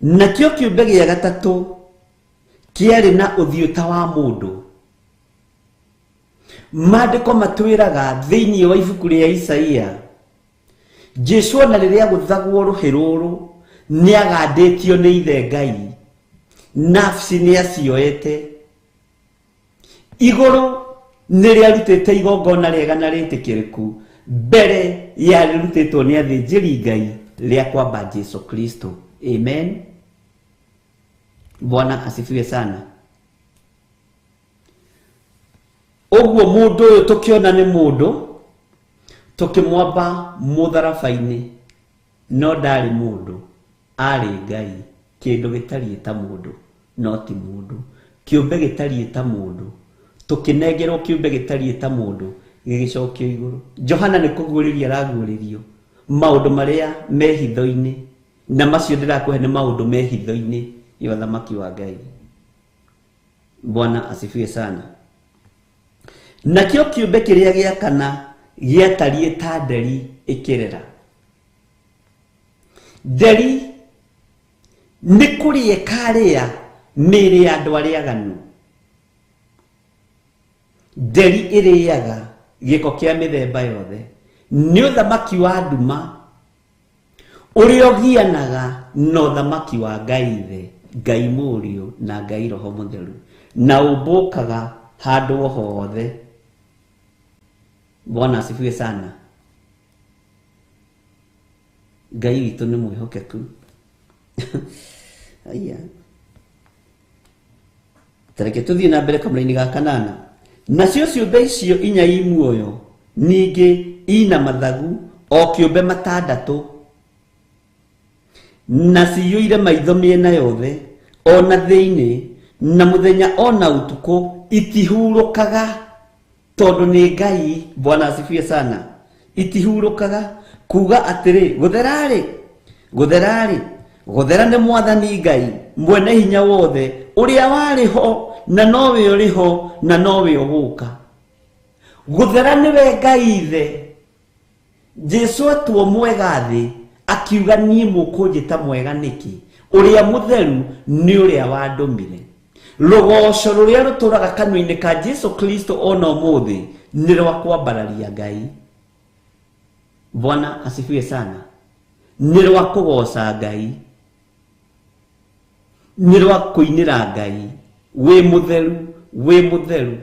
Nakĩo kĩũmbe gĩa gatatũ kĩarĩ na ũthiũ ta wa mũndũ. Maandĩko matwĩraga thĩinĩ wa ibuku rĩa Isaia, Jesu ona rĩrĩa gũthagwo rũhĩ rũrũ nĩagandĩtio nĩ Ithe Ngai, nafsi nĩacioete. Igũrũ nĩrĩarutĩte igongona rĩega na rĩtĩkĩrĩku mbere ya rĩrutĩtwo nĩ athĩnjĩri Ngai rĩa kwamba Jesu Kristo. Amen. Bwana asifiwe sana. Ũguo mũndũ ũyũ tũkĩona nĩ mũndũ, tũkĩmwamba mũtharaba-inĩ, no ndarĩ mũndũ, arĩ Ngai. Kĩndũ gĩtariĩ ta mũndũ, no ti mũndũ. Kĩũmbe gĩtariĩ ta mũndũ, tũkĩnengerwo kĩũmbe gĩtariĩ ta mũndũ, gĩgĩcokio igũrũ. Johana nĩ kũguũrĩria araguũrĩrio, maundu maria me hitho-ini na macio ndirakuhe ni maundu me hitho-ini ya uthamaki wa Ngai. Bwana asifiwe sana. Nakio kiumbe kiria gia kana giatarie ta nderi ikirera. Nderi ni kurie karia mĩĩrĩ ya andũ arĩa aganu. Nderi ĩrĩaga gĩko kĩa mĩthemba yothe. Nĩ ũthamaki wa nduma ũrĩa ũgianaga na ũthamaki wa Ngai Ithe, Ngai Mũriũ na Ngai Roho Mũtheru, na ũmbũkaga handũ hothe. Bwana asifiwe sana. Ngai witũ nĩ mwĩhokeku. Aya. Tareke tuthie na mbere kamũra-inĩ ga kanana. Nacio ciũmbe icio inya i muoyo ningĩ ina mathagu o kĩũmbe matandatũ, na ciyũire maitho mĩena yothe, ona thĩinĩ na mũthenya ona ũtukũ itihurũkaga, tondũ nĩ Ngai. Bwana asifiwe sana. Itihurũkaga kuga atĩrĩ, gũtherarĩ, gũtherarĩ, gũthera nĩ Mwathani Ngai mwene hinya wothe, ũrĩa warĩ ho na nowe ũrĩ ho na nowe ũgũka. Gũthera nĩwe Ngai Ithe. Jesu atwo mwega thĩ akiuga niĩ mũkũnjĩta mwega nĩkĩ? Ũrĩa mũtheru nĩ ũrĩa wandũmire. Rũgoco rũrĩa rũtũraga kanua-inĩ ka Jesu Kristo ona ũmũthĩ nĩ rwa kwambararia Ngai. Bwana asifiwe sana. Nĩ rwa kũgoca Ngai, nĩ rwa kũinĩra Ngai. Wĩ mũtheru, wĩ mũtheru.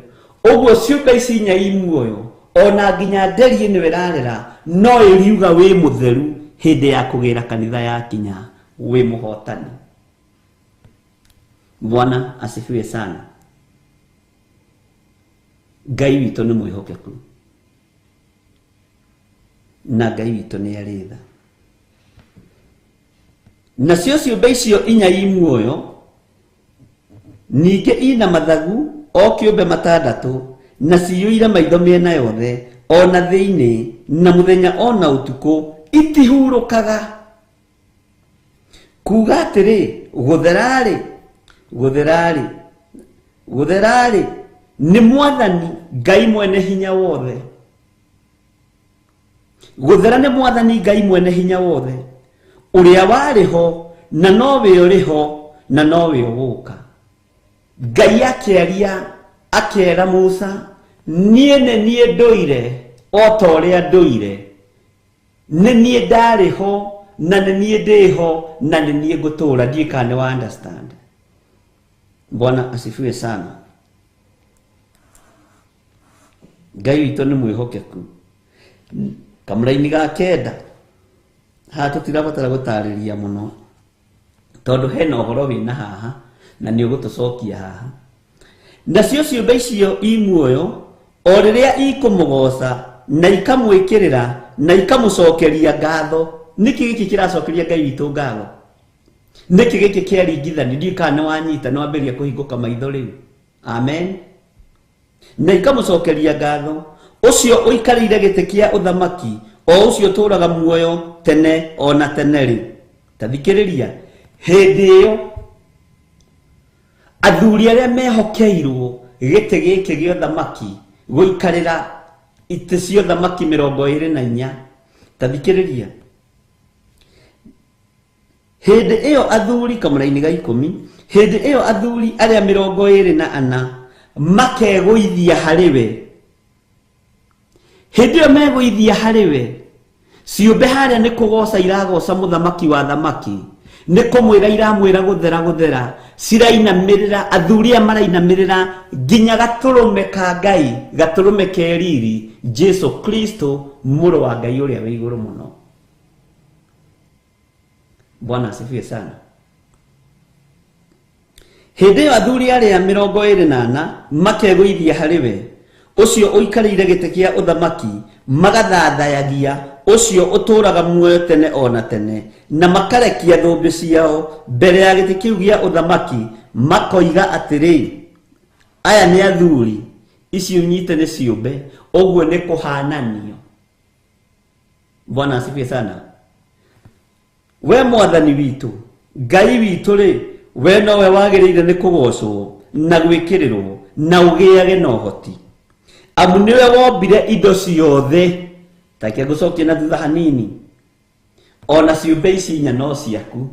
Ũguo ciũmbe ici inya i muoyo, ona nginya nderi ĩno ĩrarera, no ĩriuga wĩ mũtheru hĩndĩ ya kũgĩra kanitha yakinya. Wĩ mũhotani. Bwana asifiwe sana. Ngai witũ nĩ mwĩhokeku, na Ngai witũ nĩ arĩ tha. Nacio ciũmbe icio inya i muoyo ningĩ ina mathagu o kĩũmbe matandatũ, na ciyũire maitho mĩena yothe, ona thĩinĩ na mũthenya ona ũtukũ itihurũkaga. Kuga atĩrĩ, gũtherarĩ, gũtherarĩ, gũtherarĩ nĩ Mwathani Ngai mwene hinya wothe. Gũthera nĩ Mwathani Ngai mwene hinya wothe, ũrĩa warĩ ho na nowe ũrĩ ho na nowe ũgũka. Ngai akĩaria akĩera Musa, niĩ nĩ niĩ ndũire o ta ũrĩa ndũire, nĩ niĩ ndarĩ ho na nĩ niĩ ndĩ ho na nĩ niĩ ngũtũũra. Ndiĩ kana nĩ wa understand. Bwana asifiwe sana. Ngai witũ nĩ mwĩhokeku. Kamũra-inĩ ga kenda haha tũtirabatara gũtarĩria mũno, tondũ hena ũhoro wĩna haha na nĩ ũgũtũcokia haha. Nacio ciũmbe icio i muoyo o rĩrĩa ikũmũgoca na ikamwĩkĩrĩra na ikamũcokeria ngatho. Nĩkĩ gĩkĩ kĩracokeria Ngai witũ ngatho? Nĩkĩ gĩkĩ kĩaringithanio? Ndiĩ kana nĩ wanyita nĩ wambĩrĩria kũhingũka maitho rĩu. Amen. Na ikamũcokeria ngatho ũcio ũikarĩire gĩtĩ kĩa ũthamaki, o ũcio ũtũũraga muoyo tene ona tene rĩ. Ta thikĩrĩria, hĩndĩ ĩyo athuri arĩa mehokeirwo gĩtĩ gĩkĩ gĩa ũthamaki gũikarĩra itĩ cia ũthamaki 24. Ta thikĩrĩria, hĩndĩ ĩyo athuri, kamũra-inĩ ga 10, hĩndĩ ĩyo athuri arĩa 24 makegũithia harĩ we. Hĩndĩ ĩyo megũithia harĩ we, ciũmbe harĩa nĩ kũgoca iragoca mũthamaki wa thamaki, nĩ kũmwĩra iramwĩra gũthera gũthera, cirainamĩrĩra. Athuri aya marainamĩrĩra nginya gatũrũme ka Ngai, gatũrũme ke riri, Jesu Kristo mũrũ wa Ngai ũrĩa wĩ igũrũ mũno. Bwana asifiwe sana. Hĩndĩ ĩyo athuri arĩa 24 makegũithia harĩ we, ũcio ũikarĩire gĩtĩ kĩa ũthamaki, magathathayagia ũcio ũtũũraga muoyo tene ona tene, na makarekia thũmbĩ ciao mbere ya gĩtĩ kĩu gĩa ũthamaki, makoiga atĩrĩ, aya nĩ athuri, icio nyite nĩ ciũmbe, ũguo nĩ kũhananio. Bwana asifiwe sana. We mwathani witu, Ngai witu ri, we nowe wagiriire ni kugocwo na gwikirirwo na ugiage na uhoti. Amu niwe wombire indo ciothe. Takia gucokia na thutha hanini. Ona ciumbe ici inya no ciaku.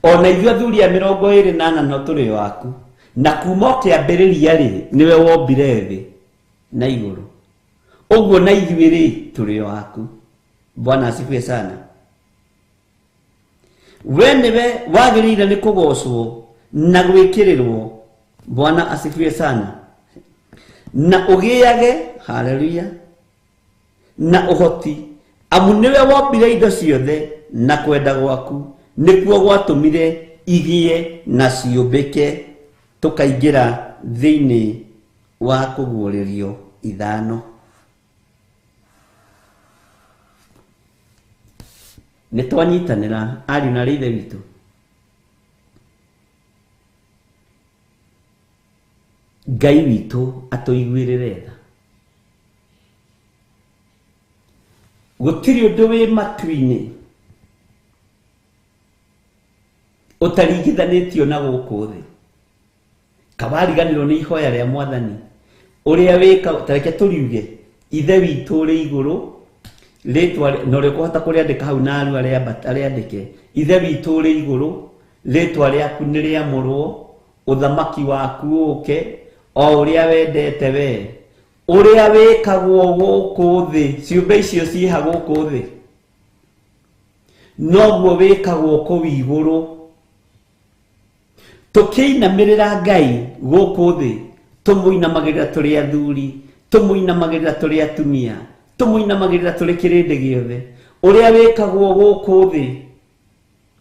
Ona ithuĩ athuri a 28 no tũrĩ waku. Na kuma kĩambĩrĩria rĩ, niwe wombire thĩ na igũrũ. Ũguo na ithuĩ rĩ, tũrĩ waku. Bwana asifiwe sana. We niwe wagĩrĩire nĩ kũgocwo na gwĩkĩrĩrwo. Bwana asifiwe sana. Na ũgĩage, haleluya, na ũhoti. Amu niwe wombire indo ciothe na kwenda gwaku nĩkuo gwatũmire igĩe na ciũmbĩke tũkaingĩra thĩinĩ wa kũguũrĩrio ithano. Nĩtwanyitanĩra ariũ na ithe witũ. Ngai witũ atũiguĩrĩre tha. Gũtirĩ ũndũ wĩ matu-inĩ ũtaringithanĩtio na gũkũ thĩ. Kawariganĩrwo nĩ ihoya rĩa Mwathani ũrĩa wĩka. Tareke tũriuge ithe witũ ũrĩ igũrũ, rĩtwa no rĩkũhota kũrĩandĩka hau na aru arĩandĩke. Ithe witũ ũrĩ igũrũ, rĩtwa rĩaku nĩ rĩamũrwo, ũthamaki waku ũke, o ũrĩa wendete we, ũrĩa wĩkagwo gũkũ thĩ. Ciũmbe icio ciĩha gũkũ thĩ, noguo wĩkagwo kũu igũrũ. Tũkĩinamĩrĩra Ngai gũkũ thĩ, tũmũinamagĩrĩra tũrĩ athuri, tũmũinamagĩrĩra tũrĩ atumia, tũmũinamagĩrĩra tũrĩ kĩrĩndĩ gĩothe. Ũrĩa wĩkagwo gũkũ thĩ,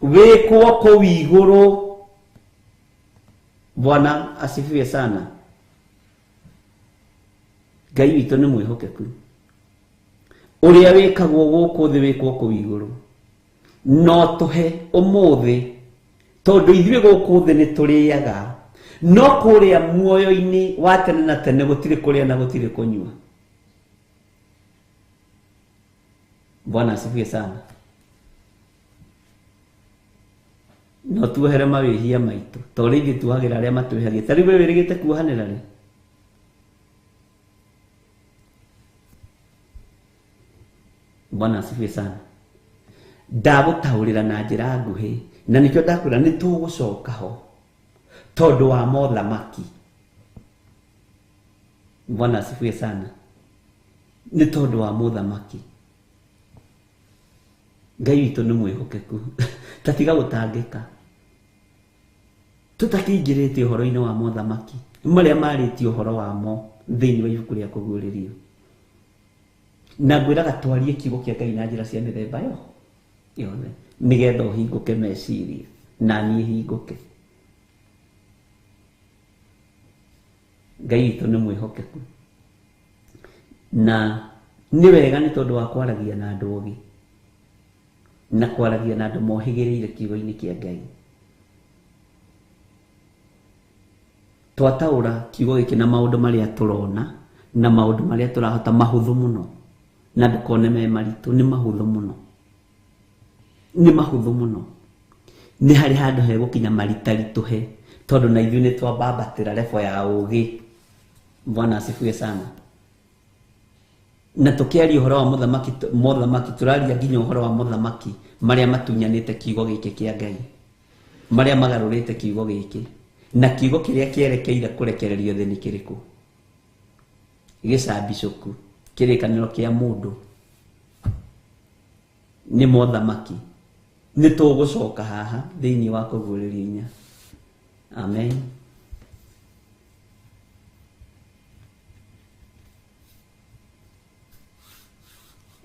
wĩkwo kũu igũrũ. Bwana asifiwe sana. Ngai witũ nĩ mwĩhokeku. Ũrĩa wĩkagwo gũkũ thĩ wĩkwo kũu igũrũ. No tũhe ũmũthĩ, tondũ ithuĩ gũkũ thĩ nĩ tũrĩaga, no kũrĩa muoyo-inĩ wa tene na tene gũtirĩ kũrĩa na gũtirĩ kũnyua. Bwana asifiwe sana. No tuohere mawĩhia maitũ, tondũ ithuĩ tuohagĩra arĩa matwĩhagia. Ta rĩu we wĩrĩgĩte kuohanĩra rĩ? Bwana asifiwe sana. Ndagũtaũrĩra na njĩra nguhĩ, na nĩkĩo ndakwĩra nĩ tũgũcoka ho tondũ wa mothamaki. Bwana asifiwe sana. Nĩ tondũ wa mũthamaki. Ngai witũ nĩ mwĩhokeku. Tatiga gũtangĩka. Tũtakĩingĩrĩte ũhoro-inĩ wa mũthamaki marĩa marĩtio ũhoro wamo thĩinĩ wa ibuku rĩa kũguũrĩrio. Na ngwĩraga twarie kiugo kĩa Ngai na njĩra cia mĩthemba yothe, nĩgetha ũhingũke meciria na niĩ hingũke. Ngai witũ nĩ mwĩhokeku, na nĩ wega nĩ tondũ wa kwaragia na andũ ogĩ na kwaragia na andũ mohĩgĩrĩire kiugo-inĩ kĩa Ngai. Twataũra kiugo gĩkĩ na maũndũ marĩa tũrona na maũndũ marĩa tũrahota mahũthũ mũno, na ndũkone me maritũ. Nĩ mahũthũ mũno, nĩ mahũthũ mũno. Nĩ harĩ handũ hegũkinya maritaritũhe, tondũ na ithuĩ nĩ twambambatĩra lebo ya ũgĩ. Bwana asifiwe sana. Na tũkĩaria ũhoro wa mũthamaki tũraria nginya ũhoro wa mũthamaki marĩa matunyanĩte kiugo gĩkĩ kĩa Ngai, marĩa magarũrĩte kiugo gĩkĩ. Na kiugo kĩrĩa kĩerekeire kũrekererio thĩ nĩ kĩrĩkũ? Gĩcambicũku, kĩrĩkanĩro kĩa mũndũ, nĩ mũthamaki. Nĩ tũgũcoka haha thĩinĩ wa kũguũrĩrio inya. Amen.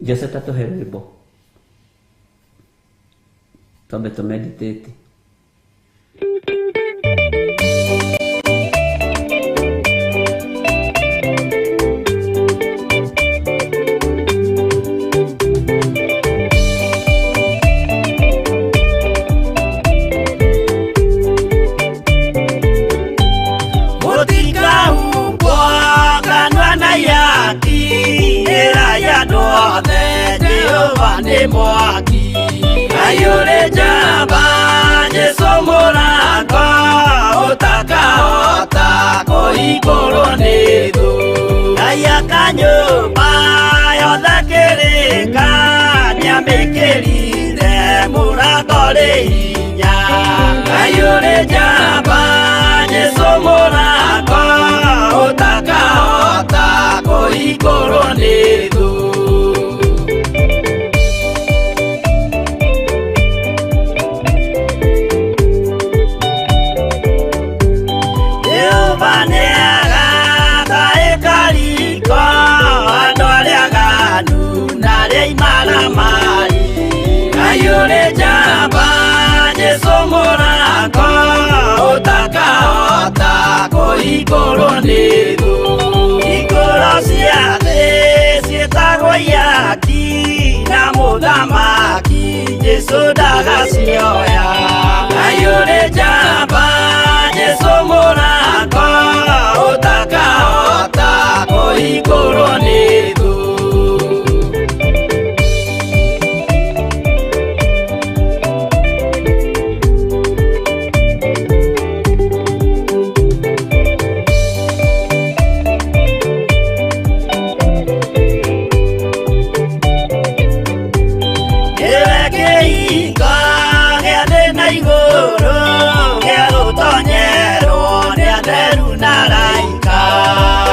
Joseta tũhe rwĩmbo twambe tũmeditate. Kanwa na yaki era ya do the nĩ mwaki. Ayũrĩ njamba Jesũ mũrango ũtakahota kũhingũrwo nĩ thũ. Ngai akanyũmba yothe kĩrĩka nĩamĩkĩrire mũrango rĩ hinya. Ayũrĩ njamba Jesũ mũrango ũtakahota kũhingũrwo nĩ thũ. Ayũrĩ njamba Jesũ mũrango ũtakahota kũhingũrwo nĩ thũ. Hingũro cia thĩ ciĩtagwo ihaki na mũthamaki Jesũ ndagacioya. Ayũrĩ njamba Jesũ mũrango ũtakahota kũhingũrwo nĩ thũ.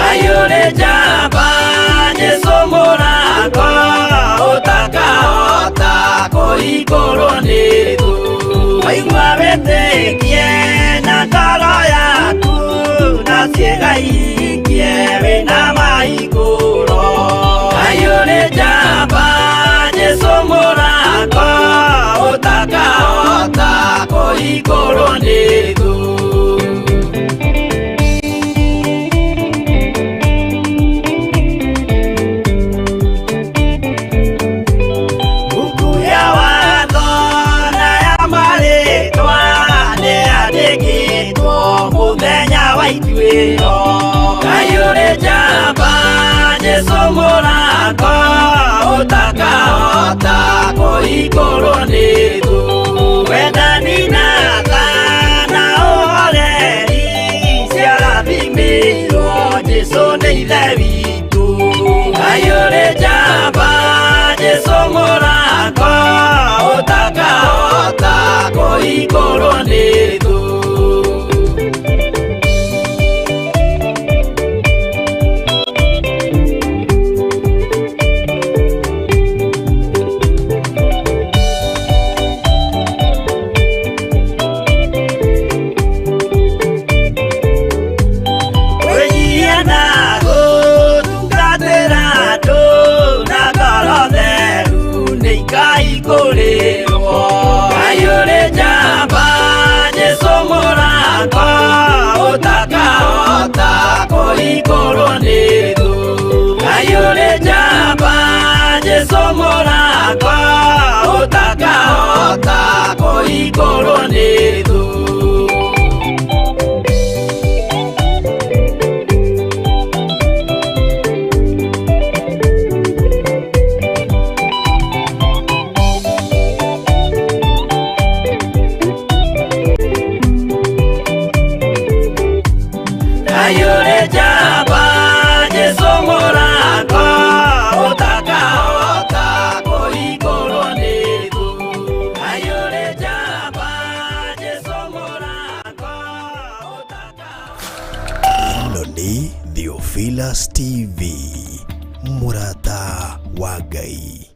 Ayũrĩ njamba Jesũ mũrango ũtakahota kũhingũrwo nĩ thũ. Waigua wĩtĩkie na ngoro yaku na ciĩga ihingie wĩna mahingũro. Ayũrĩ njamba Jesũ mũrango ũtakahota kũhingũrwo nĩ thũ. Ayũrĩ njamba Jesũ mũrango ũtakahota kũhingũrwo nĩ thũ. Wendani na tha na ũhoreri ciarathimĩirwo Jesũ nĩ ithe witũ. Ayũrĩ njamba Jesũ mũrango ũtakahota kũhingũrwo nĩ thũ. Ayũrĩ njamba Jesũ mũrango ũtakahota kũhingũrwo nĩ thũ. Ayũrĩ njamba Jesũ mũrango ũtakahota kũhingũrwo nĩ thũ. Ayũrĩ njamba Jesũ mũrango ũtakahota kũhingũrwo nĩ thũ. Ayũrĩ njamba Jesũ mũrango ũtakahota. Ĩno nĩ Theophilus TV, mũrata wa Ngai.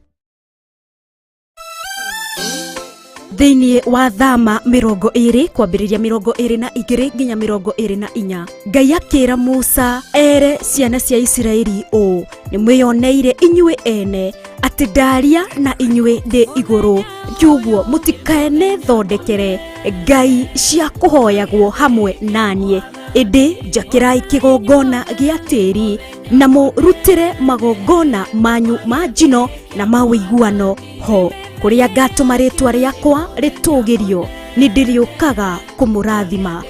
Thĩinĩ wa thama 20 kwambĩrĩria 22 nginya 24, Ngai akĩra Musa ere ciana cia Isiraeli ũũ: nĩ mwĩoneire inyuĩ ene atĩ ndaria na inyuĩ ndĩ igũrũ, njuguo mũtikaene thondekere ngai cia kũhoyagwo hamwe naniĩ. Ĩndĩ njakĩrai kĩgongona gĩa tĩri na mũrutĩre magongona manyu ma njino na ma ũiguano ho, kũrĩa ngatũma rĩtwa rĩakwa rĩtũgĩrio. Nĩ ndĩrĩũkaga kũmũrathima.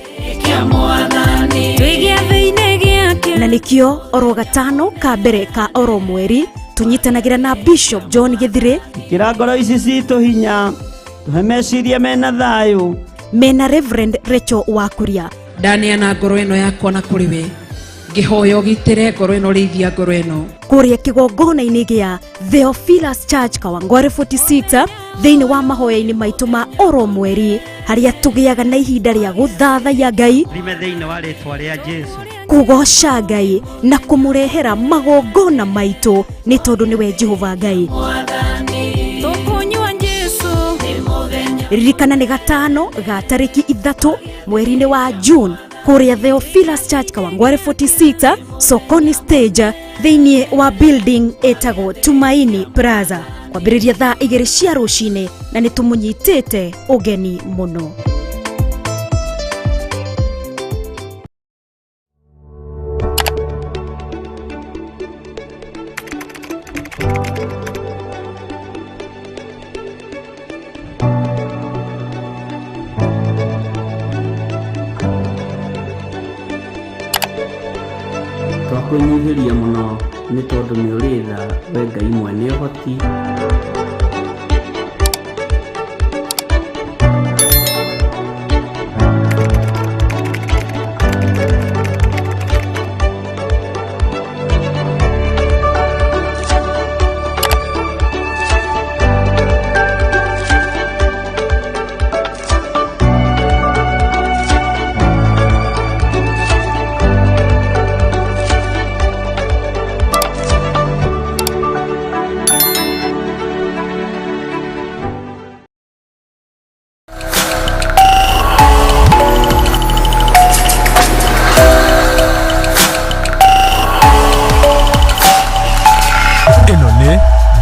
Na nĩkĩo oro gatano ka mbere ka oro mweri tunyitanagira na Bishop John Githire kira ngoro ici citũ hinya tuhe meciria mena thayũ mena Reverend Rachel Wakuria ndaneana ngoro ĩno yakwa na kũrĩ we ngĩhoya ũgitĩre ngoro ĩno rĩithia ngoro ĩno kũrĩa kĩgongona-inĩ gĩa Theophilus Church Kawangware 46 thĩinĩ wa mahoya-inĩ maitũ ma oro mweri harĩa tũgĩaga na ihinda rĩa gũthathaiya Ngai rime thĩinĩ wa rĩtwa rĩa Jesu kugoca Ngai na kũmũrehera magongona maitũ nĩ tondũ nĩwe Jehova Ngai. Ririkana nĩ gatano ga tarĩki 3 mweri-inĩ wa June kũrĩa Theophilus Church Kawangware 46 Sokoni Stage thĩinĩ wa building ĩtagwo Tumaini Plaza kwambĩrĩria thaa 2 cia rũcinĩ na nĩ tũmũnyitĩte ũgeni mũno. Twakwĩnyihĩria mũno nĩ tondũ nĩ ũrĩ tha we Ngai mwene ũhoti.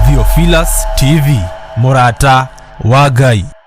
Theophilus TV, Murata wa Ngai.